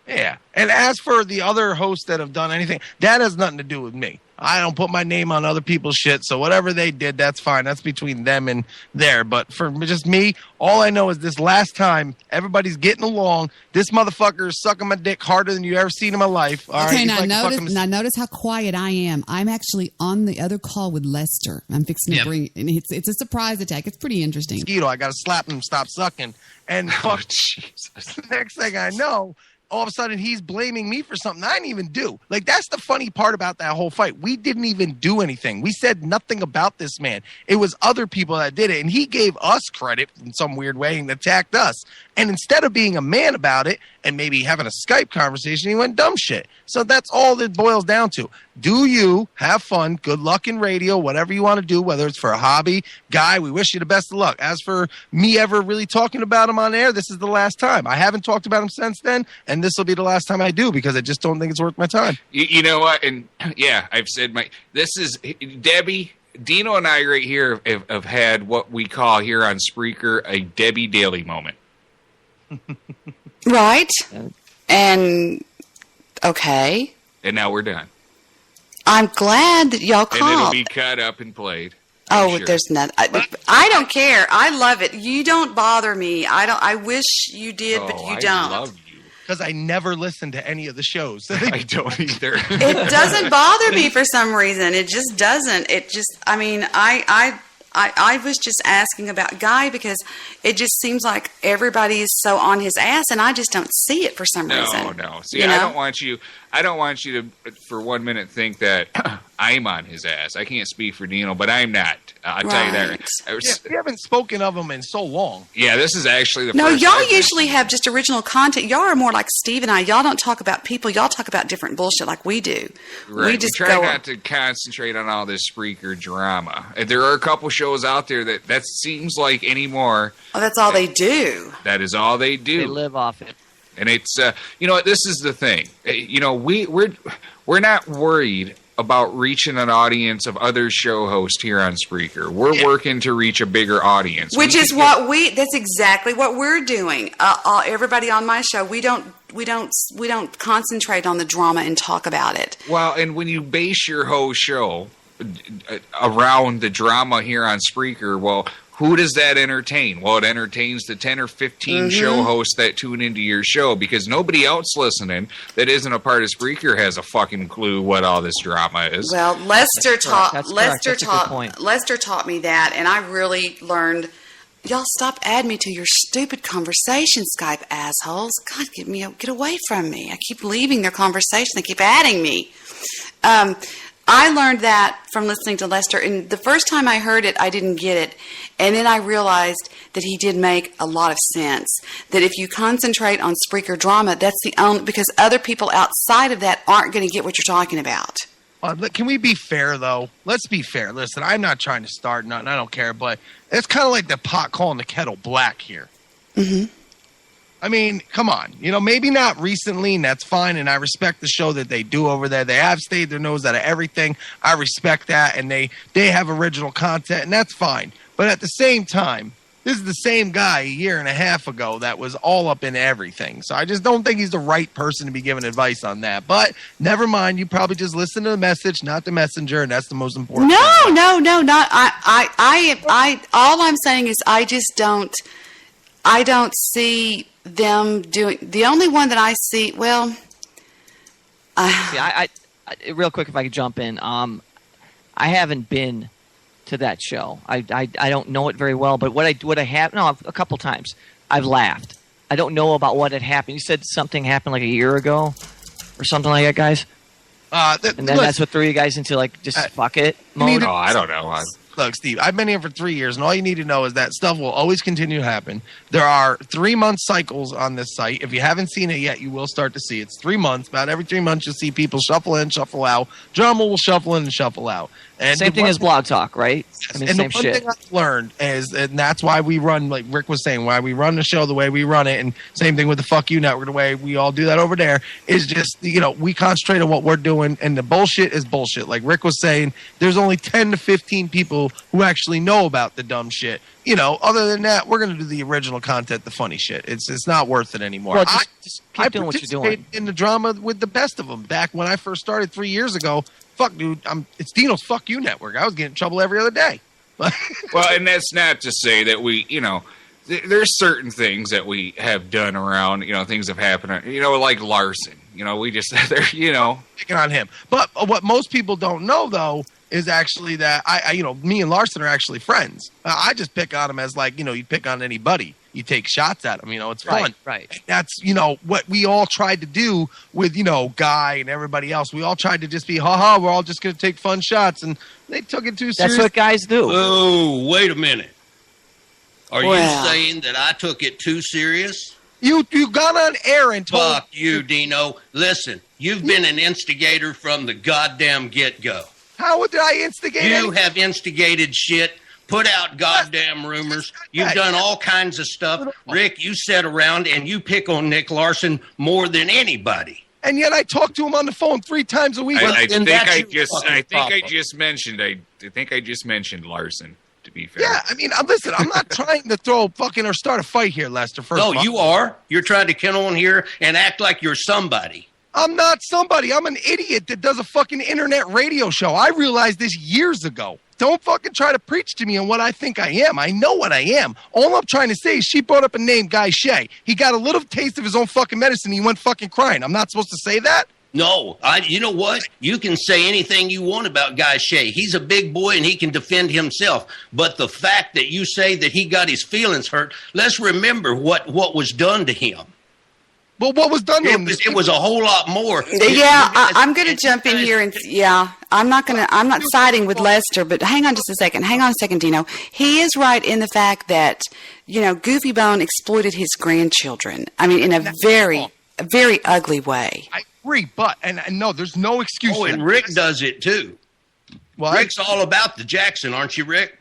Yeah. And as for the other hosts that have done anything, that has nothing to do with me. I don't put my name on other people's shit, so whatever they did, that's fine. That's between them and there. But for just me, all I know is this last time, everybody's getting along. This motherfucker is sucking my dick harder than you ever seen in my life. All Okay, right? now notice how quiet I am. I'm actually on the other call with Lester. I'm fixing to bring, and it's a surprise attack. It's pretty interesting. Mosquito, I got to slap him, stop sucking. And fuck, Jesus. Next thing I know, all of a sudden he's blaming me for something I didn't even do. Like, that's the funny part about that whole fight. We didn't even do anything. We said nothing about this man. It was other people that did it, and he gave us credit in some weird way and attacked us. And instead of being a man about it and maybe having a Skype conversation, he went dumb shit. So that's all it boils down to. Do you have fun? Good luck in radio, whatever you want to do, whether it's for a hobby. Guy, we wish you the best of luck. As for me ever really talking about him on air, this is the last time. I haven't talked about him since then, and this will be the last time I do because I just don't think it's worth my time. You know what? And yeah, I've said this is Debbie. Dino and I right here have had what we call here on Spreaker a Debbie Daily moment. Right. And okay. And now we're done. I'm glad that y'all called. And it'll be cut up and played. Sure. There's none. I don't care. I love it. You don't bother me. I wish you did, but you don't. I love you. Because I never listen to any of the shows. I don't either. It doesn't bother me for some reason. It just doesn't. It just, I mean, I was just asking about Guy because it just seems like everybody is so on his ass, and I just don't see it for some reason. No. See, I don't want you to, for 1 minute, think that I'm on his ass. I can't speak for Dino, but I'm not. I'll tell you that. We haven't spoken of him in so long. Yeah, this is actually the first. No, y'all usually have just original content. Y'all are more like Steve and I. Y'all don't talk about people. Y'all talk about different bullshit like we do. Right. We try not to concentrate on all this Spreaker drama. There are a couple shows out there that seems like anymore. Oh, that's all they do. That is all they do. They live off it. And it's you know what, this is the thing. You know, we're not worried about reaching an audience of other show hosts here on Spreaker. We're working to reach a bigger audience. Which is that's exactly what we're doing. Everybody on my show, we don't concentrate on the drama and talk about it. Well, and when you base your whole show around the drama here on Spreaker, well, who does that entertain? Well, it entertains the 10 or 15 show hosts that tune into your show because nobody else listening that isn't a part of Spreaker has a fucking clue what all this drama is. Well, Lester taught me that, and I really learned. Y'all stop adding me to your stupid conversation, Skype assholes. God, get away from me. I keep leaving their conversation. They keep adding me. I learned that from listening to Lester, and the first time I heard it, I didn't get it, and then I realized that he did make a lot of sense. That if you concentrate on Spreaker drama, that's the only, because other people outside of that aren't going to get what you're talking about. Can we be fair, though? Let's be fair. Listen, I'm not trying to start nothing. I don't care, but it's kind of like the pot calling the kettle black here. Mm-hmm. I mean, come on. You know, maybe not recently, and that's fine, and I respect the show that they do over there. They have stayed their nose out of everything. I respect that, and they have original content, and that's fine. But at the same time, this is the same guy a year and a half ago that was all up in everything. So I just don't think he's the right person to be giving advice on that. But never mind. You probably just listen to the message, not the messenger, and that's the most important thing. No, not I. All I'm saying is I don't see them doing. The only one that I see, well, I real quick, if I could jump in, I haven't been to that show. I don't know it very well, but what I have, a couple times I've laughed. I don't know about what had happened. You said something happened like a year ago or something like that, guys. And then that's what threw you guys into like just fuck it mode. I don't know. Look, Steve, I've been here for 3 years, and all you need to know is that stuff will always continue to happen. There are 3-month cycles on this site. If you haven't seen it yet, you will start to see. It's 3 months. About every 3 months, you'll see people shuffle in, shuffle out. Drama will shuffle in and shuffle out. And same thing as Blog Talk, right? I mean, and same the one shit. thing I've learned is, and that's why we run, like Rick was saying, why we run the show the way we run it, and same thing with the Fuck You Network, the way we all do that over there, is just, we concentrate on what we're doing, and the bullshit is bullshit. Like Rick was saying, there's only 10 to 15 people who actually know about the dumb shit. Other than that, we're going to do the original content, the funny shit. It's not worth it anymore. Well, just keep doing what you're doing. In the drama with the best of them. Back when I first started 3 years ago, fuck, dude, it's Dino's Fuck You Network. I was getting in trouble every other day. Well, and that's not to say that we, there's certain things that we have done around, things have happened, like Larson. We just, picking on him. But what most people don't know, though, is actually that me and Larson are actually friends. I just pick on him as you pick on anybody. you take shots at them. It's Right, fun. right. And that's, what we all tried to do with, Guy and everybody else. We all tried to just be, we're all just going to take fun shots. And they took it too serious. That's what guys do. Oh, wait a minute. Are Well. you saying that I took it too serious? You got on air and told... Fuck you, Dino. Listen, you've been an instigator from the goddamn get-go. How did I instigate You have instigated shit, put out goddamn rumors. You've done all kinds of stuff. Rick, you sit around and you pick on Nick Larson more than anybody. And yet I talk to him on the phone 3 times a week. I think I just mentioned Larson. To be fair. Yeah, I mean, listen, I'm not trying to throw fucking or start a fight here, Lester. First No, of all. you are. You're trying to come on here and act like you're somebody. I'm not somebody. I'm an idiot that does a fucking internet radio show. I realized this years ago. Don't fucking try to preach to me on what I think I am. I know what I am. All I'm trying to say is she brought up a name, Guy Shea. He got a little taste of his own fucking medicine. He went fucking crying. I'm not supposed to say that? No, you know what? You can say anything you want about Guy Shea. He's a big boy and he can defend himself. But the fact that you say that he got his feelings hurt, let's remember what was done to him. Well, what was done to him? It was a whole lot more. Yeah, I'm going to jump in here and I'm not siding with Lester, but hang on just a second. Hang on a second, Dino. He is right in the fact that, Goofy Bone exploited his grandchildren. I mean, in a very ugly way. I agree, but, and no, there's no excuse. Oh, and Rick does it too. What? Rick's all about the Jackson, aren't you, Rick?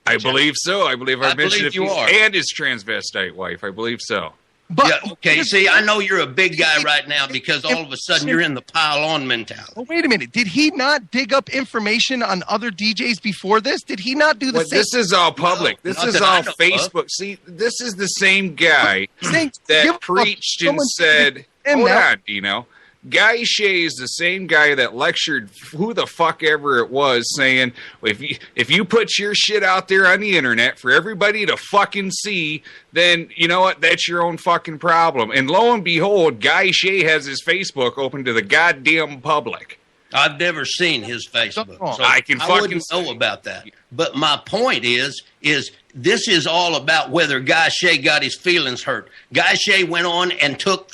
I believe so. I believe I mentioned believe you it. are. And his transvestite wife. I believe so. But, yeah, okay, see, I know you're a big guy right now because all of a sudden you're in the pile-on mentality. Well, wait a minute. Did he not dig up information on other DJs before this? Did he not do the same? This is all public. No, this not is that all I know of. Facebook. See, this is the same guy Give that preached and said, hold on, Dino. Guy Shea is the same guy that lectured who the fuck ever it was, saying, if you put your shit out there on the internet for everybody to fucking see, then you know what? That's your own fucking problem. And lo and behold, Guy Shea has his Facebook open to the goddamn public. I've never seen his Facebook, so I wouldn't know about that. But my point is this is all about whether Guy Shea got his feelings hurt. Guy Shea went on and took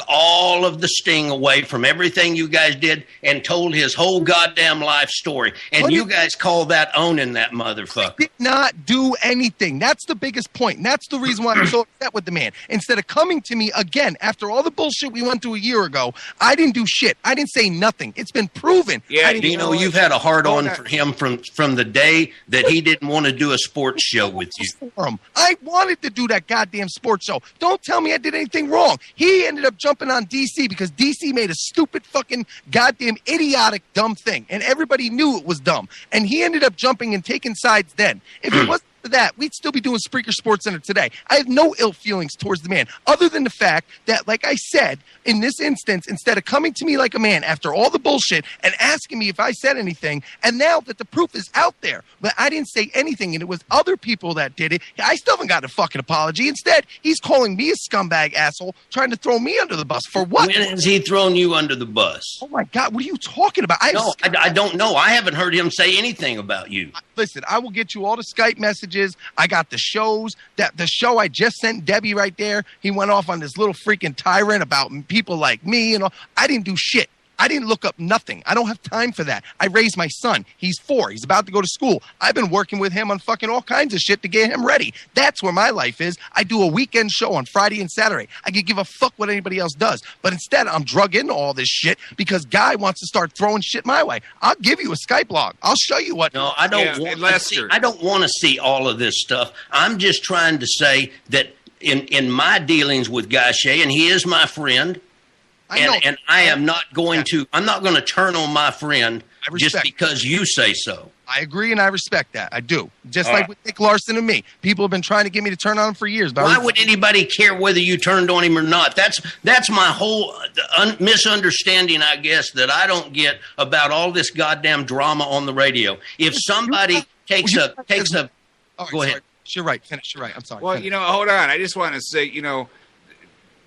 all of the sting away from everything you guys did and told his whole goddamn life story. And you guys call that owning that motherfucker. Did not do anything. That's the biggest point. And that's the reason why I'm so upset with the man. Instead of coming to me again after all the bullshit we went through a year ago, I didn't do shit. I didn't say nothing. It's been proven. Yeah, Dino, you've had a hard on for him from the day that he didn't want to do a sports show with you. I wanted to do that goddamn sports show. Don't tell me I did anything wrong. He ended up jumping on DC because DC made a stupid fucking goddamn idiotic dumb thing. And everybody knew it was dumb. And he ended up jumping and taking sides then. If it wasn't for that, we'd still be doing Spreaker Sports Center today. I have no ill feelings towards the man, other than the fact that, like I said, in this instance, instead of coming to me like a man after all the bullshit and asking me if I said anything, and now that the proof is out there, but I didn't say anything and it was other people that did it, I still haven't got a fucking apology. Instead, he's calling me a scumbag asshole, trying to throw me under the bus. For what? When has he thrown you under the bus? Oh my God, what are you talking about? I don't know. I haven't heard him say anything about you. Listen, I will get you all the Skype messages. I got the shows. The show I just sent Debbie right there. He went off on this little freaking tyrant about people like me and all. I didn't do shit. I didn't look up nothing. I don't have time for that. I raised my son. He's 4. He's about to go to school. I've been working with him on fucking all kinds of shit to get him ready. That's where my life is. I do a weekend show on Friday and Saturday. I could give a fuck what anybody else does. But instead, I'm drug into all this shit because Guy wants to start throwing shit my way. I'll give you a Skype log. I'll show you what. No, I don't want to see all of this stuff. I'm just trying to say that in my dealings with Guy Shea, and he is my friend, and I am not going to. I'm not going to turn on my friend just because you say so. I agree and I respect that. I do. Just like with Nick Larson and me. People have been trying to get me to turn on him for years. But why would anybody care whether you turned on him or not? That's my whole misunderstanding, I guess, that I don't get about all this goddamn drama on the radio. If somebody takes a go ahead. You're right. Finish. You're right. I'm sorry. Well, finish. hold on. I just want to say,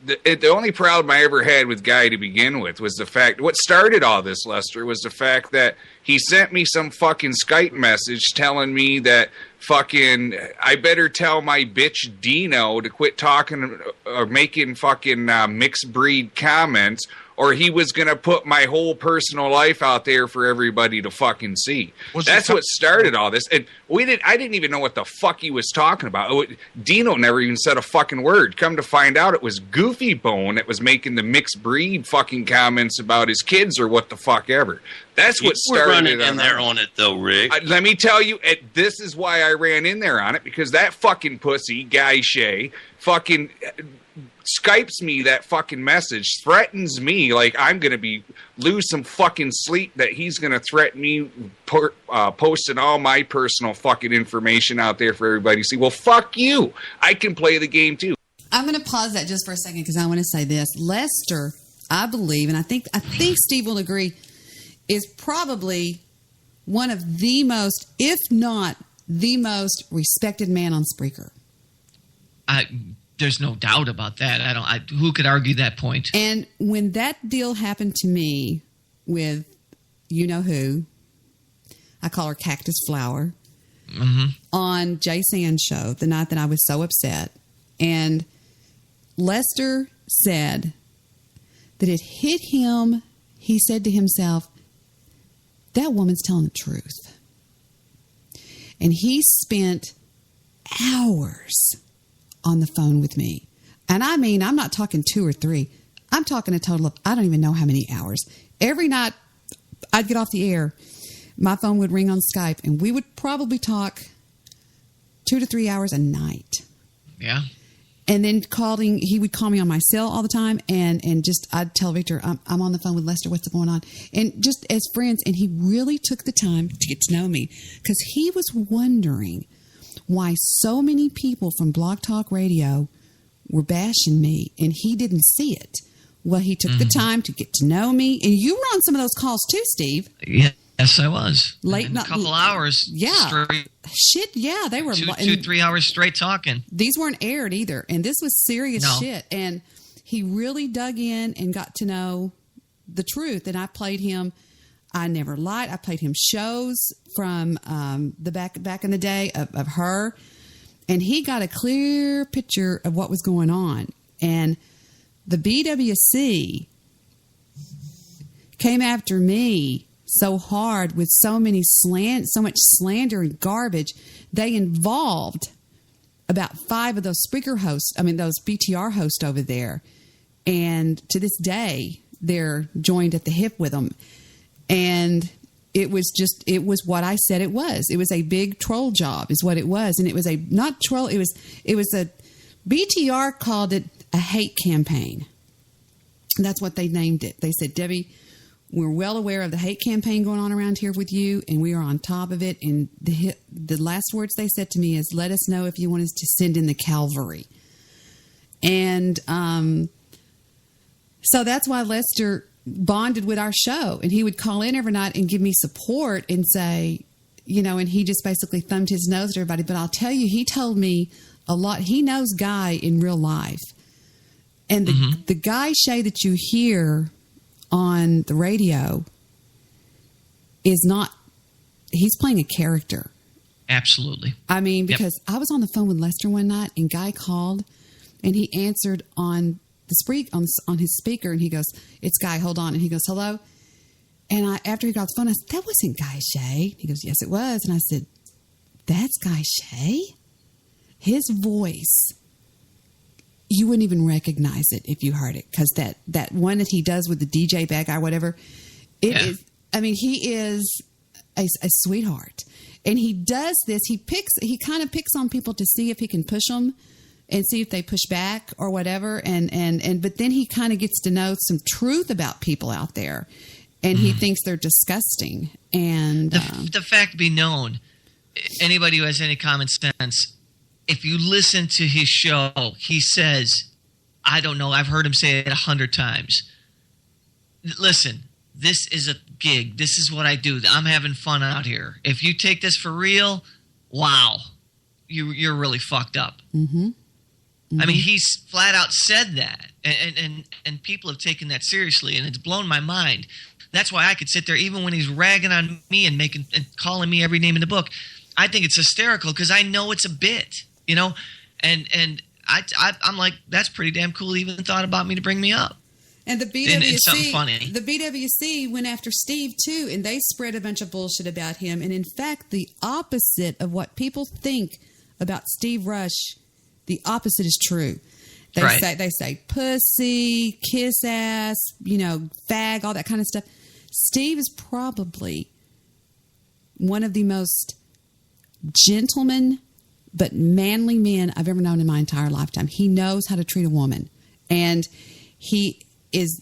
the only problem I ever had with Guy to begin with was the fact, what started all this, Lester, was the fact that he sent me some fucking Skype message telling me that fucking I better tell my bitch Dino to quit talking or making fucking mixed breed comments, or he was going to put my whole personal life out there for everybody to fucking see. That's what started all this. And I didn't even know what the fuck he was talking about. Dino never even said a fucking word. Come to find out, it was Goofy Bone that was making the mixed breed fucking comments about his kids or what the fuck ever. That's what started it. We're running in there on it, though, Rick. Let me tell you, this is why I ran in there on it, because that fucking pussy, Guy Shea, fucking Skypes me that fucking message, threatens me like I'm going to lose some fucking sleep, that he's going to threaten me posting all my personal fucking information out there for everybody to see. Well, fuck you. I can play the game too. I'm going to pause that just for a second because I want to say this. Lester, I believe, and I think Steve will agree, is probably one of the most, if not the most respected man on Spreaker. There's no doubt about that. Who could argue that point? And when that deal happened to me with you know who, I call her Cactus Flower, on Jay Sand's show, the night that I was so upset, and Lester said that it hit him. He said to himself, that woman's telling the truth. And he spent hours on the phone with me. And I mean, I'm not talking 2 or 3. I'm talking a total of, I don't even know how many hours. Every night I'd get off the air, my phone would ring on Skype, and we would probably talk 2 to 3 hours a night. Yeah. And then he would call me on my cell all the time, and just, I'd tell Victor, I'm on the phone with Lester, what's going on? And just as friends, and he really took the time to get to know me, because he was wondering why so many people from Blog Talk Radio were bashing me, and he didn't see it. Well, he took the time to get to know me, and you were on some of those calls too, Steve. Yeah. Yes, I was. Late, a couple hours. Yeah. Straight. Shit, yeah. They were 2-3 hours straight talking. These weren't aired either. And this was serious shit. And he really dug in and got to know the truth. And I played him, I Never Lied. I played him shows from the back in the day of her. And he got a clear picture of what was going on. And the BWC came after me so hard with so much slander and garbage. They involved about 5 of those Spreaker hosts, those BTR hosts over there. And to this day, they're joined at the hip with them. And it was what I said it was. It was a big troll job is what it was. And it was not troll, it was a, BTR called it a hate campaign. That's what they named it. They said, Debbie, we're well aware of the hate campaign going on around here with you, and we are on top of it. And the last words they said to me is, let us know if you want us to send in the cavalry. And so that's why Lester bonded with our show. And he would call in every night and give me support and say, and he just basically thumbed his nose at everybody. But I'll tell you, he told me a lot. He knows Guy in real life. And the Guy Shay that you hear on the radio is not, he's playing a character. Absolutely. I mean, because I was on the phone with Lester one night, and Guy called, and he answered on the on his speaker, and he goes, it's Guy, hold on. And he goes, hello. And after he got off the phone, I said, that wasn't Guy Shay. He goes, yes, it was. And I said, that's Guy Shay? His voice, you wouldn't even recognize it if you heard it, because that one that he does with the DJ bad guy, whatever, is. I mean, he is a sweetheart, and he does this. He kind of picks on people to see if he can push them and see if they push back or whatever, and but then he kind of gets to know some truth about people out there, and he thinks they're disgusting. And the fact be known, anybody who has any common sense, if you listen to his show, he says, I don't know, I've heard him say it 100 times. Listen, this is a gig. This is what I do. I'm having fun out here. If you take this for real, wow, you're really fucked up. Mm-hmm. I mean, he's flat out said that, and people have taken that seriously, and it's blown my mind. That's why I could sit there even when he's ragging on me and calling me every name in the book. I think it's hysterical because I know it's a bit, you know, and I'm like, that's pretty damn cool. He even thought about me to bring me up. And the it's something funny. The BWC went after Steve too, and they spread a bunch of bullshit about him. And in fact, the opposite of what people think about Steve Rush, the opposite is true. They say pussy, kiss ass, you know, fag, all that kind of stuff. Steve is probably one of the most gentleman but manly men I've ever known in my entire lifetime. He knows how to treat a woman, and he is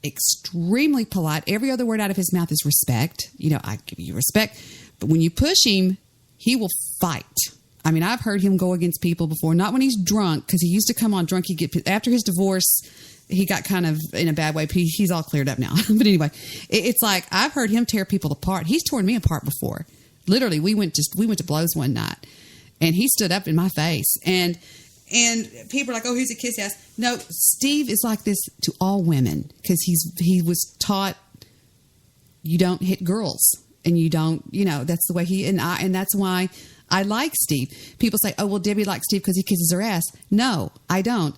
extremely polite. Every other word out of his mouth is respect. You know, I give you respect, but when you push him, he will fight. I mean, I've heard him go against people before, not when he's drunk, because he used to come on drunk. After his divorce, he got kind of in a bad way. He's all cleared up now. But anyway, it's like I've heard him tear people apart. He's torn me apart before. Literally, we went to blows one night, and he stood up in my face. And people are like, "Oh, he's a kiss ass." No, Steve is like this to all women because he was taught you don't hit girls, and you don't, you know, that's the way and that's why I like Steve. People say, "Oh, well, Debbie likes Steve because he kisses her ass." No, I don't.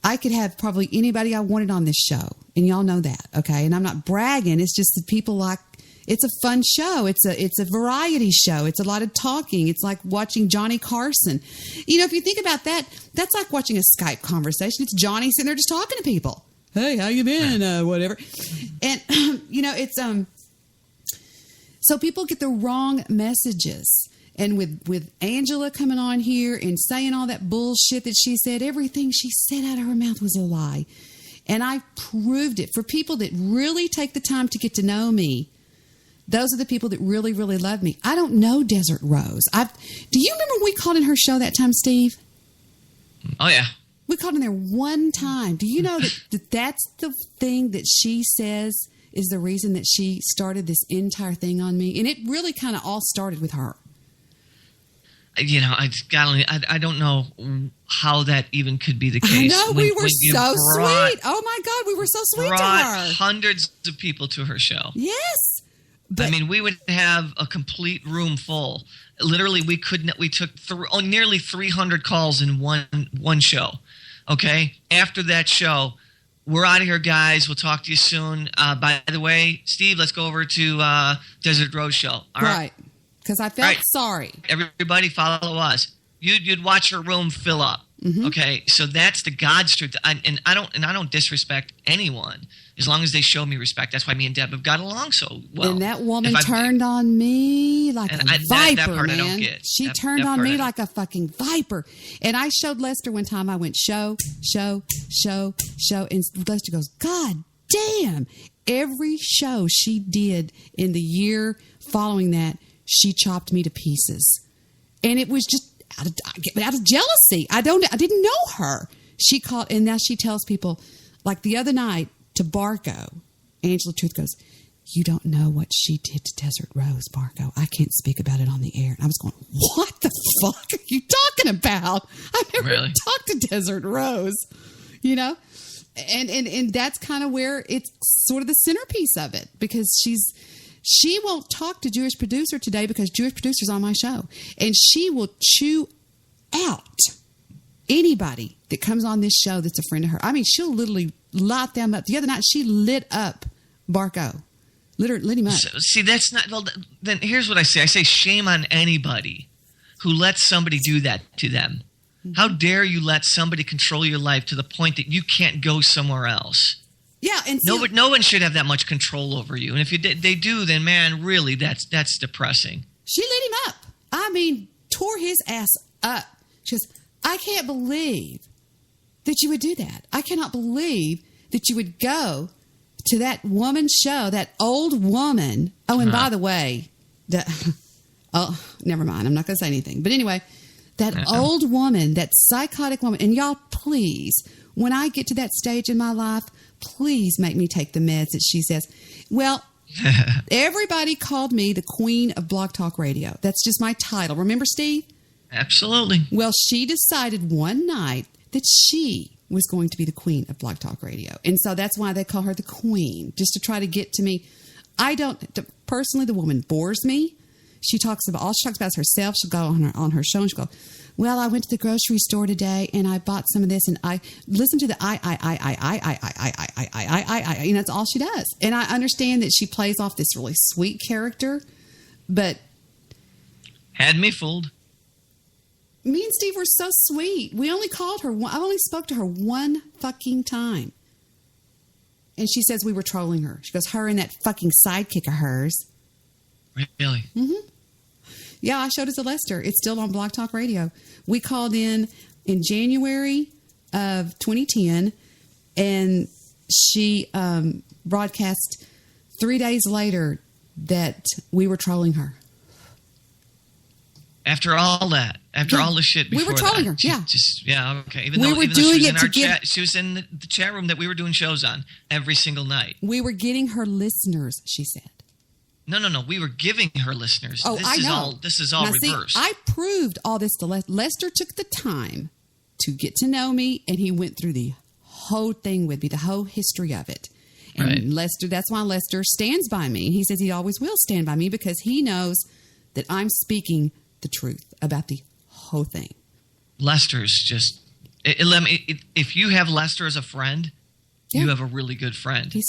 I could have probably anybody I wanted on this show, and y'all know that, okay? And I'm not bragging. It's just that people like. It's a fun show. It's a variety show. It's a lot of talking. It's like watching Johnny Carson. You know, if you think about that, that's like watching a Skype conversation. It's Johnny sitting there just talking to people. Hey, how you been? Whatever. And you know, it's so people get the wrong messages. And with Angela coming on here and saying all that bullshit that she said, everything she said out of her mouth was a lie. And I proved it. For people that really take the time to get to know me, those are the people that really, really love me. I don't know Desert Rose. Do you remember when we called in her show that time, Steve? Oh, yeah. We called in there one time. Do you know that that's the thing that she says is the reason that she started this entire thing on me? And it really kind of all started with her. You know, I don't know how that even could be the case. I know, we were so sweet. Oh, my God, we were so sweet to her. Hundreds of people to her show. Yes. I mean, we would have a complete room full. Literally, we took nearly 300 calls in one show. Okay? After that show, we're out of here, guys. We'll talk to you soon. By the way, Steve, let's go over to Desert Rose show. All right. Because I felt sorry. Everybody follow us. You'd watch her room fill up. Mm-hmm. Okay, so that's the God's truth. And I don't disrespect anyone as long as they show me respect. That's why me and Deb have got along so well. And that woman turned on me like a viper, that part man. I don't get. She turned on me like a fucking viper. And I showed Lester one time. I went show. And Lester goes, "God damn." Every show she did in the year following that, she chopped me to pieces. And it was just out of jealousy. I didn't know her. She called, and now she tells people, like the other night to Barco, Angela Truth goes, "You don't know what she did to Desert Rose, Barco. I can't speak about it on the air." And I was going, "What the fuck are you talking about? I've never talked to Desert Rose," you know? And that's kind of where it's sort of the centerpiece of it, because she won't talk to Jewish Producer today because Jewish Producer's on my show. And she will chew out anybody that comes on this show that's a friend of her. I mean, she'll literally light them up. The other night, she lit up Barco. Lit him up. See, that's not... Well, then here's what I say. I say shame on anybody who lets somebody do that to them. Mm-hmm. How dare you let somebody control your life to the point that you can't go somewhere else? Yeah, and no one should have that much control over you. And if they do, then man, really, that's depressing. She lit him up. I mean, tore his ass up. She goes, "I can't believe that you would do that. I cannot believe that you would go to that woman's show, that old woman." Oh, and by the way, never mind. I'm not going to say anything. But anyway, that old woman, that psychotic woman, and y'all, please, when I get to that stage in my life, please make me take the meds that she says. Well, everybody called me the queen of Blog Talk Radio. That's just my title. Remember, Steve? Absolutely. Well, she decided one night that she was going to be the queen of Blog Talk Radio. And so that's why they call her the queen, just to try to get to me. Personally, the woman bores me. She talks about is herself. She'll go on her show and she'll go, well, I went to the grocery store today and I bought some of this, and I listen to the I. That's all she does. And I understand that she plays off this really sweet character, but had me fooled. Me and Steve were so sweet. We only called her. I only spoke to her one fucking time. And she says we were trolling her. She goes, her and that fucking sidekick of hers. Really? Mm-hmm. Yeah, I showed it to Lester. It's still on Blog Talk Radio. We called in January of 2010, and she broadcast 3 days later that we were trolling her. After all that, all the shit before we were trolling her. Okay. Even though she was in our chat, she was in the chat room that we were doing shows on every single night. We were getting her listeners, she said. No. We were giving her listeners. Oh, I know. This is all reversed. See, I proved all this to Lester. Lester took the time to get to know me, and he went through the whole thing with me, the whole history of it. And right. Lester, that's why Lester stands by me. He says he always will stand by me because he knows that I'm speaking the truth about the whole thing. Lester's just... if you have Lester as a friend, you have a really good friend. He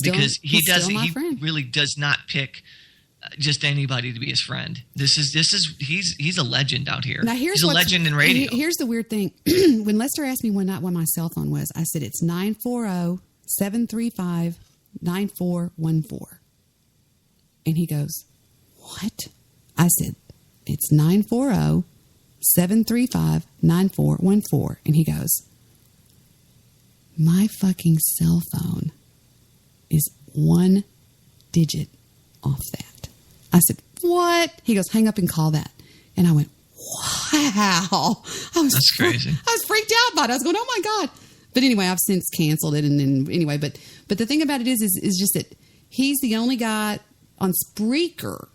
really does not pick just anybody to be his friend. He's a legend out here. Now he's a legend in radio. Here's the weird thing. When Lester asked me one night what my cell phone was, I said it's 940-735-9414. And he goes, what? I said, it's 940-735-9414. And he goes, my fucking cell phone is one digit off that. I said, what? He goes, hang up and call that. And I went, wow. That's crazy. I was freaked out by it. I was going, oh my God. But anyway, I've since canceled it. And then anyway, but the thing about it is just that he's the only guy on Spreaker.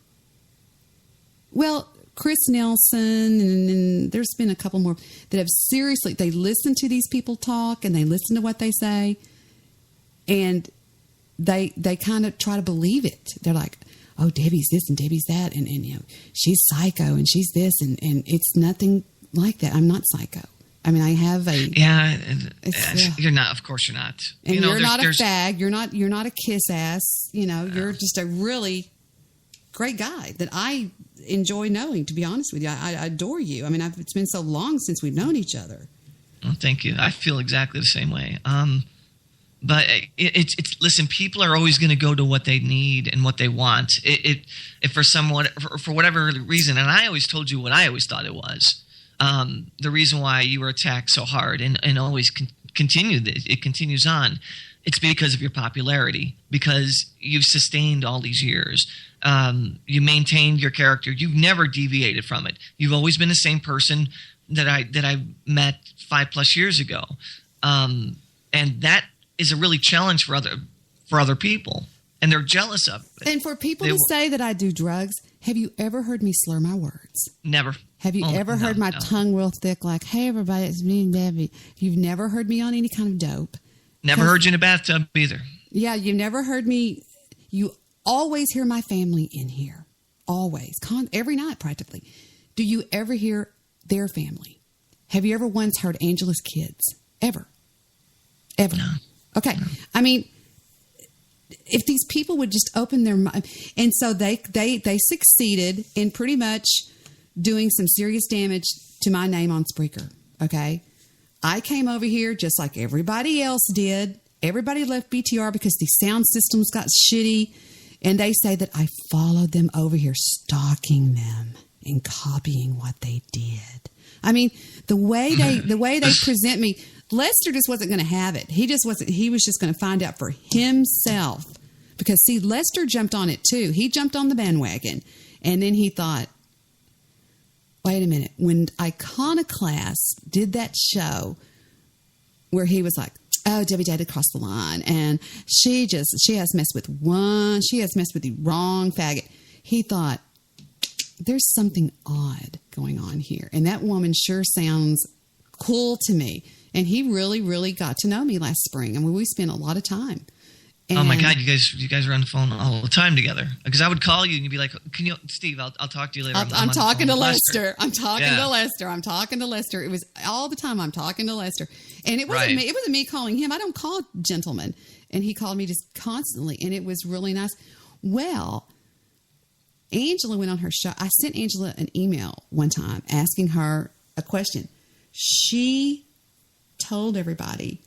Well, Chris Nelson, and there's been a couple more that have seriously, they listen to these people talk and they listen to what they say, and they kind of try to believe it. They're like, oh, Debbie's this and Debbie's that, and you know, she's psycho and she's this, and it's nothing like that. I'm not psycho. I mean, I have a You're not. Of course, you're not. And you're not a fag. You're not a kiss ass. You know, you're just a really great guy that I enjoy knowing. To be honest with you, I adore you. I mean, it's been so long since we've known each other. Well, thank you. I feel exactly the same way. But it's listen. People are always going to go to what they need and what they want. If for whatever reason, and I always told you what I always thought it was. The reason why you were attacked so hard and always it continues on. It's because of your popularity, because you've sustained all these years. You maintained your character. You've never deviated from it. You've always been the same person that I met 5+ years ago, and that is a really challenge for other people, and they're jealous of it. And for people to say that I do drugs, have you ever heard me slur my words? Never. Have you ever heard my tongue real thick, like, hey, everybody, it's me and Debbie? You've never heard me on any kind of dope. Never heard you in a bathtub either. Yeah, you've never heard me. You always hear my family in here. Always. Every night, practically. Do you ever hear their family? Have you ever once heard Angela's kids? Ever? Ever? No. Okay. No. I mean, if these people would just open their mind. And so they succeeded in pretty much doing some serious damage to my name on Spreaker. Okay. I came over here just like everybody else did. Everybody left BTR because the sound systems got shitty. And they say that I followed them over here, stalking them and copying what they did. I mean, the way they present me, Lester just wasn't going to have it. He was just going to find out for himself. Because see, Lester jumped on it too. He jumped on the bandwagon. And then he thought, wait a minute. When Iconoclast did that show where he was like, oh, Debbie Data crossed the line, and she has messed with the wrong faggot. He thought, there's something odd going on here. And that woman sure sounds cool to me. And he really, really got to know me last spring. I mean, we spent a lot of time. And oh my God, you guys are on the phone all the time together. Because I would call you and you'd be like, "Can you, Steve? I'll talk to you later." I'm talking to Lester. I'm talking Yeah. to Lester. I'm talking to Lester. It was all the time. I'm talking to Lester, and it wasn't Right. me. It wasn't me calling him. I don't call gentlemen, and he called me just constantly, and it was really nice. Well, Angela went on her show. I sent Angela an email one time asking her a question. She told everybody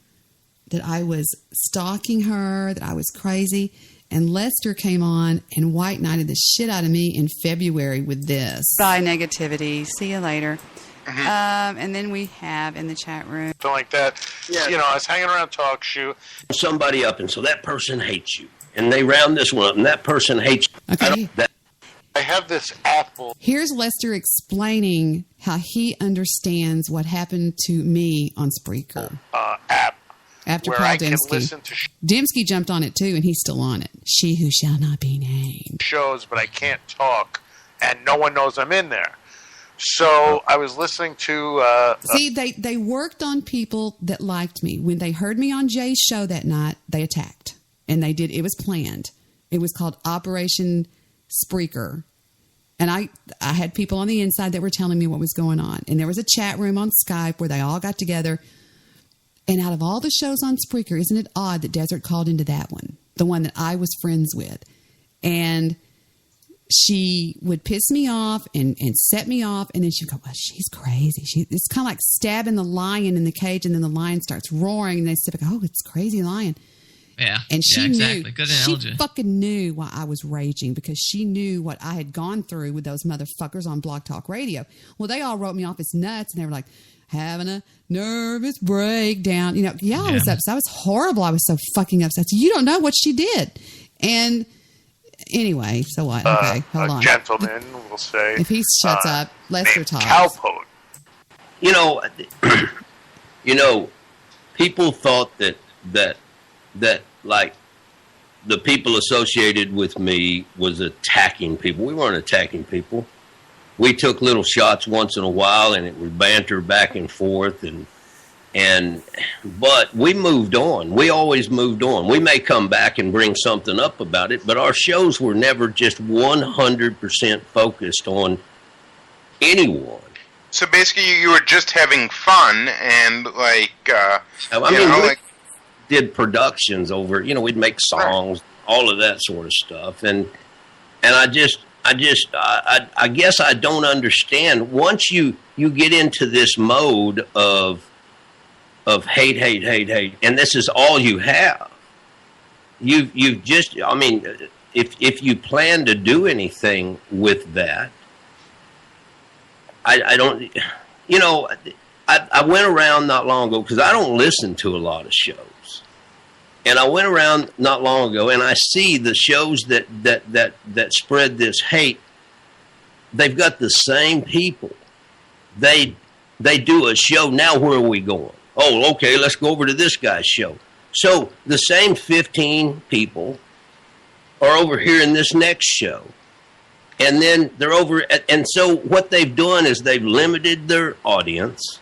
that I was stalking her, that I was crazy. And Lester came on and white knighted the shit out of me in February with this. Bye, negativity. See you later. And then we have in the chat room. Something like that. Yeah. You know, I was hanging around talk show. Somebody up, and so that person hates you. And they round this one up, and that person hates you. Okay. I have this Apple. Here's Lester explaining how he understands what happened to me on Spreaker. App. After where Paul I can Dembski. listen to Dembski jumped on it too, and he's still on it. She who shall not be named. shows, but I can't talk, and no one knows I'm in there. So I was listening to. See, they worked on people that liked me. When they heard me on Jay's show that night, they attacked. And they did. It was planned. It was called Operation Spreaker. And I had people on the inside that were telling me what was going on. And there was a chat room on Skype where they all got together. And out of all the shows on Spreaker, isn't it odd that Desert called into that one? The one that I was friends with. And she would piss me off and set me off. And then she'd go, well, she's crazy. It's kind of like stabbing the lion in the cage. And then the lion starts roaring. And they say, oh, it's crazy lion. Yeah. And she exactly. knew. Good analogy. She fucking knew why I was raging because she knew what I had gone through with those motherfuckers on Blog Talk Radio. Well, they all wrote me off as nuts, and they were like, having a nervous breakdown. You know, I was upset. I was horrible. I was so fucking upset. So you don't know what she did. And anyway, so what? Okay, hold on. Gentleman, we'll say. If he shuts up, Lester talks. Cowpote. You know, people thought that like the people associated with me was attacking people. We weren't attacking people. We took little shots once in a while, and it was banter back and forth, but we moved on. We always moved on. We may come back and bring something up about it, but our shows were never just 100% focused on anyone. So basically, you were just having fun, and we did productions over. We'd make songs, all of that sort of stuff, and I guess I don't understand. Once you get into this mode of hate, and this is all you have. You've just. I mean, if you plan to do anything with that. I don't, I went around not long ago because I don't listen to a lot of shows. And I went around not long ago and I see the shows that spread this hate. They've got the same people. They do a show. Now where are we going? Oh, okay, let's go over to this guy's show. So the same 15 people are over here in this next show. And then they're over, and so what they've done is they've limited their audience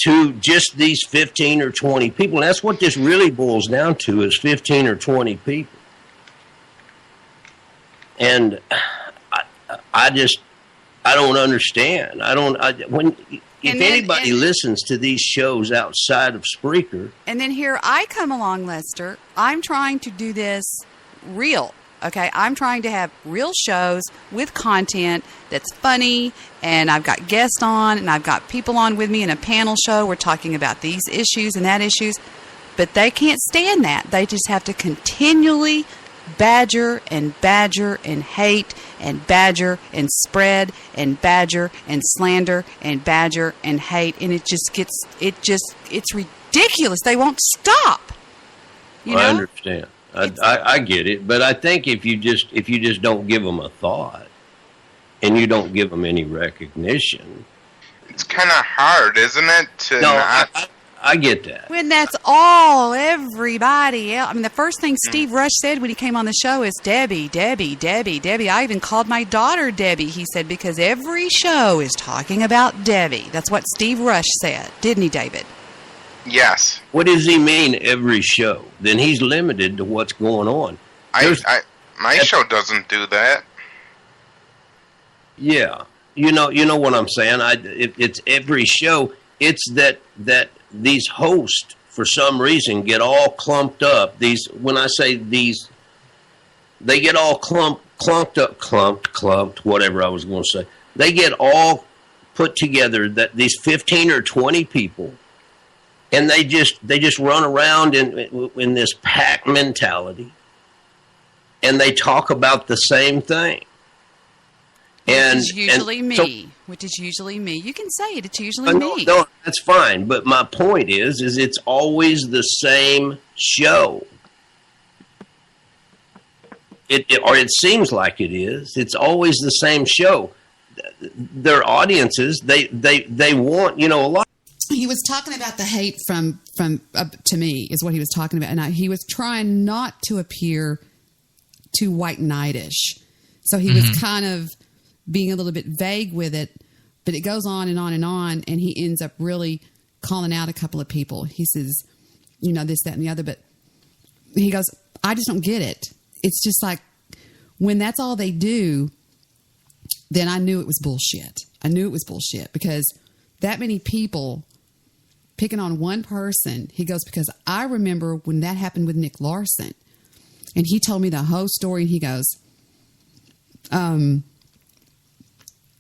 to just these 15 or 20 people. And that's what this really boils down to is 15 or 20 people. And I don't understand. If anybody listens to these shows outside of Spreaker. And then here I come along, Lester. I'm trying to do this real. Okay, I'm trying to have real shows with content that's funny, and I've got guests on, and I've got people on with me in a panel show. We're talking about these issues and that issues, but they can't stand that. They just have to continually badger and hate and badger and spread and badger and slander and badger and hate, and it's ridiculous. They won't stop. You know? I understand. I get it, but I think if you just don't give them a thought and you don't give them any recognition, it's kind of hard, isn't it? I get that. When that's all everybody else. I mean, the first thing Steve Rush said when he came on the show is Debbie. I even called my daughter Debbie, he said, because every show is talking about Debbie. That's what Steve Rush said, didn't he, David? Yes. What does he mean every show? Then he's limited to what's going on. My show doesn't do that. Yeah, you know what I'm saying. It's every show. It's that these hosts for some reason get all clumped up. When I say these, they get all clumped, whatever I was going to say. They get all put together, that these 15 or 20 people, and they just run around in this pack mentality, and they talk about the same thing. Which is usually me. Which is usually me. You can say it. It's usually me. No, that's fine. But my point is it's always the same show. Or it seems like it is. It's always the same show. Their audiences, they want, a lot. He was talking about the hate from to me is what he was talking about, and he was trying not to appear too white knightish. So he was kind of being a little bit vague with it, but it goes on and on and on, and he ends up really calling out a couple of people. He says, this, that, and the other, but he goes, I just don't get it. It's just like when that's all they do, then I knew it was bullshit. I knew it was bullshit because that many people picking on one person, he goes, because I remember when that happened with Nick Larson, and he told me the whole story, and he goes,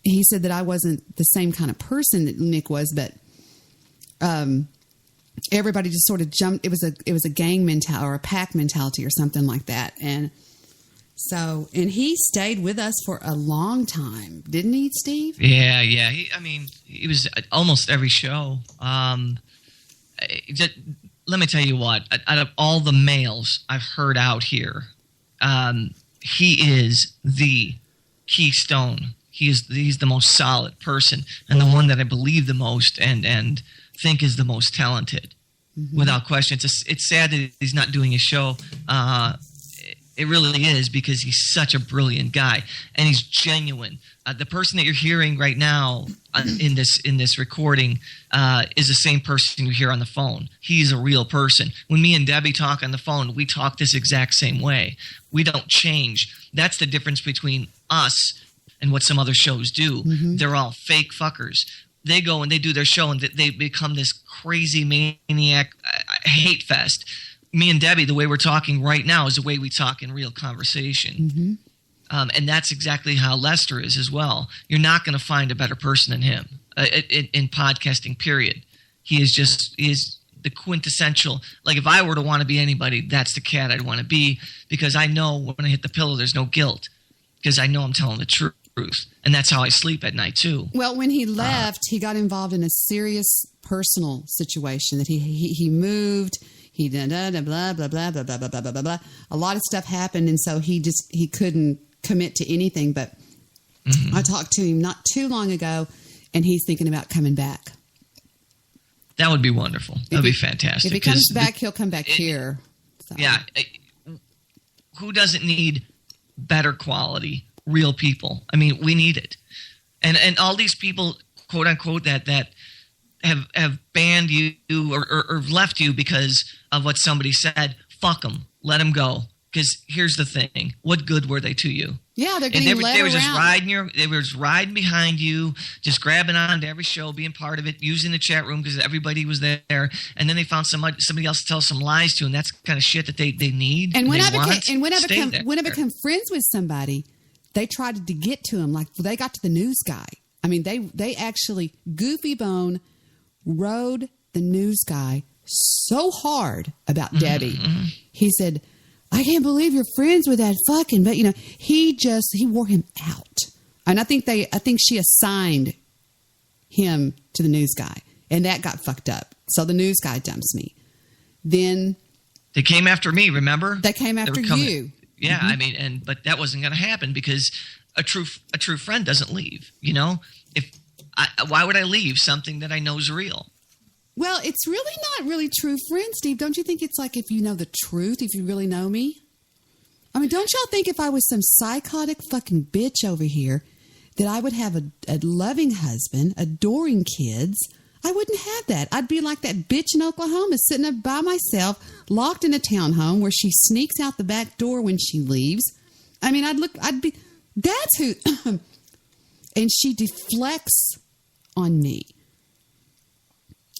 he said that I wasn't the same kind of person that Nick was, but everybody just sort of jumped. It was a gang mentality or a pack mentality or something like that. And so, and he stayed with us for a long time, didn't he, Steve? Yeah. He was at almost every show. Let me tell you what, out of all the males I've heard out here, he is the keystone. He's the most solid person and the one that I believe the most and think is the most talented, without question. It's sad that he's not doing his show. It really is, because he's such a brilliant guy and he's genuine. The person that you're hearing right now in this recording is the same person you hear on the phone. He's a real person. When me and Debbie talk on the phone, we talk this exact same way. We don't change. That's the difference between us and what some other shows do. They're all fake fuckers. They go and they do their show and they become this crazy maniac hate fest. Me and Debbie, the way we're talking right now is the way we talk in real conversation. And that's exactly how Lester is as well. You're not going to find a better person than him in podcasting, period. He is the quintessential. Like, if I were to want to be anybody, that's the cat I'd want to be, because I know when I hit the pillow, there's no guilt, because I know I'm telling the truth. And that's how I sleep at night, too. Well, when he left, he got involved in a serious personal situation that he moved. He did blah, blah, blah, blah, blah, blah, blah, blah, blah. A lot of stuff happened, and so he couldn't commit to anything. But I talked to him not too long ago, and he's thinking about coming back. That would be wonderful. That would be fantastic. If he comes back, he'll come back here. So. Yeah. Who doesn't need better quality, real people? I mean, we need it. And all these people, quote unquote, that have banned you or left you because of what somebody said, fuck them. Let them go. Because here's the thing. What good were they to you? Yeah, they're getting led they were around. They were just riding behind you, just grabbing on to every show, being part of it, using the chat room because everybody was there. And then they found somebody else to tell some lies to, and that's the kind of shit that they need. And when I become friends with somebody, they tried to get to him. Like, they got to the news guy. I mean, they actually, Goofy Bone rode the news guy so hard about Debbie. He said, I can't believe you're friends with that fucking, but he wore him out. And I think she assigned him to the news guy, and that got fucked up. So the news guy dumps me. Then they came after me, remember? They came after you. Yeah, I mean, but that wasn't going to happen because a true friend doesn't leave. Why would I leave something that I know is real? Well, it's really not really true friends, Steve. Don't you think it's like if you know the truth, if you really know me? I mean, don't y'all think if I was some psychotic fucking bitch over here, that I would have a loving husband, adoring kids, I wouldn't have that. I'd be like that bitch in Oklahoma, sitting up by myself, locked in a townhome where she sneaks out the back door when she leaves. I mean, that's who, and she deflects on me.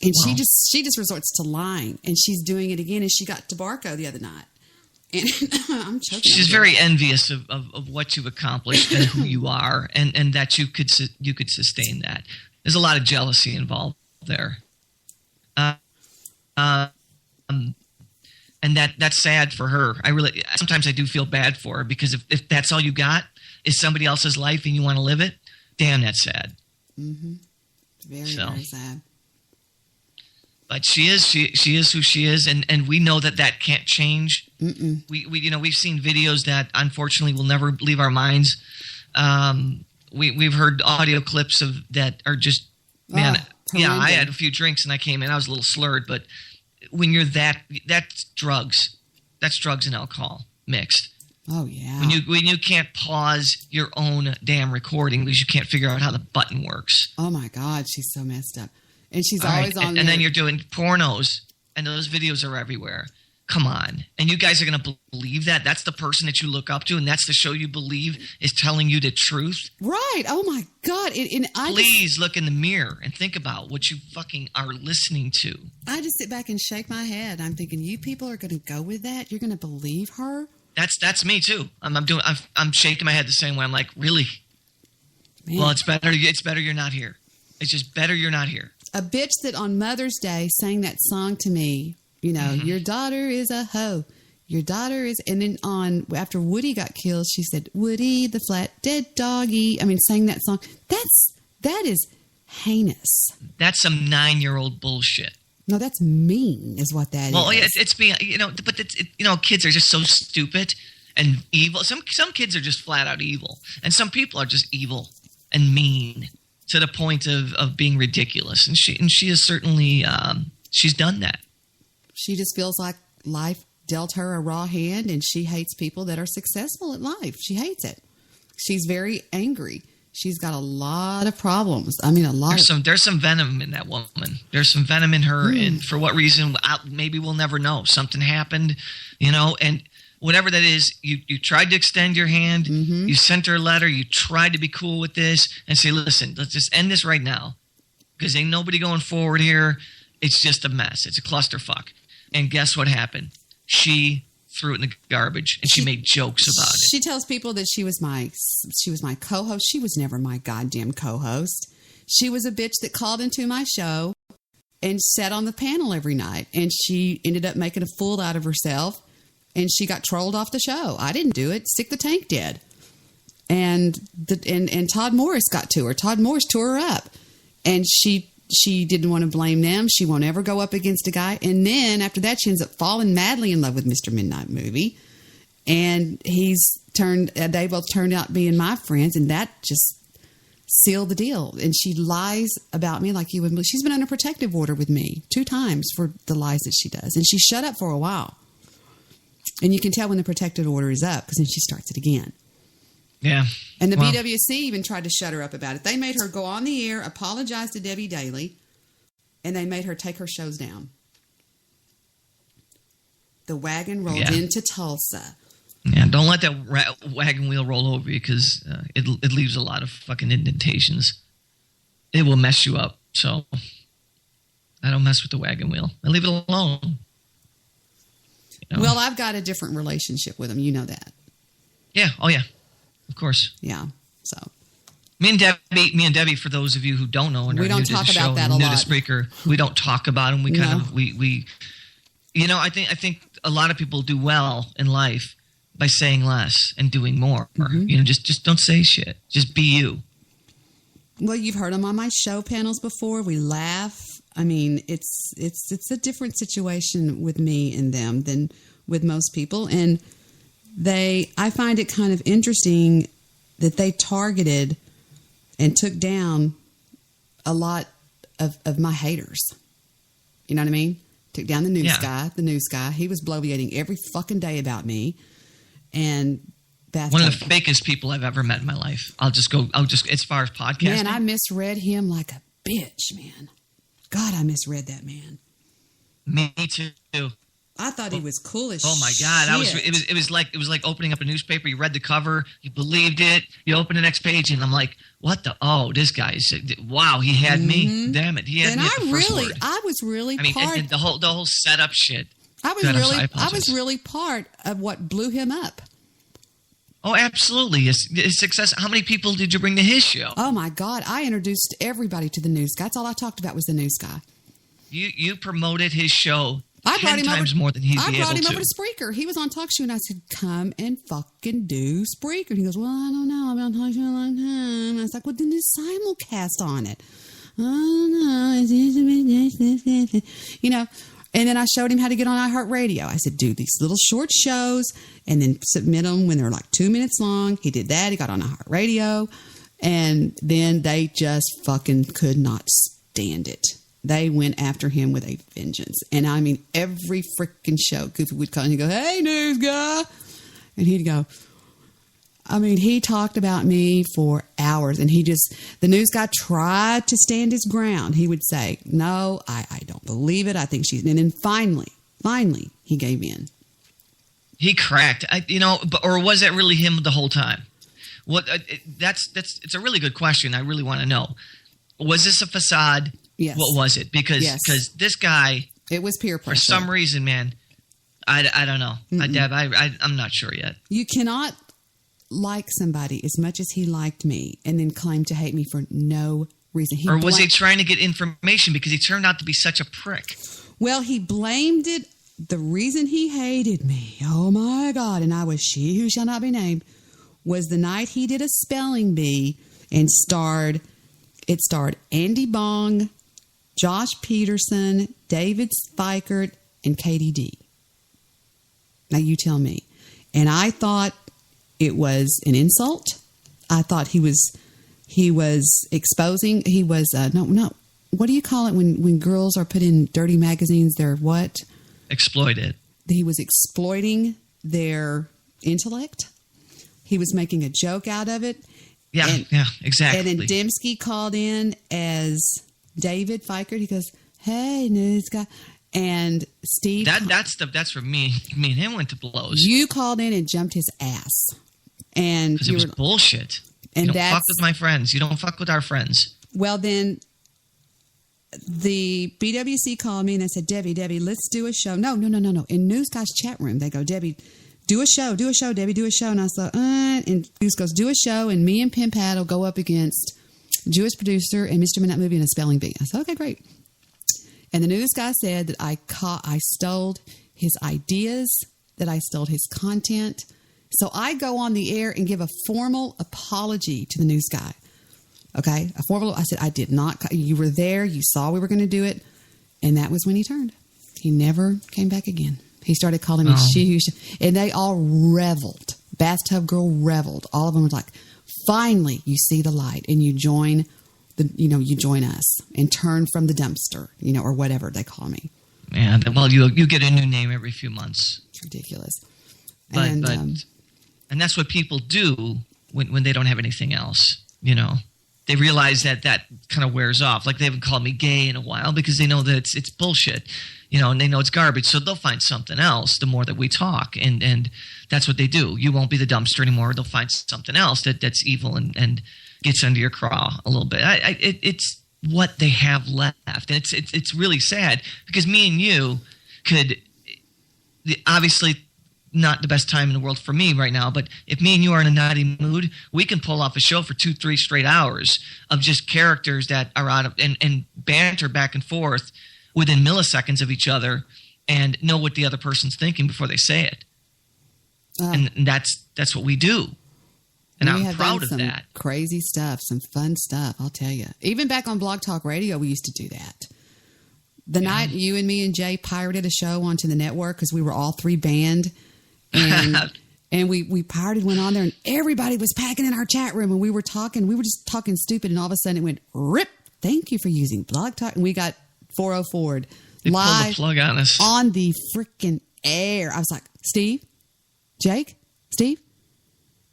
And she just resorts to lying, and she's doing it again, and she got tobacco the other night. And I'm choking. She's very envious of what you've accomplished and who you are, and that you could sustain that. There's a lot of jealousy involved there, and that's sad for her. Sometimes I do feel bad for her, because if that's all you got is somebody else's life and you want to live it, damn, that's sad. Mm-hmm. Very sad. But she is who she is, and we know that can't change. Mm-mm. We've seen videos that unfortunately will never leave our minds. We've heard audio clips of that are just, man. I had a few drinks and I came in. I was a little slurred, but when you're that's drugs. That's drugs and alcohol mixed. Oh yeah. When you can't pause your own damn recording because you can't figure out how the button works. Oh my God, she's so messed up. And she's always on. And then you're doing pornos, and those videos are everywhere. Come on. And you guys are going to believe that? That's the person that you look up to, and that's the show you believe is telling you the truth? Right. Oh, my God. Please look in the mirror and think about what you fucking are listening to. I just sit back and shake my head. I'm thinking, you people are going to go with that? You're going to believe her? That's me, too. I'm shaking my head the same way. I'm like, really? Man. Well, it's better you're not here. It's just better you're not here. A bitch that on Mother's Day sang that song to me, your daughter is a hoe. Your daughter is, and then after Woody got killed, she said, Woody, the flat dead doggy. I mean, sang that song. That is heinous. That's some 9-year-old bullshit. No, that's mean is what that is. Well, it's being, but kids are just so stupid and evil. Some kids are just flat out evil. And some people are just evil and mean to the point of being ridiculous. And she is certainly, she's done that. She just feels like life dealt her a raw hand, and she hates people that are successful at life. She hates it. She's very angry. She's got a lot of problems. I mean, There's some venom in that woman. There's some venom in her, and for what reason? Maybe we'll never know. Something happened, and whatever that is, you tried to extend your hand. Mm-hmm. You sent her a letter. You tried to be cool with this and say, listen, let's just end this right now, because ain't nobody going forward here. It's just a mess. It's a clusterfuck. And guess what happened? She threw it in the garbage, and she made jokes about it. She tells people that she was my co-host. She was never my goddamn co-host. She was a bitch that called into my show and sat on the panel every night, and she ended up making a fool out of herself, and she got trolled off the show. I didn't do it. Sick the Tank did. And Todd Morris got to her. Todd Morris tore her up, and she didn't want to blame them. She won't ever go up against a guy. And then after that, she ends up falling madly in love with Mr. Midnight Movie. And they both turned out being my friends. And that just sealed the deal. And she lies about me like you would. She's been under protective order with me 2 times for the lies that she does. And she shut up for a while. And you can tell when the protective order is up, because then she starts it again. Yeah. And the BWC even tried to shut her up about it. They made her go on the air, apologize to Debbie Daly, and they made her take her shows down. The wagon rolled into Tulsa. Yeah, don't let that wagon wheel roll over you, because it leaves a lot of fucking indentations. It will mess you up. So I don't mess with the wagon wheel. I leave it alone. Well, I've got a different relationship with them. You know that. Yeah. Oh, yeah. Of course. Yeah. So me and Debbie, for those of you who don't know, and we don't talk about that a lot. New to Spreaker, we don't talk about them. We kind of we I think a lot of people do well in life by saying less and doing more. Mm-hmm. Just don't say shit. Just be you. Well, you've heard them on my show panels before. We laugh. I mean, it's a different situation with me and them than with most people, and I find it kind of interesting that they targeted and took down a lot of my haters. You know what I mean? Took down the news guy. He was bloviating every fucking day about me. And one of the fakest people I've ever met in my life. I'll just as far as podcasting. Man, I misread him like a bitch, man. God, I misread that man. Me too. I thought he was cool as Oh my God! shit. It was like opening up a newspaper. You read the cover, you believed it. You open the next page, and I'm like, "What the? Oh, this guy is wow! He had me. Damn it, he had And me at the first word." I was really I mean, part. and the whole setup shit. I was God, really, I I was apologize. really part of what blew him up. Oh, absolutely! His success. How many people did you bring to his show? Oh my God! I introduced everybody to the news guy. That's all I talked about was the news guy. You promoted his show I brought 10 him times over, more than he'd I be brought able him to. over to Spreaker. He was on talk show, and I said, "Come and fucking do Spreaker." And he goes, "Well, I don't know. I've been on talk show a long time." I was like, "Well, then just simulcast on it." I don't know. You know. And then I showed him how to get on iHeartRadio. I said, "Do these little short shows, and then submit them when they're like 2 minutes long." He did that. He got on iHeartRadio, and then they just fucking could not stand it. They went after him with a vengeance. And I mean, every freaking show, Goofy would call and he'd go, "Hey, news guy." And he'd go, I mean, he talked about me for hours. And the news guy tried to stand his ground. He would say, "No, I don't believe it. I think she's," and then finally, he gave in. He cracked. Or was that really him the whole time? What? It's a really good question. I really want to know. Was this a facade? Yes. What was it? Because this guy, it was peer pressure. For some reason, man, I don't know. Deb, I'm not sure yet. You cannot like somebody as much as he liked me and then claim to hate me for no reason. Or was he trying to get information because he turned out to be such a prick? Well, he blamed it. The reason he hated me, oh my God, and I was she who shall not be named, was the night he did a spelling bee and it starred Andy Bong, Josh Peterson, David Spikert, and Katie D. Now you tell me. And I thought it was an insult. I thought he was exposing. He was no. What do you call it when girls are put in dirty magazines? They're what? Exploited. He was exploiting their intellect. He was making a joke out of it. Yeah, exactly. And then Dembski called in as David Fikert. He goes, "Hey, news guy," and Steve. That's for me. Me and him went to blows. You called in and jumped his ass, and because it was bullshit. And you don't fuck with my friends. You don't fuck with our friends. Well, then the BWC called me and they said, Debbie, let's do a show. No. In News Guy's chat room, they go, "Debbie, do a show, Debbie, do a show." And I said, and News goes, "Do a show, and me and Pim Pad will go up against Jewish producer and Mr. Minute Movie in a spelling bee." I said, "Okay, great." And the news guy said that I stole his ideas, that I stole his content. So I go on the air and give a formal apology to the news guy. Okay? I said, "I did not, you were there, you saw we were going to do it." And that was when he turned. He never came back again. He started calling me she. And they all reveled. Bathtub Girl reveled. All of them were like, "Finally, you see the light and you join you join us and turn from the dumpster," or whatever they call me. Yeah, well, you get a new name every few months. It's ridiculous. And that's what people do when they don't have anything else. They realize that kind of wears off. Like, they haven't called me gay in a while because they know that it's bullshit, and they know it's garbage. So they'll find something else the more that we talk, and that's what they do. You won't be the dumpster anymore. They'll find something else that's evil and gets under your craw a little bit. It's what they have left, and it's really sad because me and you could obviously. Not the best time in the world for me right now, but if me and you are in a naughty mood, we can pull off a show for 2-3 straight hours of just characters that are out of and banter back and forth within milliseconds of each other and know what the other person's thinking before they say it. And that's what we do. And I'm proud of that. Crazy stuff, some fun stuff, I'll tell you. Even back on Blog Talk Radio, we used to do that. The night you and me and Jay pirated a show onto the network because we were all three banned. And we pirated, went on there, and everybody was packing in our chat room, and we were just talking stupid, and all of a sudden it went, rip, "Thank you for using Blog Talk," and we got 404'd live pulled the plug on us. On the freaking air. I was like, "Steve, Jake, Steve,"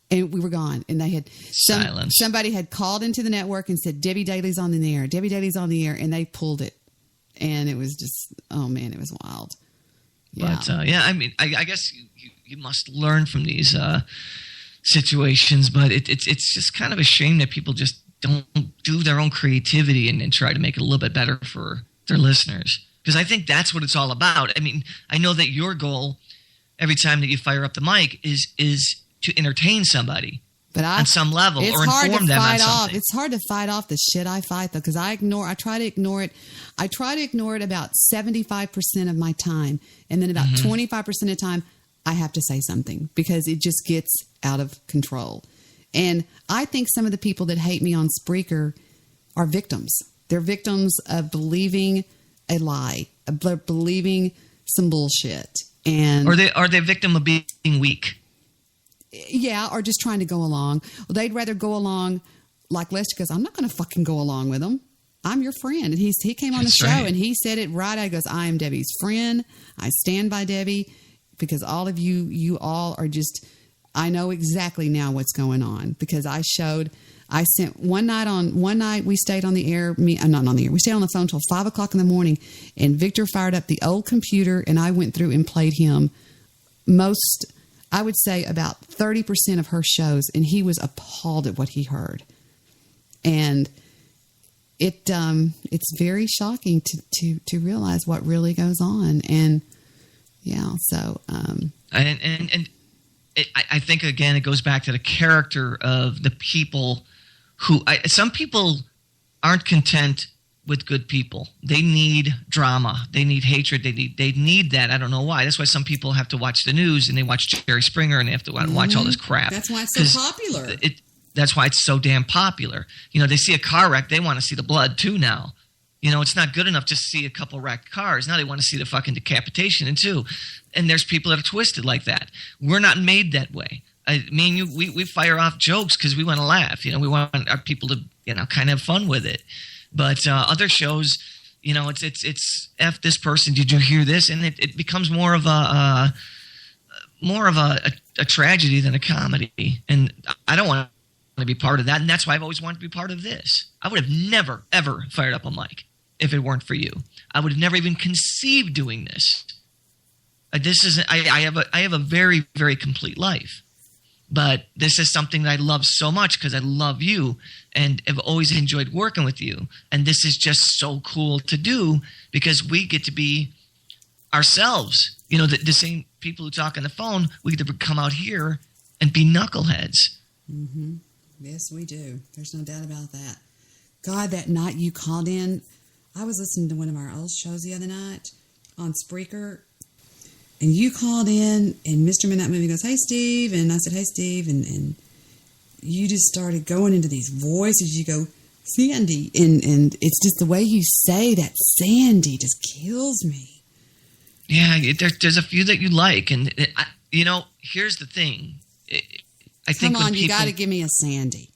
and we were gone, and they had silence. Somebody had called into the network and said, "Debbie Daly's on the air, Debbie Daly's on the air," and they pulled it. and it was just, oh man, it was wild. Yeah. But I mean, I guess you must learn from these situations, but it's just kind of a shame that people just don't do their own creativity and try to make it a little bit better for their listeners. Because I think that's what it's all about. I mean, I know that your goal every time that you fire up the mic is to entertain somebody. But on some level, or inform them on something. It's hard to fight off the shit I fight, though, because I try to ignore it. I try to ignore it about 75% of my time, and then about 25% of the time, I have to say something because it just gets out of control. And I think some of the people that hate me on Spreaker are victims. They're victims of believing a lie, of believing some bullshit, and are they a victim of being weak? Yeah, or just trying to go along. Well, they'd rather go along like Lester goes, I'm not going to fucking go along with him. I'm your friend. And he came on the show and he said it right. I goes, I am Debbie's friend. I stand by Debbie because all of you all are just, I know exactly now what's going on because I sent one night we stayed on the air, not on the air, we stayed on the phone until 5 o'clock in the morning and Victor fired up the old computer and I went through and played him I would say about 30% of her shows, and he was appalled at what he heard. And it's very shocking to realize what really goes on. And yeah, so I think again it goes back to the character of the people who some people aren't content with good people. They need drama. They need hatred. They need that. I don't know why. That's why some people have to watch the news and they watch Jerry Springer and they have to watch all this crap. That's why it's so popular. That's why it's so damn popular. You know, they see a car wreck, they want to see the blood too now. You know, it's not good enough just to see a couple wrecked cars. Now they want to see the fucking decapitation too. And there's people that are twisted like that. We're not made that way. Me and you, we fire off jokes because we want to laugh. You know, we want our people to, you know, kind of have fun with it. But other shows, you know, it's F this person. Did you hear this? And it becomes more of a tragedy than a comedy. And I don't want to be part of that. And that's why I've always wanted to be part of this. I would have never ever fired up a mic if it weren't for you. I would have never even conceived doing this. I have a very, very complete life. But this is something that I love so much because I love you and have always enjoyed working with you. And this is just so cool to do because we get to be ourselves. You know, the same people who talk on the phone, we get to come out here and be knuckleheads. Mm-hmm. Yes, we do. There's no doubt about that. God, that night you called in, I was listening to one of our old shows the other night on Spreaker. And you called in, and Mr. Midnight Movie goes, hey, Steve. And I said, hey, Steve. And you just started going into these voices. You go, Sandy. And it's just the way you say that, Sandy, just kills me. Yeah, there's a few that you like. And, you know, here's the thing. I think Come on, you got to give me a Sandy.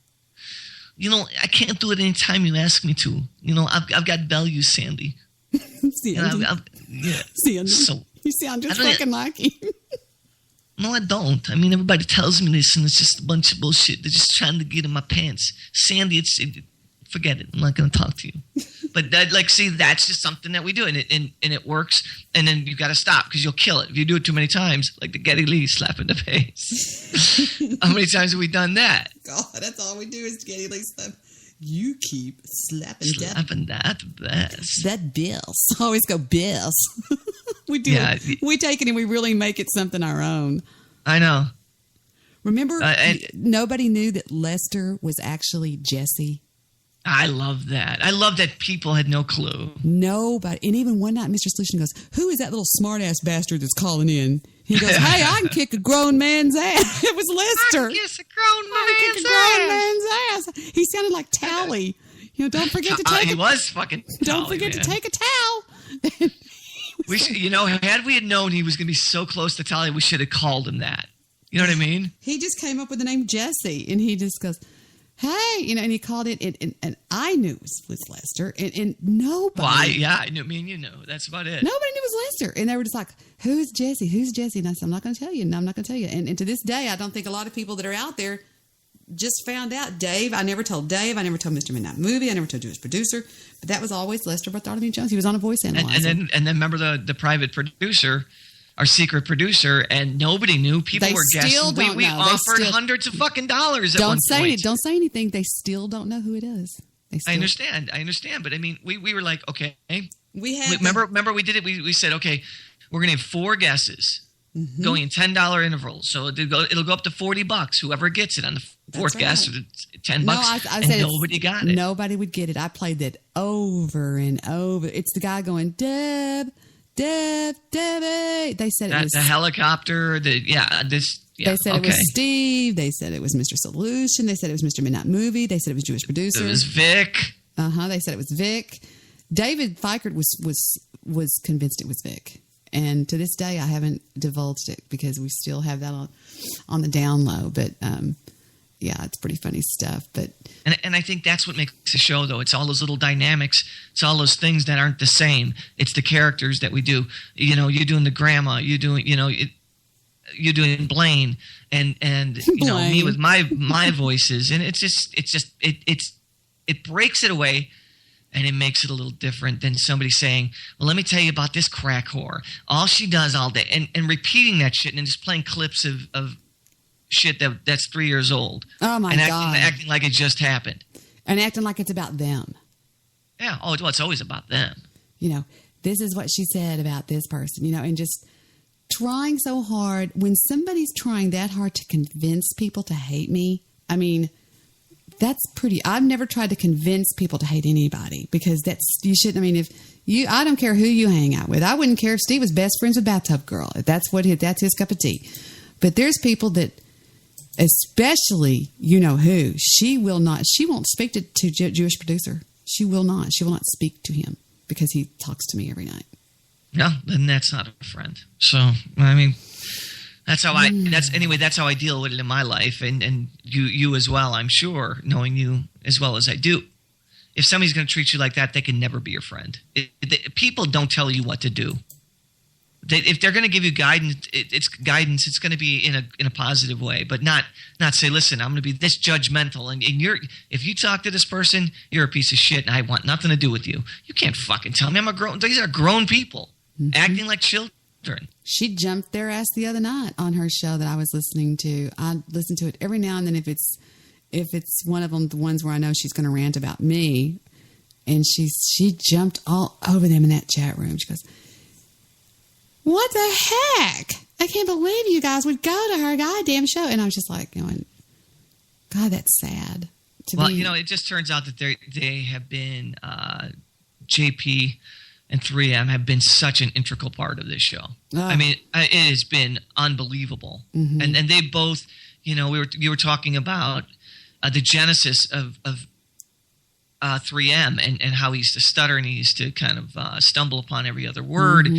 You know, I can't do it anytime you ask me to. You know, I've got values, Sandy. Sandy. Yeah. Sandy. So, you sound just fucking like him. No, I don't. I mean, everybody tells me this, and it's just a bunch of bullshit. They're just trying to get in my pants. Sandy, forget it. I'm not going to talk to you. But see, that's just something that we do, and it works. And then you got to stop because you'll kill it if you do it too many times. Like the Geddy Lee slap in the face. How many times have we done that? God, that's all we do is Geddy Lee slap. You keep slapping that Bills. I always go Bills. We do. Yeah. We take it and we really make it something our own. I know. Remember, nobody knew that Lester was actually Jesse. I love that. I love that people had no clue. Nobody. And even one night, Mr. Solution goes, who is that little smart-ass bastard that's calling in? He goes, hey, I can kick a grown man's ass. It was Lester. I can kiss a grown man's ass. He sounded like Tally. You know, don't forget to take He was fucking Don't forget to take a towel. We should, you know, had we had known he was going to be so close to Tally, we should have called him that. You know what I mean? He just came up with the name Jesse, and he just goes, hey, you know, and he called it, and I knew it was Lester, and nobody. Well, I knew, me and you know. That's about it. Nobody knew it was Lester, and they were just like, who's Jesse? Who's Jesse? And I said, I'm not going to tell you, and I'm not going to tell you. And to this day, I don't think a lot of people that are out there just found out. Dave, I never told Dave. I never told Mr. Midnight Movie. I never told Jewish Producer. But that was always Lester Bartholomew Jones. He was on a voice analyzer. And then remember the private producer, our secret producer, and nobody knew. People They were still guessing. don't We know. They offered still- hundreds of fucking dollars at one Don't say point. it. Don't say anything. They still don't know who it is. They still, I understand. But I mean, we were like, okay. We had remember we did it. We said, okay, we're gonna have 4 guesses going in $10 intervals. So it'll go up to $40. Whoever gets it on the fourth guess, it's $10. No, I and said nobody got it. Nobody would get it. I played that over and over. It's the guy going, Debbie. They said it was the helicopter. They said it was Steve. They said it was Mr. Solution. They said it was Mr. Midnight Movie. They said it was Jewish Producer. It was Vic. They said it was Vic. David Fikert was convinced it was Vic. And to this day, I haven't divulged it because we still have that on the down low. But yeah, it's pretty funny stuff. But and I think that's what makes the show, though. It's all those little dynamics. It's all those things that aren't the same. It's the characters that we do. You know, you're doing the grandma. You're doing, you're doing Blaine, and you know, me with my voices, and it breaks it away. And it makes it a little different than somebody saying, well, let me tell you about this crack whore. All she does all day. And repeating that shit and just playing clips of shit that's 3 years old. Oh, my God. And acting like it just happened. And acting like it's about them. Yeah. Oh, well, it's always about them. You know, this is what she said about this person, you know, and just trying so hard. When somebody's trying that hard to convince people to hate me, I mean, that's pretty. I've never tried to convince people to hate anybody because you shouldn't. I mean, I don't care who you hang out with. I wouldn't care if Steve was best friends with Bathtub Girl. If that's his cup of tea. But there's people that, especially you know who, she won't speak to Jewish Producer. She will not speak to him because he talks to me every night. No, then that's not a friend. So I mean. That's how that's how I deal with it in my life, and you as well, I'm sure, knowing you as well as I do. If somebody's going to treat you like that, they can never be your friend. People don't tell you what to do. If they're going to give you guidance, it's guidance. It's going to be in a positive way, but not say, listen, I'm going to be this judgmental, and if you talk to this person, you're a piece of shit, and I want nothing to do with you. You can't fucking tell me these are grown people acting like children. She jumped their ass the other night on her show that I was listening to. I listen to it every now and then if it's one of them, the ones where I know she's going to rant about me, and she jumped all over them in that chat room. She goes, "What the heck? I can't believe you guys would go to her goddamn show." And I was just like going, "God, that's sad." It just turns out that they have been JP and 3M have been such an integral part of this show. I mean, it has been unbelievable. Mm-hmm. And they both, you were talking about the genesis of 3M and how he used to stutter and he used to kind of stumble upon every other word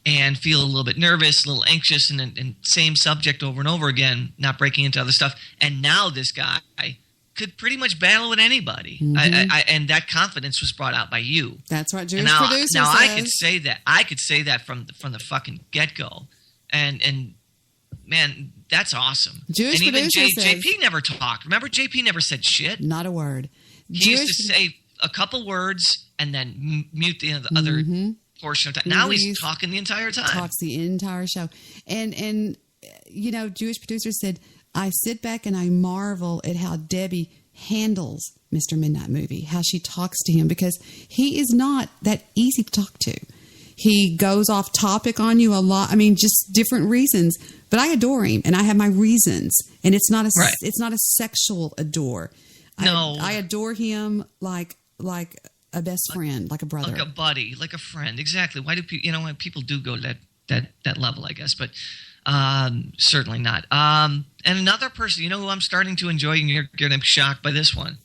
and feel a little bit nervous, a little anxious, and same subject over and over again, not breaking into other stuff. And now this guy could pretty much battle with anybody. And that confidence was brought out by you. That's what Jewish Producer says. Now I could say that. I could say that from the fucking get-go. And man, that's awesome. Jewish and even Producer says, JP never talked. Remember, JP never said shit? Not a word. He used to say a couple words and then mute the other portion of time. Now he's talking the entire time. Talks the entire show. And Jewish Producer said, I sit back and I marvel at how Debbie handles Mr. Midnight Movie, how she talks to him, because he is not that easy to talk to. He goes off topic on you a lot. I mean, just different reasons. But I adore him, and I have my reasons. And it's not a sexual adore. No, I adore him like a best friend, like a brother, like a buddy, like a friend. Exactly. Why do people? People do go to that level, I guess, but. Certainly not. And another person, who I'm starting to enjoy, and you're going to be shocked by this one.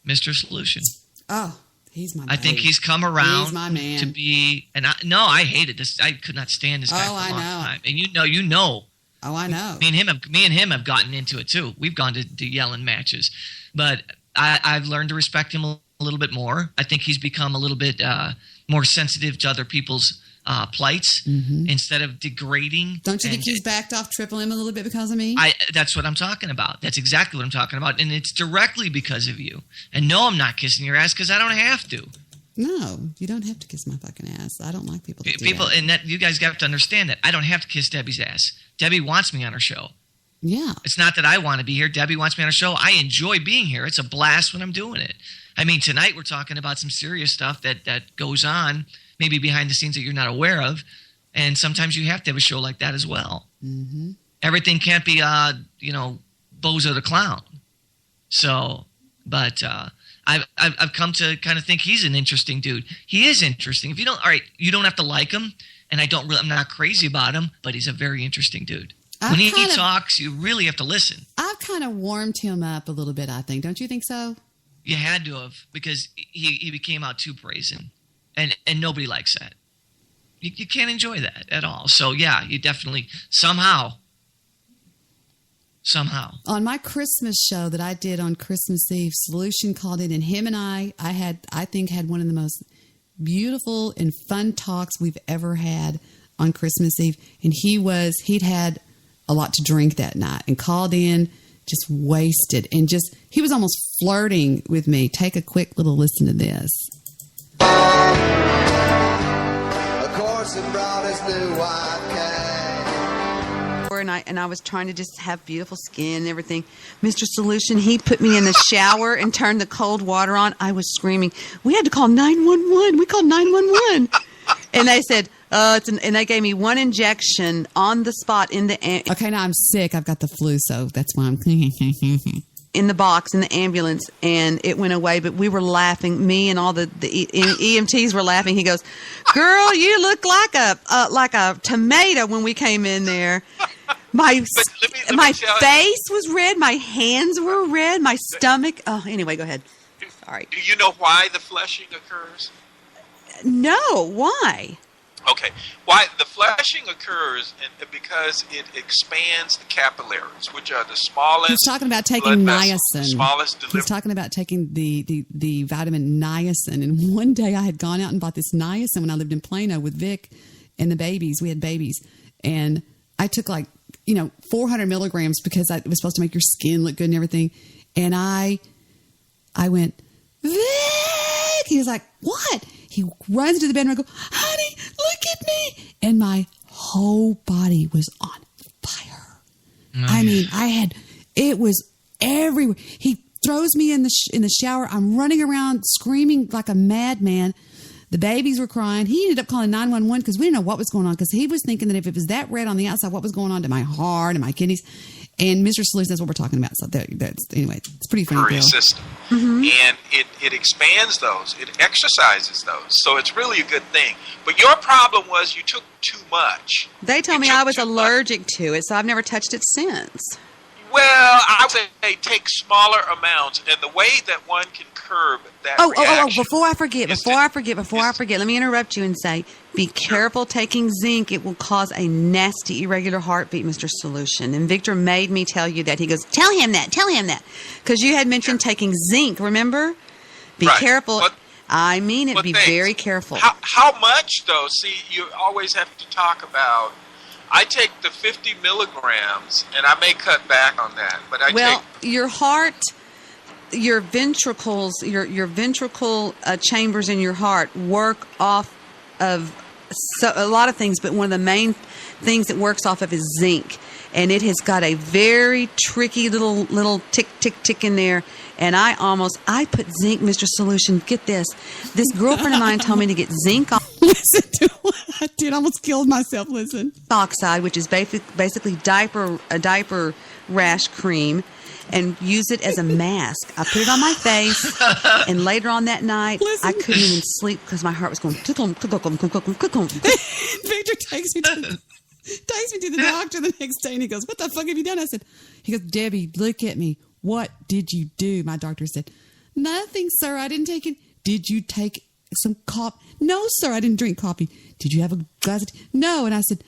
Mr. Solution. Oh, he's my man. I think he's come around he's my man. to be, and I hated this. I could not stand this guy for a long time. And you know. Oh, I know. Me and him have gotten into it too. We've gone to yelling matches, but I've learned to respect him a little bit more. I think he's become a little bit more sensitive to other people's plights instead of degrading. Don't you think he's backed off Triple M a little bit because of me? That's what I'm talking about. That's exactly what I'm talking about. And it's directly because of you. And no, I'm not kissing your ass because I don't have to. No, you don't have to kiss my fucking ass. I don't like people that do People, that. and that you guys got to understand that. I don't have to kiss Debbie's ass. Debbie wants me on her show. Yeah. It's not that I want to be here. Debbie wants me on her show. I enjoy being here. It's a blast when I'm doing it. I mean, tonight we're talking about some serious stuff that goes on, maybe behind the scenes that you're not aware of. And sometimes you have to have a show like that as well. Mm-hmm. Everything can't be, Bozo the Clown. So, but I've come to kind of think he's an interesting dude. He is interesting. If you don't, all right, you don't have to like him, and I'm not crazy about him, but he's a very interesting dude. When he talks, you really have to listen. I've kind of warmed him up a little bit, I think. Don't you think so? You had to have, because he became out too brazen, and nobody likes that. You can't enjoy that at all. So yeah, you definitely somehow. On my Christmas show that I did on Christmas Eve, Solution called in, and him and I think had one of the most beautiful and fun talks we've ever had on Christmas Eve. And he'd had a lot to drink that night and called in just wasted, and he was almost flirting with me. Take a quick little listen to this. Of course it brought his new wife. And I was trying to just have beautiful skin and everything. Mr. Solution, he put me in the shower and turned the cold water on. I was screaming. We had to call 911. We called 911. And they said, and they gave me one injection on the spot in the... Okay, now I'm sick. I've got the flu, so that's why I'm... in the box, in the ambulance, and it went away, but we were laughing. Me and all the EMTs were laughing. He goes, "Girl, you look like a tomato when we came in there." My face was red. My hands were red. My stomach. Oh, anyway, go ahead. Sorry. Do you know why the flushing occurs? No, why? Okay, why the flashing occurs because it expands the capillaries, which are the smallest. He's talking about taking niacin. He's talking about taking the vitamin niacin. And one day I had gone out and bought this niacin when I lived in Plano with Vic and the babies. We had babies, and I took 400 milligrams because it was supposed to make your skin look good and everything. And I went, Vic. He was like, "What?" He runs into the bedroom and I go, "Honey, look at me." And my whole body was on fire. I mean, it was everywhere. He throws me in the shower. I'm running around screaming like a madman. The babies were crying. He ended up calling 911 because we didn't know what was going on, because he was thinking that if it was that red on the outside, what was going on to my heart and my kidneys. And Mr. Solution, that's what we're talking about. So anyway, it's pretty funny. System. And it expands those. It exercises those. So it's really a good thing. But your problem was you took too much. They told me I was allergic to it, so I've never touched it since. Well, I would say take smaller amounts, and the way that one can curb that reaction. Before I forget, let me interrupt you and say, be careful taking zinc. It will cause a nasty irregular heartbeat, Mr. Solution. And Victor made me tell you that. He goes, tell him that. Because you had mentioned taking zinc, remember? Be careful. I mean it, be very careful. How much, though? See, you always have to talk about... I take the 50 milligrams, and I may cut back on that. But your heart, your ventricles, your ventricle chambers in your heart work off of a lot of things, but one of the main things it works off of is zinc. And it has got a very tricky little tick, tick, tick in there. And I put zinc, Mr. Solution. Get this. This girlfriend of mine told me to get zinc. Listen to what I did. I almost killed myself. Listen. Oxide, which is basically a diaper rash cream, and use it as a mask. I put it on my face, and later on that night, I couldn't even sleep because my heart was going. Victor takes me to the doctor the next day, and he goes, "What the fuck have you done?" I said, he goes, "Debbie, look at me. What did you do?" My doctor said, "Nothing, sir. I didn't take it." "Did you take some coffee?" "No, sir. I didn't drink coffee." "Did you have a glass of tea?" "No." And I said,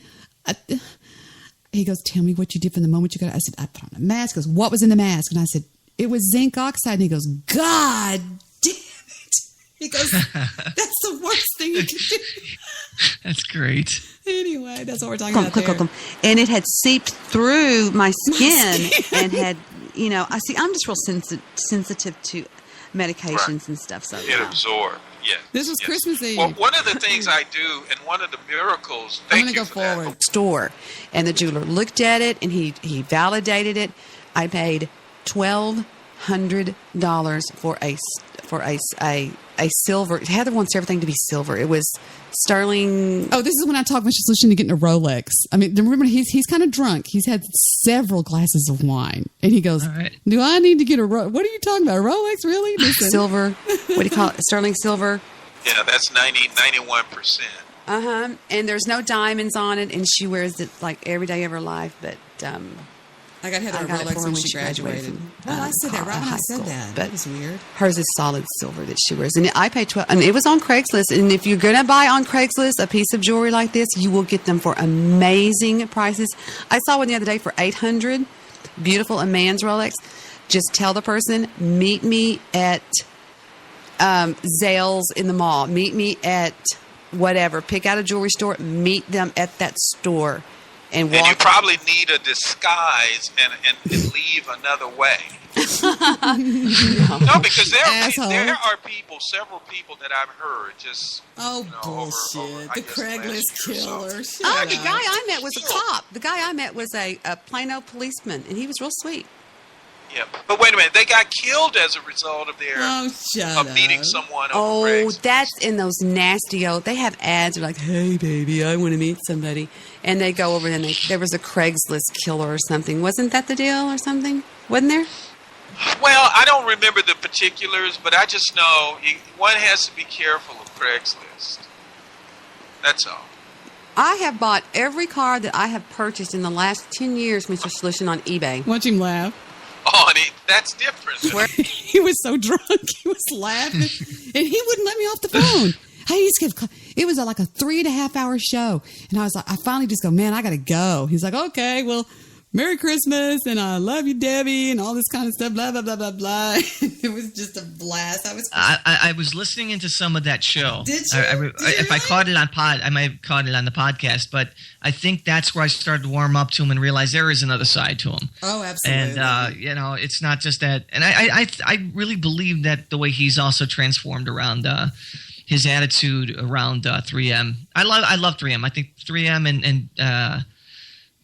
he goes, "Tell me what you did from the moment you got it." I said, "I put on a mask." He goes, "What was in the mask?" And I said, "It was zinc oxide." And he goes, "God damn it." He goes, that's the worst thing you can do. That's great. Anyway, that's what we're talking about there. And it had seeped through my skin and had, I see. I'm just real sensitive to medications and stuff. So it absorbed. Yes. This was Christmas Eve. Well, one of the things I do, and one of the miracles. I'm going to go forward. Store, and the jeweler looked at it and he validated it. I paid $1,200 for a silver. Heather wants everything to be silver. It was sterling. Oh, this is when I talked about solution to getting a Rolex. I mean, remember he's kind of drunk. He's had several glasses of wine, and he goes, "Do I need to get a Rolex? What are you talking about? A Rolex, really? Listen. Silver? What do you call it? Sterling silver? Yeah, that's 91%. And there's no diamonds on it, and she wears it like every day of her life. But I got Heather a Rolex when she graduated. Well, I said that right when I said that. That was weird. Hers is solid silver that she wears, and I paid $12. And it was on Craigslist. And if you're gonna buy on Craigslist a piece of jewelry like this, you will get them for amazing prices. I saw one the other day for $800. Beautiful, a man's Rolex. Just tell the person, meet me at Zales in the mall. Meet me at whatever. Pick out a jewelry store. Meet them at that store. And you probably need a disguise and leave another way. No, because there are several people that I've heard just. Oh, bullshit. The Craigslist killer. The guy I met was a cop. The guy I met was a Plano policeman, and he was real sweet. Yeah, but wait a minute. They got killed as a result of their meeting someone on Craigslist. That's in those nasty old. They have ads. They're like, "Hey, baby, I want to meet somebody," and they go over and there was a Craigslist killer or something. Wasn't that the deal or something? Wasn't there? Well, I don't remember the particulars, but I just know one has to be careful of Craigslist. That's all. I have bought every car that I have purchased in the last 10 years, Mr. Solution, on eBay. Watch him laugh. Oh, that's different. He was so drunk. He was laughing. And he wouldn't let me off the phone. It was like a 3.5 hour show. And I finally just go, man, I got to go. He's like, okay, well, Merry Christmas, and I love you, Debbie, and all this kind of stuff, blah, blah, blah, blah, blah. It was just a blast. I was listening into some of that show. Did you? If I caught it on I might have caught it on the podcast, but I think that's where I started to warm up to him and realize there is another side to him. Oh, absolutely. And, it's not just that. And I really believe that the way he's also transformed around his attitude around 3M. I love 3M. I think 3M and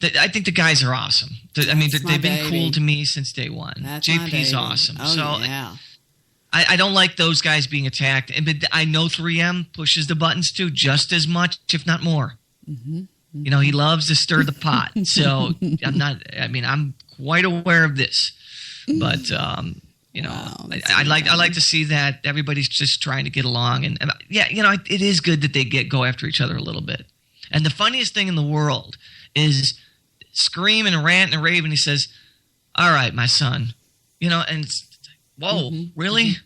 I think the guys are awesome. They've been cool to me since day one. That's JP's awesome. Oh, yeah. I don't like those guys being attacked. But I know 3M pushes the buttons too just as much, if not more. Mm-hmm. He loves to stir the pot. So I'm quite aware of this. But, I like to see that everybody's just trying to get along. And it is good that they go after each other a little bit. And the funniest thing in the world is scream and rant and rave, and he says, "All right, my son," and it's whoa, really?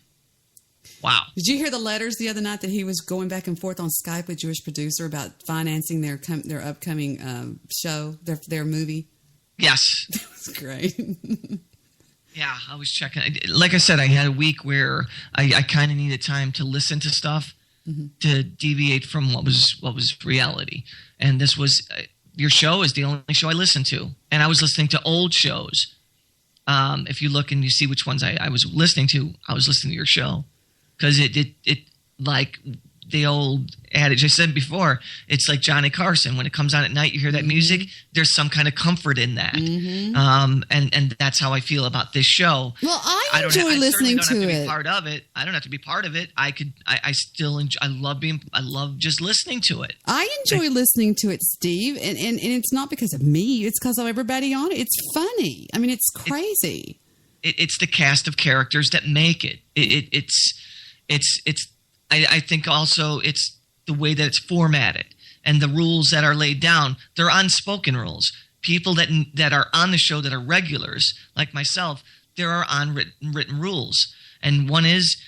Wow. Did you hear the letters the other night that he was going back and forth on Skype with Jewish producer about financing their upcoming show, their movie? Yes. That was great. Yeah, I was checking. Like I said, I had a week where I kind of needed time to listen to stuff to deviate from what was reality, and this was. Your show is the only show I listen to. And I was listening to old shows. If you look and you see which ones I was listening to, I was listening to your show. Because it like the old adage I said before, it's like Johnny Carson. When it comes on at night, you hear that music, there's some kind of comfort in that. And that's how I feel about this show. Well, I enjoy listening to it. Part of it. I don't have to be part of it. I still enjoy. I love just listening to it. I enjoy listening to it, Steve, and it's not because of me. It's because of everybody on it. It's funny. I mean, it's crazy. It's the cast of characters that make it. I think also it's the way that it's formatted and the rules that are laid down. They're unspoken rules. People that are on the show that are regulars, like myself, there are unwritten rules. And one is,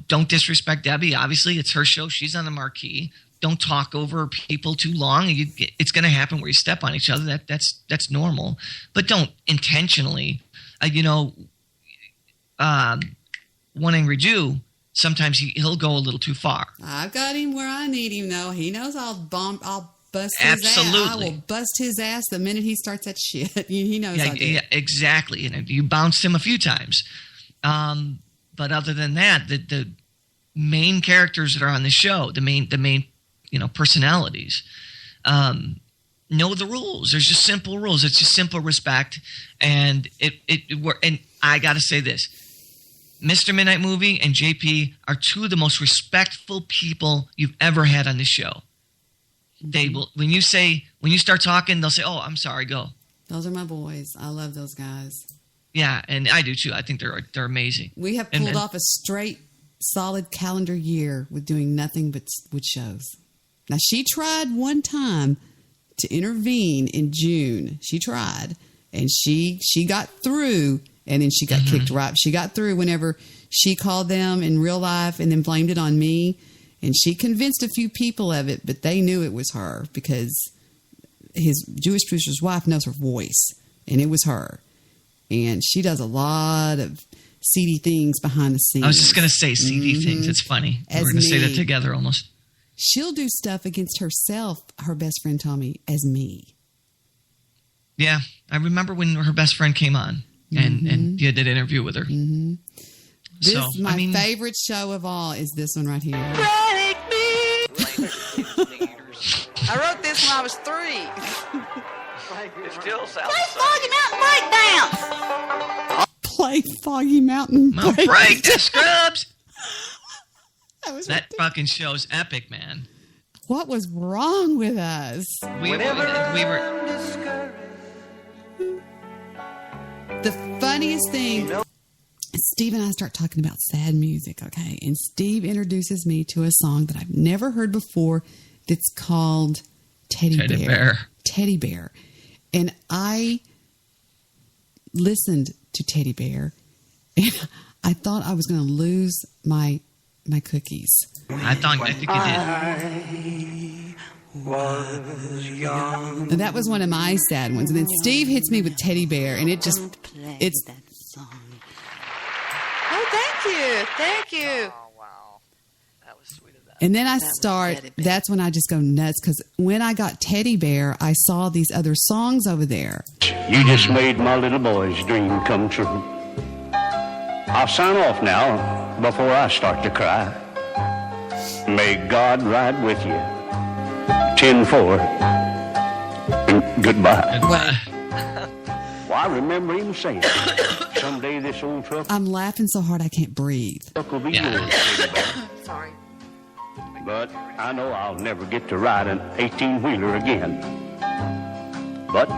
don't disrespect Debbie. Obviously, it's her show. She's on the marquee. Don't talk over people too long. It's going to happen where you step on each other. That's normal. But don't intentionally, One Angry Jew sometimes he'll go a little too far. I've got him where I need him, though. He knows I'll bust his Absolutely. ass. I will bust his ass the minute he starts that shit. He knows I do. Yeah, exactly. And you bounced him a few times. But other than that, the main characters that are on the show, the main personalities, know the rules. There's just simple rules. It's just simple respect, and and I got to say this: Mr. Midnight Movie and JP are two of the most respectful people you've ever had on the show. They will when you start talking, they'll say, "Oh, I'm sorry, go." Those are my boys. I love those guys. Yeah, and I do too. I think they're amazing. We have pulled off a straight, solid calendar year with doing nothing but with shows. Now, she tried one time to intervene in June. She tried, and she got through, and then she got kicked right. She got through whenever she called them in real life and then blamed it on me. And she convinced a few people of it, but they knew it was her because his Jewish producer's wife knows her voice, and it was her. And she does a lot of seedy things behind the scenes. I was just going to say seedy things. It's funny. We're going to say that together almost. She'll do stuff against herself, her best friend told me, as me. Yeah. I remember when her best friend came on and you did an interview with her. Mm-hmm. So, my favorite show of all is this one right here. Break me! I wrote this when I was 3. It still sounds Play Foggy Mountain Breakdown! Play Foggy Mountain Breakdown. Break the Scrubs! That fucking show's epic, man. What was wrong with us? We were. The funniest thing, Steve and I start talking about sad music, okay? And Steve introduces me to a song that I've never heard before that's called Teddy Bear. Teddy Bear. And I listened to Teddy Bear, and I thought I was going to lose my cookies. I think you did. And that was one of my sad ones. And then Steve hits me with Teddy Bear, and it's that song. Oh, thank you. Oh, wow. That was sweet of that. and then that's when I just go nuts, because when I got Teddy Bear, I saw these other songs over there. You just made my little boy's dream come true. I'll sign off now before I start to cry. May God ride with you. 10-4. And goodbye. Well, I remember him saying, someday this old truck I'm laughing so hard I can't breathe. will be yours. Sorry. But I know I'll never get to ride an 18-wheeler again. But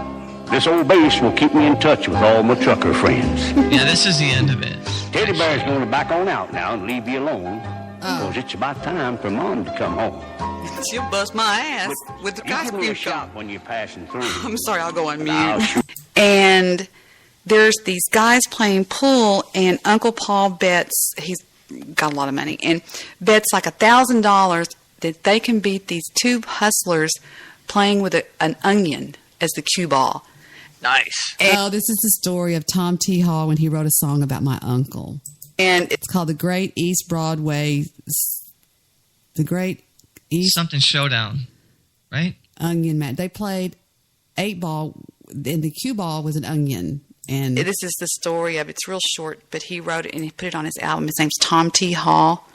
this old bass will keep me in touch with all my trucker friends. Yeah, this is the end of it. Teddy Bear's going to back on out now and leave you alone. Because it's about time for Mom to come home. She'll bust my ass with the You give me a contribution. shot when you're passing through. I'm sorry, I'll go on I'll mute. shoot. And there's these guys playing pool, and Uncle Paul bets, he's got a lot of money, and bets like $1,000 that they can beat these two hustlers playing with an onion as the cue ball. Nice. Oh, this is the story of Tom T. Hall when he wrote a song about my uncle. And it's called The Great East Broadway, The Great East... Something Showdown, right? Onion Man. They played 8-ball, and the cue ball was an onion. And This is the story of it. It's real short, but he wrote it and he put it on his album. His name's Tom T. Hall.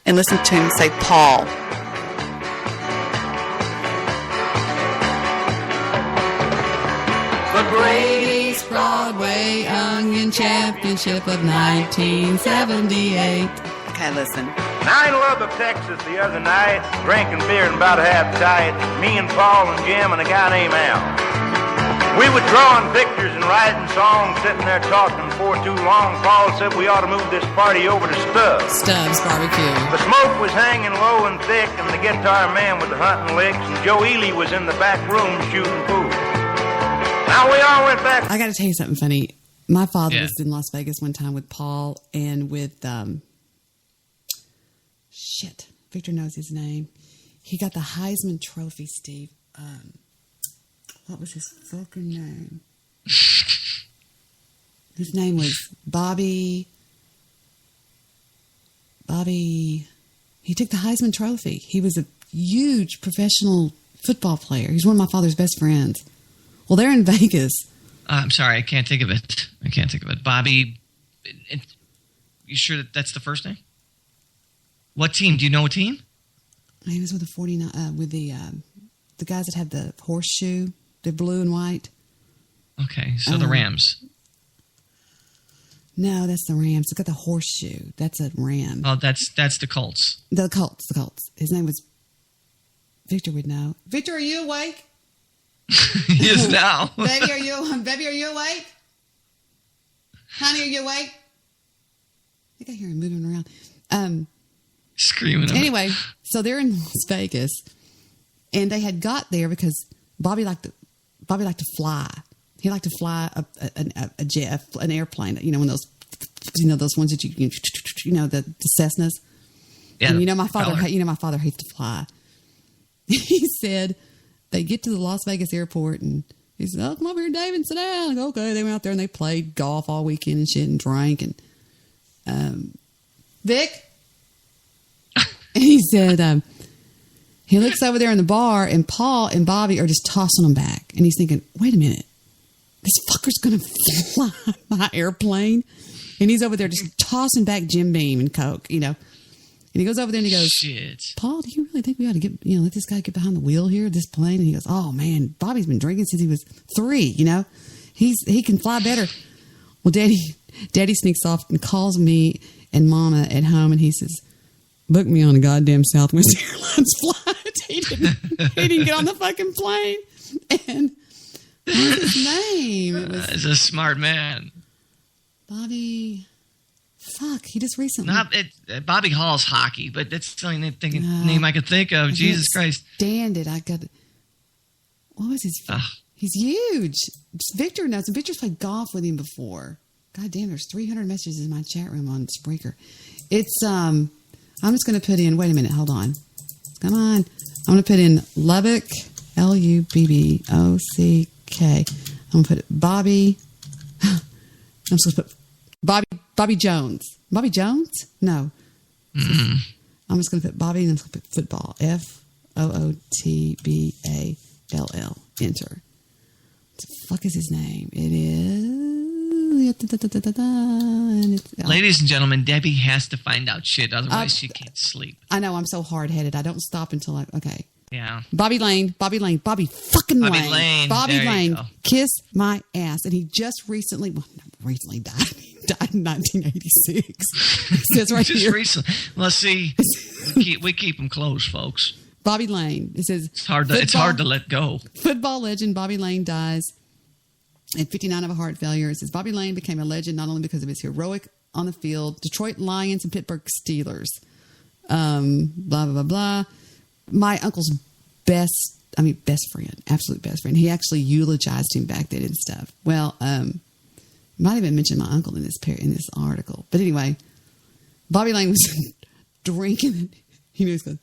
And listen to him say Paul. The Great East Broadway Onion Championship of 1978. Okay, listen. I in love of Texas the other night, drinking beer and about half tight. Me and Paul and Jim and a guy named Al. We were drawing pictures and writing songs, sitting there talking for too long. Paul said we ought to move this party over to Stubbs Barbecue. The smoke was hanging low and thick, and the guitar man with the hunting licks, and Joe Ely was in the back room shooting pool. Now we all went back. I got to tell you something funny. My father was in Las Vegas one time with Paul and with Victor knows his name. He got the Heisman Trophy, Steve. What was his fucking name? His name was Bobby. Bobby, he took the Heisman Trophy. He was a huge professional football player. He's one of my father's best friends. Well, they're in Vegas. I'm sorry, I can't think of it. Bobby, you sure that's the first name? What team? Do you know what team? He was with the 49, with the guys that had the horseshoe, the blue and white. Okay, so the Rams. No, that's the Rams. Look at the horseshoe. That's a Ram. Oh, that's the Colts. The Colts. His name was Victor. Would know. Victor, are you awake? He is now. Baby, are you awake? Honey, are you awake? I think I hear him moving around. Screaming. Anyway, so they're in Las Vegas, and they had got there because Bobby liked to fly. He liked to fly a jet, an airplane. You know, those ones that the Cessnas. Yeah. And my father hates to fly. He said they get to the Las Vegas airport, and he said, "Oh, come over here, David, sit down." I go, okay. They went out there and they played golf all weekend and shit and drank and Vic. And he said, he looks over there in the bar, and Paul and Bobby are just tossing them back. And he's thinking, wait a minute, this fucker's going to fly my airplane? And he's over there just tossing back Jim Beam and Coke, And he goes over there and he goes, shit, Paul, do you really think we ought to let this guy get behind the wheel here, this plane? And he goes, oh, man, Bobby's been drinking since he was 3, He can fly better. Well, Daddy sneaks off and calls me and Mama at home, and he says, book me on a goddamn Southwest Airlines flight. He didn't get on the fucking plane. And what's his name? He's a smart man. Bobby. Fuck, he just recently. Bobby Hall's hockey, but that's the only name I could think of. Jesus Christ. Stand it. What was his? He's huge. Victor knows. And Victor's played golf with him before. God damn, there's 300 messages in my chat room on Spreaker. It's, I'm just going to put in, wait a minute, hold on. Come on. I'm going to put in Lubbock, Lubbock. I'm going to put Bobby. I'm supposed to put Bobby Jones. Bobby Jones? No. Mm-hmm. I'm just going to put Bobby and I'm just going to put football. FOOTBALL. Enter. What the fuck is his name? It is. Ladies and gentlemen, Debbie has to find out shit, otherwise she can't sleep. I know, I'm so hard-headed. I don't stop until okay. Yeah. Bobby fucking Lane. Bobby Lane. Kiss my ass. And he just recently died. He died in 1986. It says right just here. Recently. Well, see, we keep him close, folks. Bobby Lane. It says it's hard to let go. Football legend Bobby Lane dies at 59 of a heart failure. It says Bobby Lane became a legend not only because of his heroic on the field, Detroit Lions and Pittsburgh Steelers. Blah, blah, blah, blah. My uncle's best friend, absolute best friend. He actually eulogized him back then and stuff. Well, might even mention my uncle in this article. But anyway, Bobby Lane was drinking. He's going,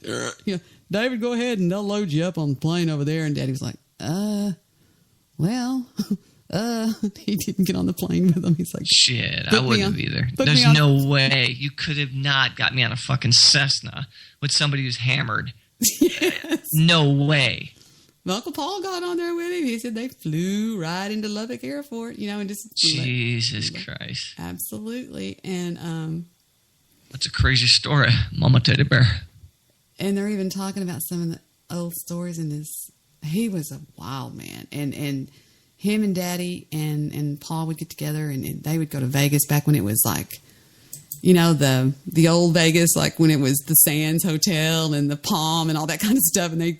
David, go ahead and they'll load you up on the plane over there. And Daddy was like, he didn't get on the plane with him. He's like, shit, I wouldn't have either. There's no way. You could have not got me on a fucking Cessna with somebody who's hammered. Yes. No way. Uncle Paul got on there with him. He said they flew right into Lubbock Airport, and just Jesus Christ. Absolutely. And that's a crazy story, Mama Teddy Bear. And they're even talking about some of the old stories in this. He was a wild man, and him and Daddy and Paul would get together, and they would go to Vegas back when it was like, the old Vegas, like when it was the Sands Hotel and the Palm and all that kind of stuff. And I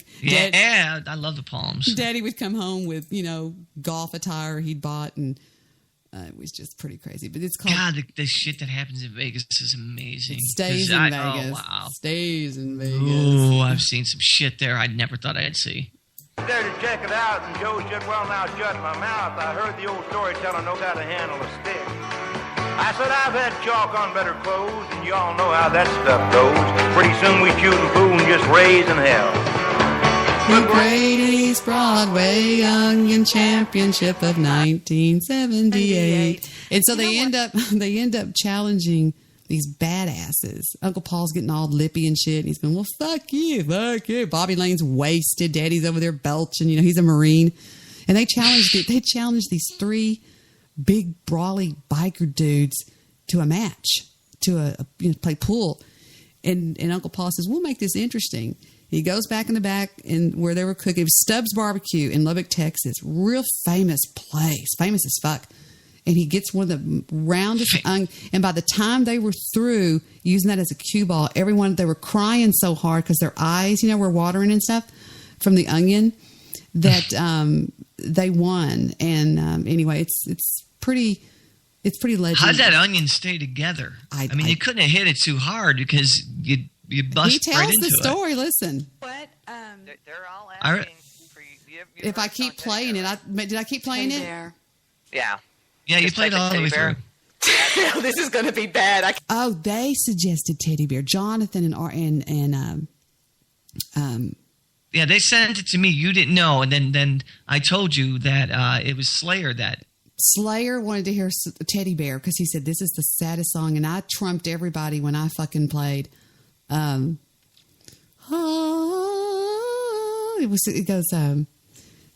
love the Palms. Daddy would come home with, golf attire he'd bought, and it was just pretty crazy. But it's called... God, the shit that happens in Vegas is amazing. It stays in Vegas. Oh, wow. Stays in Vegas. Oh, I've seen some shit there I never thought I'd see. There to check it out, and Joe said, well, now shut my mouth. I heard the old storyteller knows how to handle a stick. I said, I've had chalk on better clothes, and you all know how that stuff goes. Pretty soon we shooting pool and just raising hell. The Great East Broadway Youngin Championship of 1978. And so they end up challenging these badasses. Uncle Paul's getting all lippy and shit. And he's going, well, fuck you. Bobby Lane's wasted. Daddy's over there belching. You know, he's a Marine. And they challenged these three big, brawly biker dudes to a match, play pool. And Uncle Paul says, we'll make this interesting. He goes back in the back and where they were cooking. It was Stubbs Barbecue in Lubbock, Texas. Real famous place. Famous as fuck. And he gets one of the roundest and by the time they were through using that as a cue ball, everyone, they were crying so hard because their eyes, were watering and stuff from the onion that they won. And anyway, it's pretty legendary. How'd that onion stay together? I mean, you couldn't have hit it too hard because you bust he tells right into the story. Listen. What? They're all asking for you. If I keep playing it, did I keep playing it? Yeah. Yeah, you played all the way through. This is going to be bad. They suggested Teddy Bear. Jonathan and yeah, they sent it to me. You didn't know, and then I told you that it was Slayer that. Slayer wanted to hear Teddy Bear because he said this is the saddest song, and I trumped everybody when I fucking played. It goes.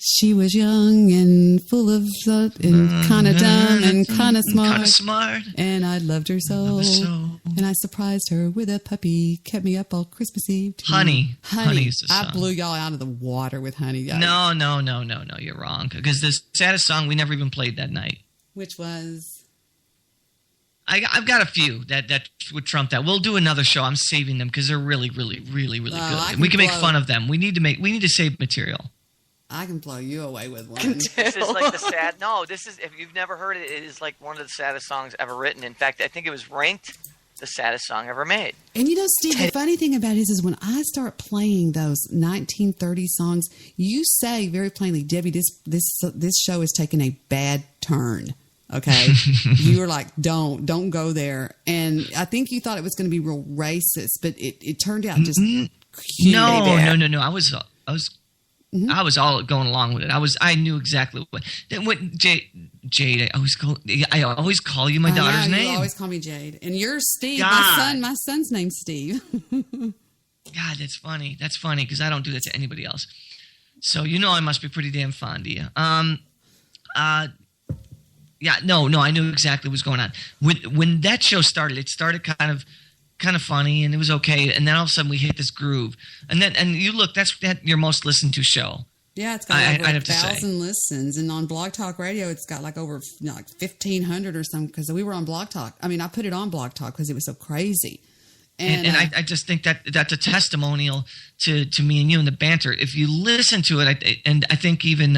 She was young and full of slut and kind of dumb and kind of smart. And I loved her so. And I surprised her with a puppy. Kept me up all Christmas Eve. Honey is the song. I blew y'all out of the water with Honey. No. You're wrong. Because the saddest song we never even played that night. Which was? I've got a few that would trump that. We'll do another show. I'm saving them because they're really, really, really, really good. And we can make fun of them. We need to save material. I can blow you away with one. This is like the sad. No, this is, if you've never heard it, it is like one of the saddest songs ever written. In fact, I think it was ranked the saddest song ever made. And Steve, the funny thing about it is when I start playing those 1930 songs, you say very plainly, Debbie, this show has taken a bad turn. Okay, you were like, don't go there, and I think you thought it was going to be real racist, but it turned out just no. I was all going along with it. I knew exactly what Jade. I always call you my daughter's name. You always call me Jade, and you're Steve. God. My son's name's Steve. God, that's funny. That's funny because I don't do that to anybody else. So I must be pretty damn fond of you. Yeah, no, I knew exactly what was going on. When that show started, it started kind of funny, and it was okay. And then all of a sudden, we hit this groove. And you look, that's your most listened to show. Yeah, it's got over 1,000 listens, and on Blog Talk Radio, it's got like over 1,500 or something. Because we were on Blog Talk. I mean, I put it on Blog Talk because it was so crazy. And I just think that's a testimonial to me and you and the banter. If you listen to it, I think even.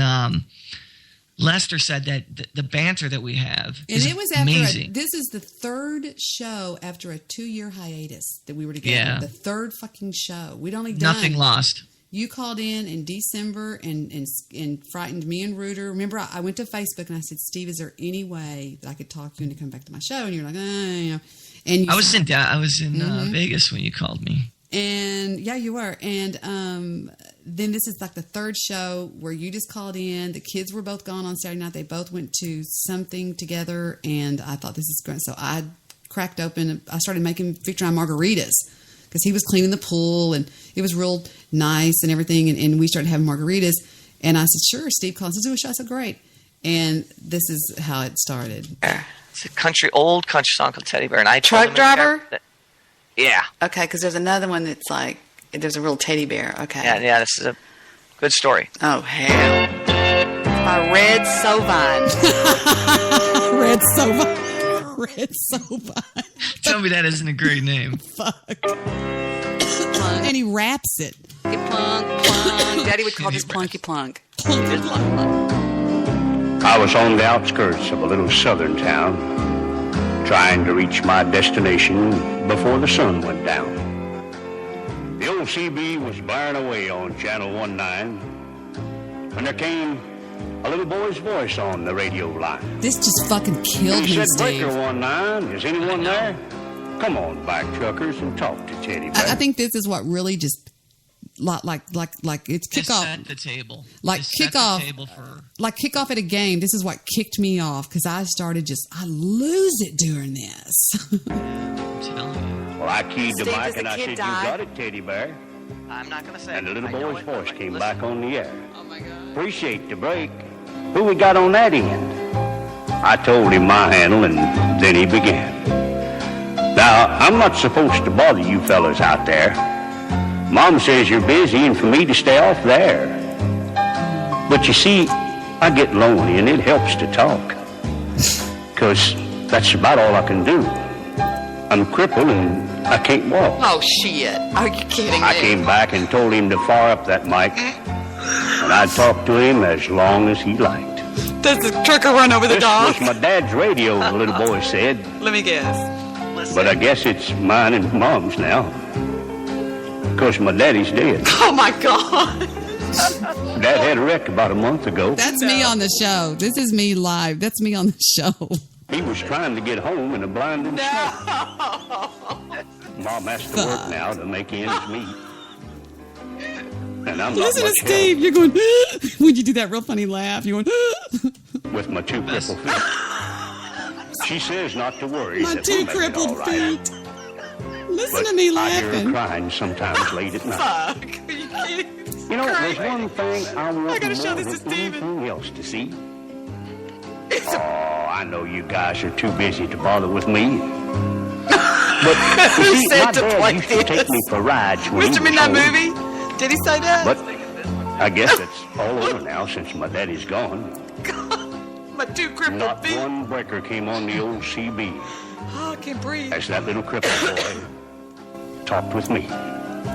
Lester said that the banter that we have is amazing. This is the third show after a 2-year hiatus that we were together. Yeah. The third fucking show. We'd only done nothing lost. You called in December and frightened me and Reuter. Remember, I went to Facebook and I said, Steve, is there any way that I could talk to you and to come back to my show? And you're like, And I was in Vegas when you called me. And yeah, you were. And then this is like the third show where you just called in. The kids were both gone on Saturday night. They both went to something together. And I thought, this is great. So I cracked open. I started making Victor and I margaritas because he was cleaning the pool. And it was real nice and everything. And we started having margaritas. And I said, sure, Steve calls. Let's do a show. I said, great. And this is how it started. It's a old country song called Teddy Bear. And I Truck Driver? Yeah. Okay, because there's another one that's like, there's a real teddy bear. Okay. Yeah, this is a good story. Oh, hell. By Red Sovine. Red Sovine. Red Sovine. Tell me that isn't a great name. Fuck. And he raps it. Plunk, plunk. Daddy would call this plunky plunk. Plunky plunk. I was on the outskirts of a little southern town, trying to reach my destination before the sun went down. The old CB was blaring away on Channel 19 when there came a little boy's voice on the radio line. This just fucking killed He me, said, Steve. Breaker 19, is anyone there? Come on, back truckers, and talk to Teddy Bear. I think this is what really just like it's Just kickoff. set the table. Like Just set kickoff, the table for. like kickoff at a game. This is what kicked me off because I lose it during this. I'm telling you. Well, I keyed the Steve, mic does and the I kid said, die? "You got it, teddy bear." I'm not going to say And the little I know boy's it, but voice came listen. back on the air. Oh my God! Appreciate the break. Who we got on that end? I told him my handle, and then he began. Now, I'm not supposed to bother you fellas out there. Mom says you're busy and for me to stay off there. But you see, I get lonely and it helps to talk. 'Cause that's about all I can do. I'm crippled and I can't walk. Oh, shit. Are you kidding me? I came back and told him to fire up that mic, and I'd talk to him as long as he liked. Does the trucker run over the dog? This was my dad's radio, the little boy said. Let me guess. But I guess it's mine and Mom's now. 'Cause my daddy's dead. Oh, my God. Dad had a wreck about a month ago. That's me on the show. This is me live. That's me on the show. He was trying to get home in a blinding snow. Mom has to work now to make ends meet. And I'm not Listen to much Steve. You're going, when you do that real funny laugh, you're going, help with my two crippled feet. She says not to worry. my that two we'll make it crippled all right. feet. Listen But to me I hear her laughing. crying sometimes late at night. Fuck. Are you kidding? You know, there's one thing I want I gotta more show than this to Steven. anything else to see. Oh, I know you guys are too busy to bother with me. But you Who see, said my to dad play used to take this? me for rides when he Mr. was Midnight home. Movie? Did he say that? But I guess it's all over now since my daddy's gone. My two crippled Not feet. one breaker came on the old CB Oh, I can't breathe. as that little crippled boy talked with me.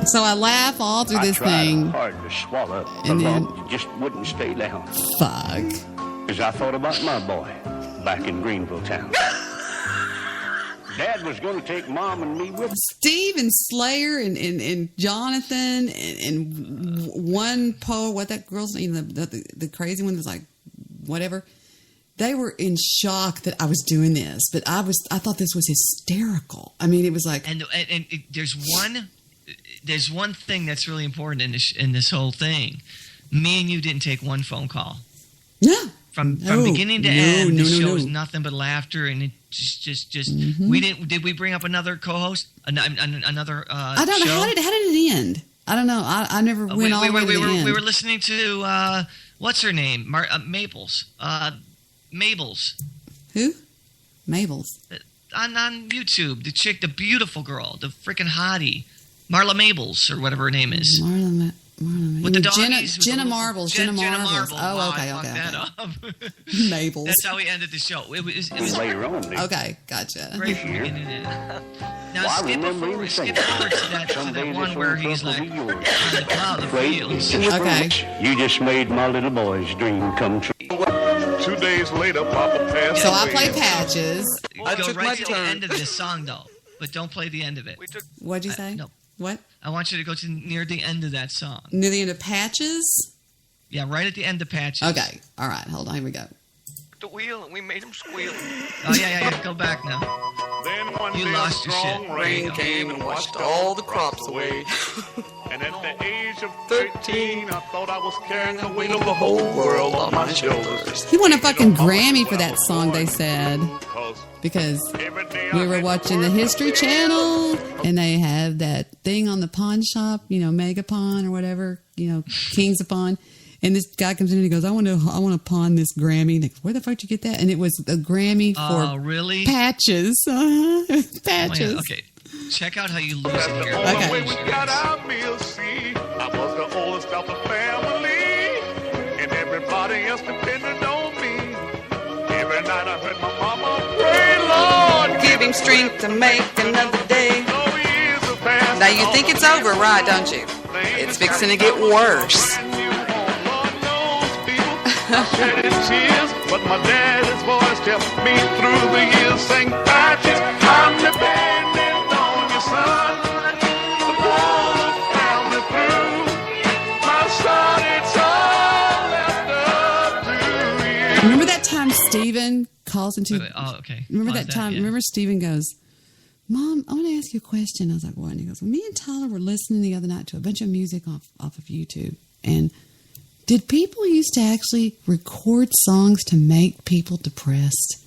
So I laugh all through I this tried thing. hard to swallow, but And then- Mom just wouldn't stay down. Fuck. Because I thought about my boy back in Greenville town. Dad was going to take Mom and me with him. Steve and Slayer and Jonathan and one Poe, what that girl's name, the crazy one was like, whatever. They were in shock that I was doing this, but I thought this was hysterical. I mean, it was like, And there's one thing that's really important in this whole thing. Me and you didn't take one phone call. no. From No, beginning to no, end, no, the no, show no. is nothing but laughter, and it just Mhm. we didn't. Did we bring up another co-host? Another I don't know show? how did it end. I don't know. I never went all the way to the end. We were listening to what's her name? Mabel's. Mabel's Who? Mabel's. on YouTube. The chick, the beautiful girl, the freaking hottie, Marla Mabel's or whatever her name is. Marla With the doggies, with Jenna the- Marbles. Jenna Jenna Marbles. Marbles. Oh, Wow, okay, I fucked okay. that okay. up. Mabel's. That's how we ended the show. It was Later on, Okay, gotcha. great. Here. Now Well, I skip remember forward, him skip saying, forward to that "Someday one this where old he's truck will like be yours." on the plow the Wait, fields. Okay. You just made my little boy's dream come true. 2 days later, Papa passed So I away. play Patches. Go right to the end of this song though, but don't play the end of it. What'd you say? No, What? I want you to go to near the end of that song. Near the end of Patches? Yeah, right at the end of Patches. Okay. All right. Hold on. Here we go. The wheel and we made him squeal. Oh yeah. Go back now. Then one You day lost a your strong shit. rain Came and washed all the crops away. And at the age of 13, I thought I was carrying the weight of the whole world on my shoulders. He won a fucking Grammy for that song, they said. Because we were watching the History Channel and they have that thing on the pawn shop, Mega Pawn or whatever, Kings of Pawn. And this guy comes in and he goes, I want to pawn this Grammy. And they go, where the fuck did you get that? And it was a Grammy for really? Patches. Patches. Oh, yeah, okay. Check out how you lose it here. On the way we got our meals, see, I was the oldest of the family, and everybody else depended on me. Every night I heard my mama pray, Lord, Give him strength to make another day. Now you think it's over, right, don't you? It's fixing to get worse. shed tears, but my daddy's voice kept me through the years, saying, Patches, I'm depending on your son. The Lord found me through. My son, it's all left up to you. Remember that time Steven calls into... Oh, okay. Remember Pause that time? yeah. Remember Steven goes, Mom, I want to ask you a question. I was like, what? And he goes, well, me and Tyler were listening the other night to a bunch of music off of YouTube. And did people used to actually record songs to make people depressed?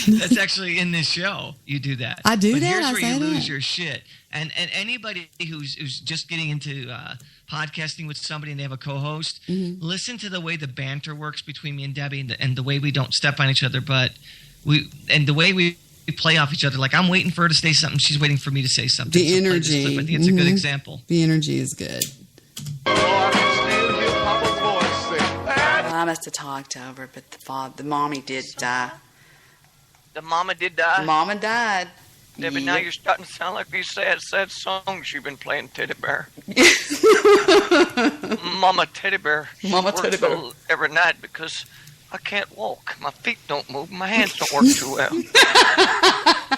That's actually in this show. You do that. I do but that? Here's I where say you lose that? your shit. And anybody who's just getting into podcasting with somebody and they have a co-host, listen to the way the banter works between me and Debbie, and the way we don't step on each other, but the way we play off each other. Like I'm waiting for her to say something, she's waiting for me to say something. The energy. I think it's a good example. The energy is good. I must have talked over, but the mommy did die. The mama did die? The mama died. Debbie, now you're starting to sound like these sad songs you've been playing, Teddy Bear. Mama Teddy Bear. Mama Teddy Bear. Every night because I can't walk. My feet don't move. My hands don't work too well.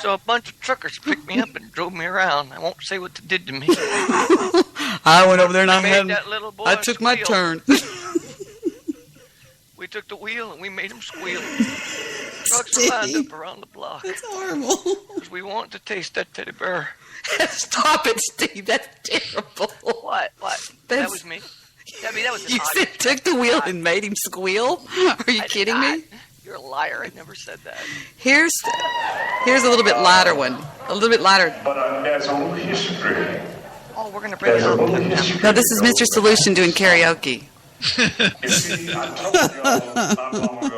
So a bunch of truckers picked me up and drove me around. I won't say what they did to me. I went over there and I took my turn. We took the wheel and we made him squeal. Trucks were lined up around the block. That's horrible. Because we wanted to taste that teddy bear. Stop it, Steve. That's terrible. What? That was me. Debbie, that was an You said took the wheel and made him squeal? Are you kidding me? You're a liar. I never said that. Here's a little bit lighter one. A little bit lighter. But that's old history. Oh, we're going to bring it up. No, this is Mr. Solution doing karaoke.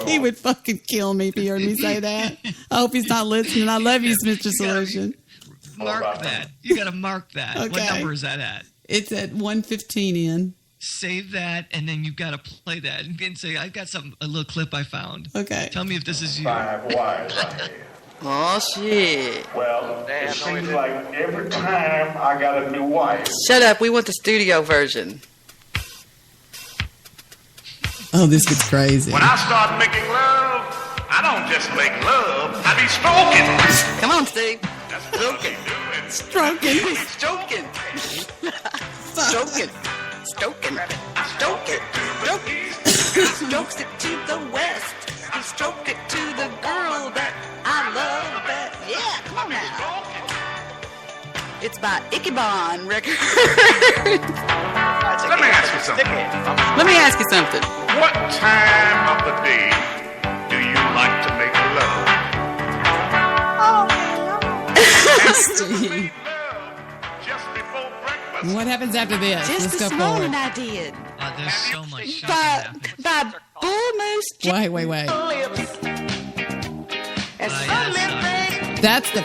He would fucking kill me if he heard me say that. I hope he's not listening. I love you, Mr. Solution. Mark that. You got to mark that. Okay. What number is that at? It's at 1:15 in. Save that, and then you've got to play that and say, "I've got a little clip I found." Okay. Tell me if this is you. 5 wives I had. Oh shit! Well, it seems like every time I got a new wife. Shut up. We want the studio version. Oh, this gets crazy. When I start making love, I don't just make love, I be stroking. Come on, Steve. That's stroking. Stroking. Stroking. Stroking. Stoking. Stoking. He strokes it to the west. He stroked it to the girl that I love. That yeah, come on now. It's by Ichabod Records. Let me ask you something. Let me ask you something. What time of the day do you like to make love? Steve. Just before breakfast. What happens after this? Just Let's this go morning forward. I did. There's so much. By Bull Moose. Wait. That's the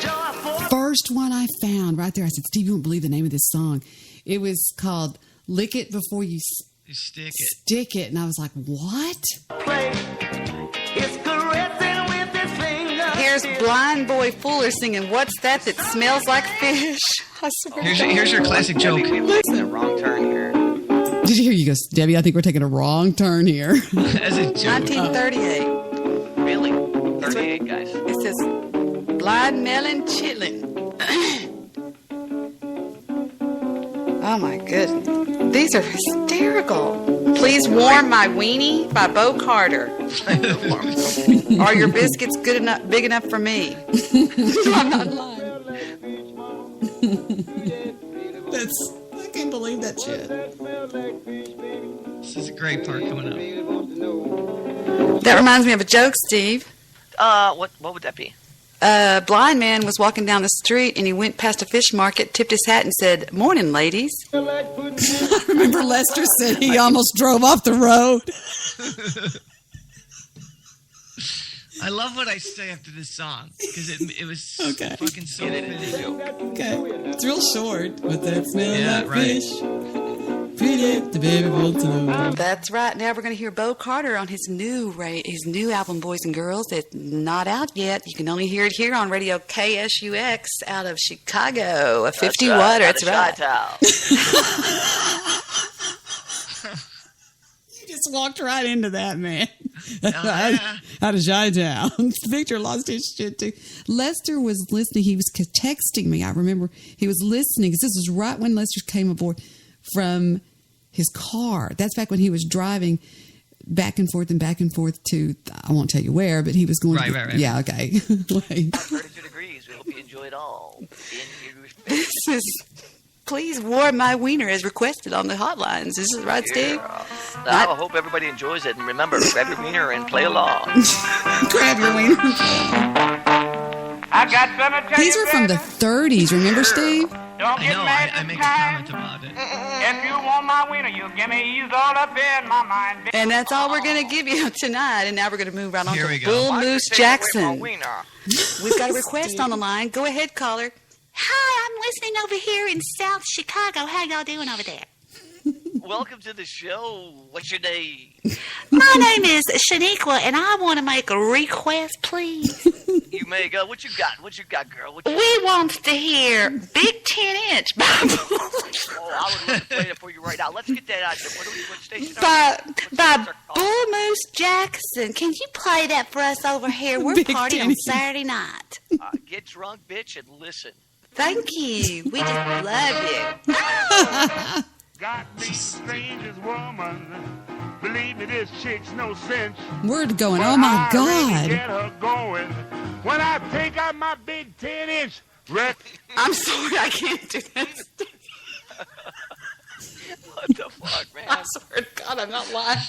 first one I found right there. I said, Steve, you won't believe the name of this song. It was called Lick It Before You Stick It. Stick It. And I was like, what? Here's Blind Boy Fuller singing, "What's that smells like fish?" I swear. Here's your classic joke. Debbie, we're taking a wrong turn here. Did you hear? You go, Debbie, I think we're taking a wrong turn here. As a joke. 1938. Really? 38, guys. It says, "Blind Melon Chitlin." Oh my goodness. These are hysterical. Please Warm My Weenie by Bo Carter. Are your biscuits big enough for me? I'm not lying. I can't believe that shit. This is a great part coming up. That reminds me of a joke, Steve. What would that be? A blind man was walking down the street and he went past a fish market, tipped his hat, and said, "Morning, ladies." I remember Lester said he almost drove off the road. I love what I say after this song because it was fucking so fitting. Okay. It's real short, but that smells like right. fish. Pretty, the baby wants to know. That's right. Now we're going to hear Bo Carter on his new album, Boys and Girls. It's not out yet. You can only hear it here on radio KSUX out of Chicago, a 50 watt. That's right. You just walked right into that, man. Out of Chi-Town. Victor lost his shit too. Lester was listening. He was texting me. I remember he was listening because this was right when Lester came aboard from his car. That's back when he was driving back and forth to, I won't tell you where, but he was going Right. Yeah, okay. Wait. 32 degrees. We hope you enjoy it all. In your This is. Please warm my wiener as requested on the hotlines. Is this right, Steve? I hope everybody enjoys it. And remember, grab your wiener and play along. Grab your wiener. I got cemetery. These are from the 30s. Remember, Steve? Don't get mad I make a comment about it. If you want my wiener, you give me. He's all up in my mind. And that's all we're going to give you tonight. And now we're going to move right on Here to we go. Bull Why Moose you take away my Jackson. wiener? We've got a request on the line. Go ahead, caller. Hi, I'm listening over here in South Chicago. How y'all doing over there? Welcome to the show. What's your name? My name is Shaniqua, and I want to make a request, please. You may go. What you got? What you got, girl? What you We want to hear Big 10-inch by Oh, I would love to play that for you right now. Let's get that out there. What station are you? by Bull Moose Jackson. Can you play that for us over here? We're Big partying 10 on Saturday night. Get drunk, bitch, and listen. Thank you. We just love you. Got me the strangest woman. Believe me, this chick's no cinch. Word going. Oh, my But I really God. get her going when I take out my big 10-inch record. I'm sorry, I can't do this. What the fuck, man? I swear to God, I'm not lying.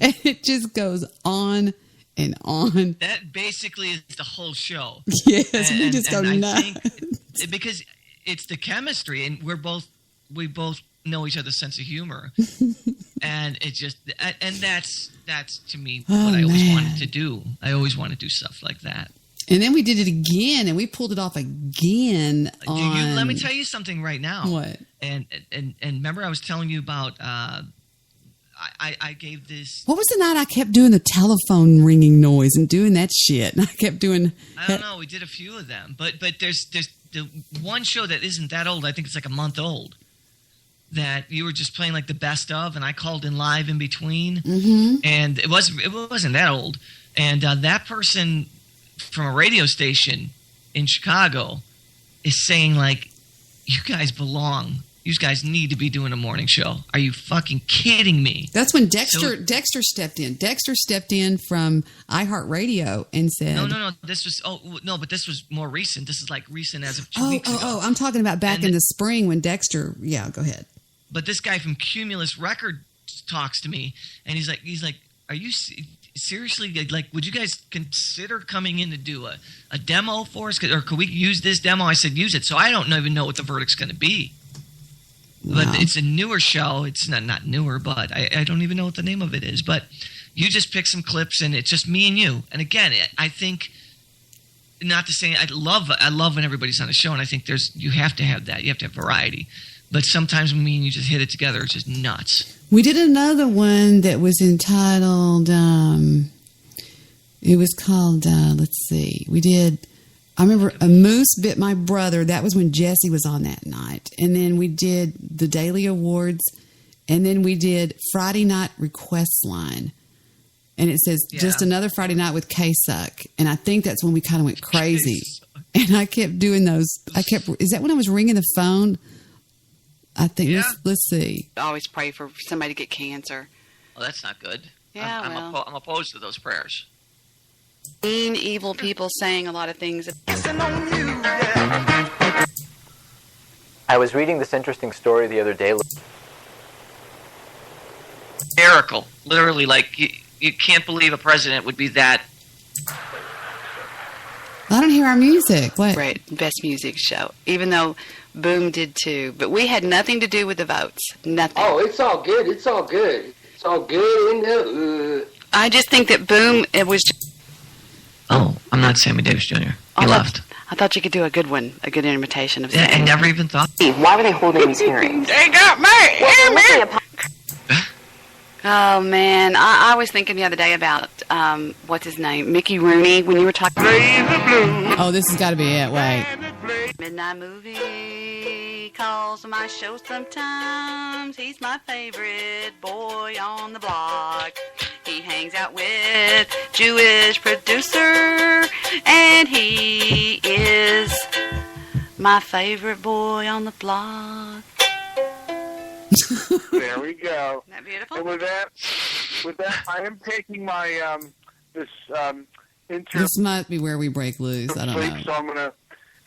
And it just goes on and on. That basically is the whole show. Yes, we just go I nuts. think because it's the chemistry, and we both know each other's sense of humor, and it just and that's to me Oh, what I always man. wanted to do. I always want to do stuff like that. And then we did it again, and we pulled it off again. Let me tell you something right now. What? And remember, I was telling you about. I gave this. What was the night I kept doing the telephone ringing noise and doing that shit? And I kept doing. I don't know. We did a few of them, but there's the one show that isn't that old. I think it's like a month old. That you were just playing like the best of, and I called in live in between, and it wasn't that old. And that person from a radio station in Chicago is saying like, "You guys belong. You guys need to be doing a morning show. Are you fucking kidding me?" That's when Dexter stepped in. Dexter stepped in from iHeartRadio and said, No. This was but this was more recent. This is like recent as of 2 weeks ago. Oh, I'm talking about back in the spring when Dexter. Yeah, go ahead. But this guy from Cumulus Records talks to me, and he's like, "Are you seriously like? Would you guys consider coming in to do a demo for us, or could we use this demo?" I said, "Use it." So I don't even know what the verdict's going to be. But it's a newer show. It's not newer, but I don't even know what the name of it is. But you just pick some clips, and it's just me and you. And again, I think, not to say I love when everybody's on a show, and I think you have to have that. You have to have variety. But sometimes when me and you just hit it together, it's just nuts. We did another one that was entitled. It was called. Let's see. We did. I remember A Moose Bit My Brother. That was when Jesse was on that night. And then we did the Daily Awards. And then we did Friday Night Request Line. And it says, just another Friday night with K-Suck. And I think that's when we kind of went crazy. And I kept doing those. Is that when I was ringing the phone? I think, let's see. I always pray for somebody to get cancer. Well, that's not good. Yeah, I'm opposed to those prayers. Mean, evil people saying a lot of things. I was reading this interesting story the other day. Miracle. Literally, like, you can't believe a president would be that. I don't hear our music. What? Right, best music show. Even though Boom did too. But we had nothing to do with the votes. Nothing. Oh, it's all good. It's all good. It's all good in the... I just think that Boom, it was... Oh, I'm not Sammy Davis Jr. He left. I thought you could do a good one, a good imitation of Yeah, Sammy. I never even thought. Why were they holding these hearings? They got me. Oh, man. I was thinking the other day about, what's his name? Mickey Rooney, when you were talking... Oh, this has got to be it. Wait. Midnight movie calls my show sometimes. He's my favorite boy on the block. He hangs out with Jewish producer, and he is my favorite boy on the block. There we go. Isn't that beautiful? And with that, I am taking my this intern. This might be where we break loose. I don't know. So I'm gonna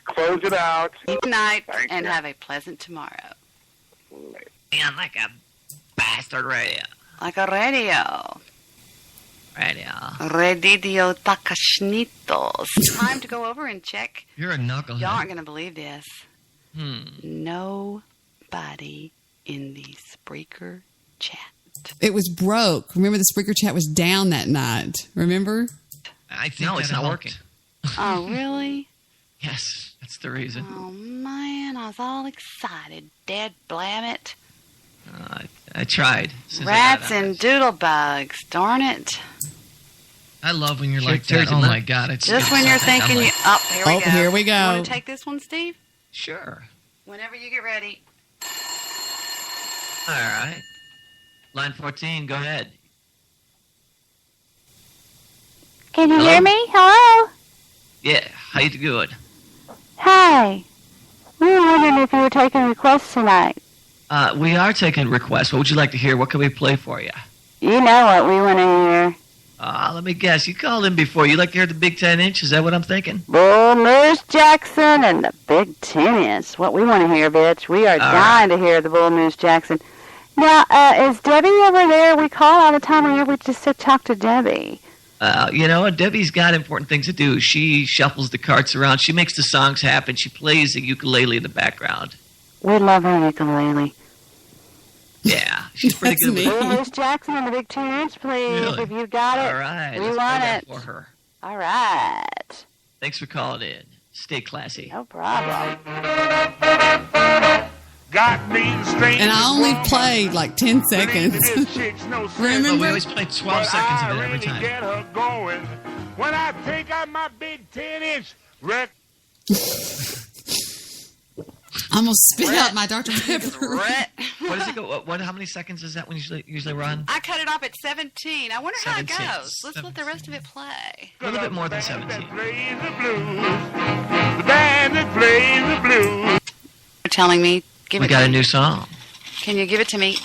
Close it out. Good night, Thank and you. have a pleasant tomorrow. Man, like a bastard radio. Like a radio. Radio. Redidio Takashnitos. Time to go over and check. You're a knucklehead. Y'all aren't going to believe this. Hmm. Nobody in the Spreaker chat. It was broke. Remember, the Spreaker chat was down that night. Remember? I think No, it's not working. Oh, really? Yes, that's the reason. Oh, man, I was all excited. Dad blam it. I tried. Since Rats I got and doodlebugs. Darn it. I love when you're Sure, like that. there's Oh, a my month. God. It's Just when you're thinking you... Oh, here we Oh, go. here we go. Want to take this one, Steve? Sure. Whenever you get ready. All right. Line 14, go ahead. Can you Hello? hear me? Hello? Yeah, how you doing? Hi. We were wondering if you were taking requests tonight. We are taking requests. What would you like to hear? What can we play for you? You know what we want to hear. Let me guess. You called in before. You like to hear the Big 10 inch? Is that what I'm thinking? Bull Moose Jackson and the Big 10 is what we want to hear, bitch. We are dying to hear the Bull Moose Jackson. Now, is Debbie over there? We call all the time whenever we just sit talk to Debbie. You know, Debbie's got important things to do. She shuffles the carts around. She makes the songs happen. She plays the ukulele in the background. We love her ukulele. Yeah, she's pretty good with it. Bull Moose Jackson and the Big 10 inch, please. Really? If you got it, All right, we let's want play that it. for her. All right. Thanks for calling in. Stay classy. No problem. Got me the strength. And I only played like 10 seconds. Oh, we Remember? always play 12 seconds of it every time. Get her going when I take out my Big 10-inch record. I'm going to spit out my Dr. Pepper. Rhett. What does it go? What? How many seconds is that when you usually run? I cut it off at 17. I wonder how it 17. goes. Let's let the rest of it play. A little bit more than 17. The band that plays the blues. You're telling me. Give We it got to a me. new song. Can you give it to me?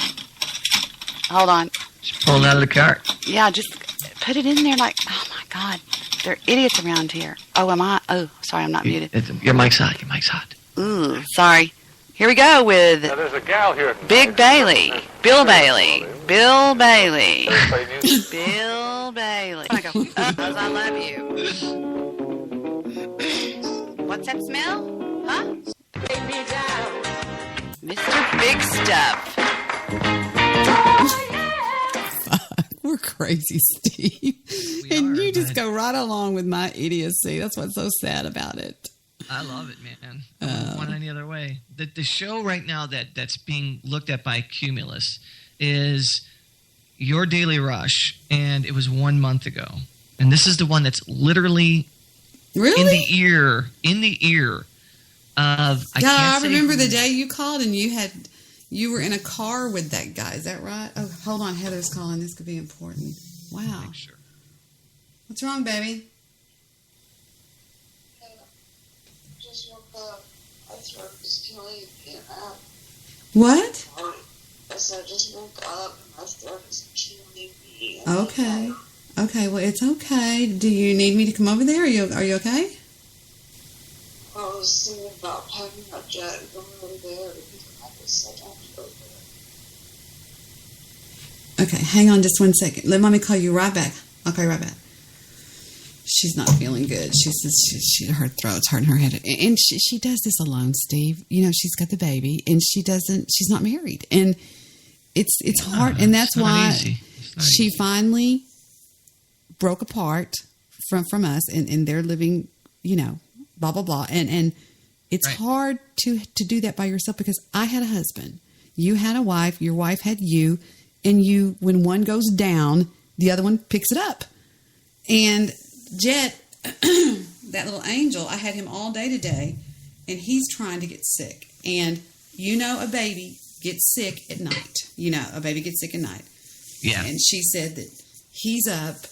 Hold on. Just pulling out of the cart. Yeah, just put it in there like, oh my God. They're idiots around here. Oh, am I? Oh, sorry, I'm not muted. Your mic's hot. Your mic's hot. Ooh, sorry. Here we go with Now, there's a gal here. Big Bailey. Bill Bailey. Bill Bailey. Bill Bailey. I go, because I love you. What's that smell? Huh? Mr. Big Stuff. We're crazy, Steve. And you just go right along with my idiocy. That's what's so sad about it. I love it, man. I wouldn't want it any other way. The show right now that's being looked at by Cumulus is Your Daily Rush, and it was 1 month ago. And this is the one that's literally in the ear of. I remember the day you called and you were in a car with that guy. Is that right? Oh, hold on. Heather's calling. This could be important. Wow. Sure. What's wrong, baby? Just woke up. My throat is killing me. What? I said, I just woke up and my throat is killing me. Okay. Okay. Well, it's okay. Do you need me to come over there? Are you okay? I was thinking about packing my jet and going over there because I was so down to go there. Okay. Hang on just 1 second. Let mommy call you right back. I'll call you right back. She's not feeling good. She says her throat's hurting her head. And she does this alone, Steve. You know, she's got the baby and she's not married. And it's hard. And that's why she finally broke apart from us and they're living, you know, blah, blah, blah. And it's hard to do that by yourself because I had a husband. You had a wife. Your wife had you. And when one goes down, the other one picks it up. And Jet, that little angel, I had him all day today, and he's trying to get sick. And you know a baby gets sick at night. You know, a baby gets sick at night. Yeah. And she said that he's up,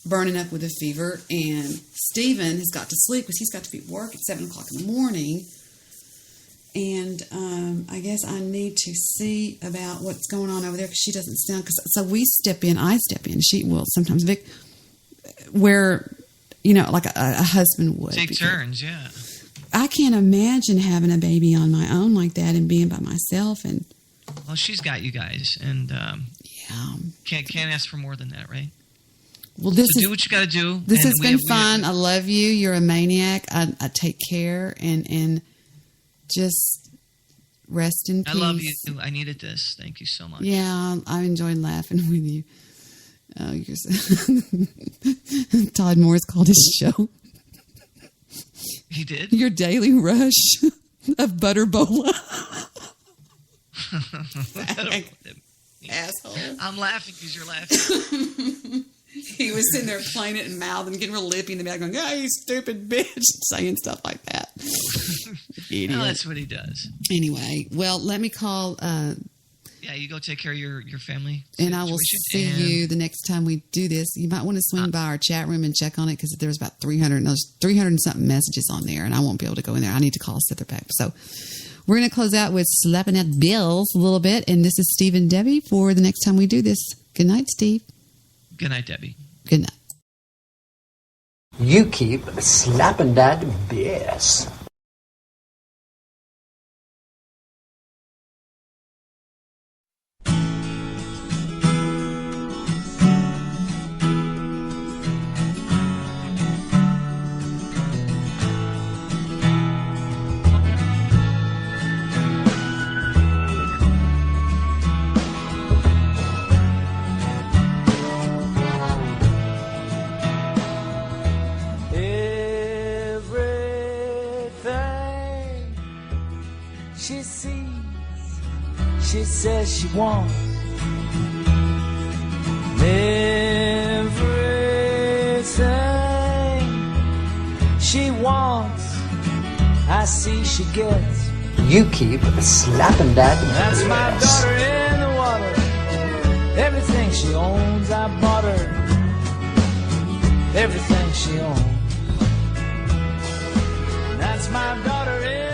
burning up with a fever, and Stephen has got to sleep because he's got to be at work at 7 o'clock in the morning. And I guess I need to see about what's going on over there because she doesn't sound. So we step in, I step in. She will sometimes, Vic, where, you know, like a husband would. Take turns, yeah. I can't imagine having a baby on my own like that and being by myself. And well, she's got you guys, and can't ask for more than that, right? Well, so do what you got to do. This has been fun. I love you. You're a maniac. I take care and just rest in peace. I love you. I needed this. Thank you so much. Yeah, I enjoyed laughing with you. Oh, Todd Morris called his show. He did? Your daily rush of Butterbola. Asshole. I'm laughing because you're laughing. He was sitting there playing it and mouthing, getting real lippy in the back, going, "Oh, you stupid bitch," saying stuff like that. Idiot. Well, that's what he does. Anyway, well, let me call. Yeah, you go take care of your family. And I will see you the next time we do this. You might want to swing by our chat room and check on it because there's about 300 and something messages on there, and I won't be able to go in there. I need to call Sither back. So we're going to close out with Slapping at Bills a little bit. And this is Steve and Debbie for the next time we do this. Good night, Steve. Good night, Debbie. Good night. You keep slapping that bass. She says she wants everything she wants. I see she gets. You keep slapping that That's my bass. daughter in the water. Everything she owns, I bought her. Everything she owns. That's my daughter in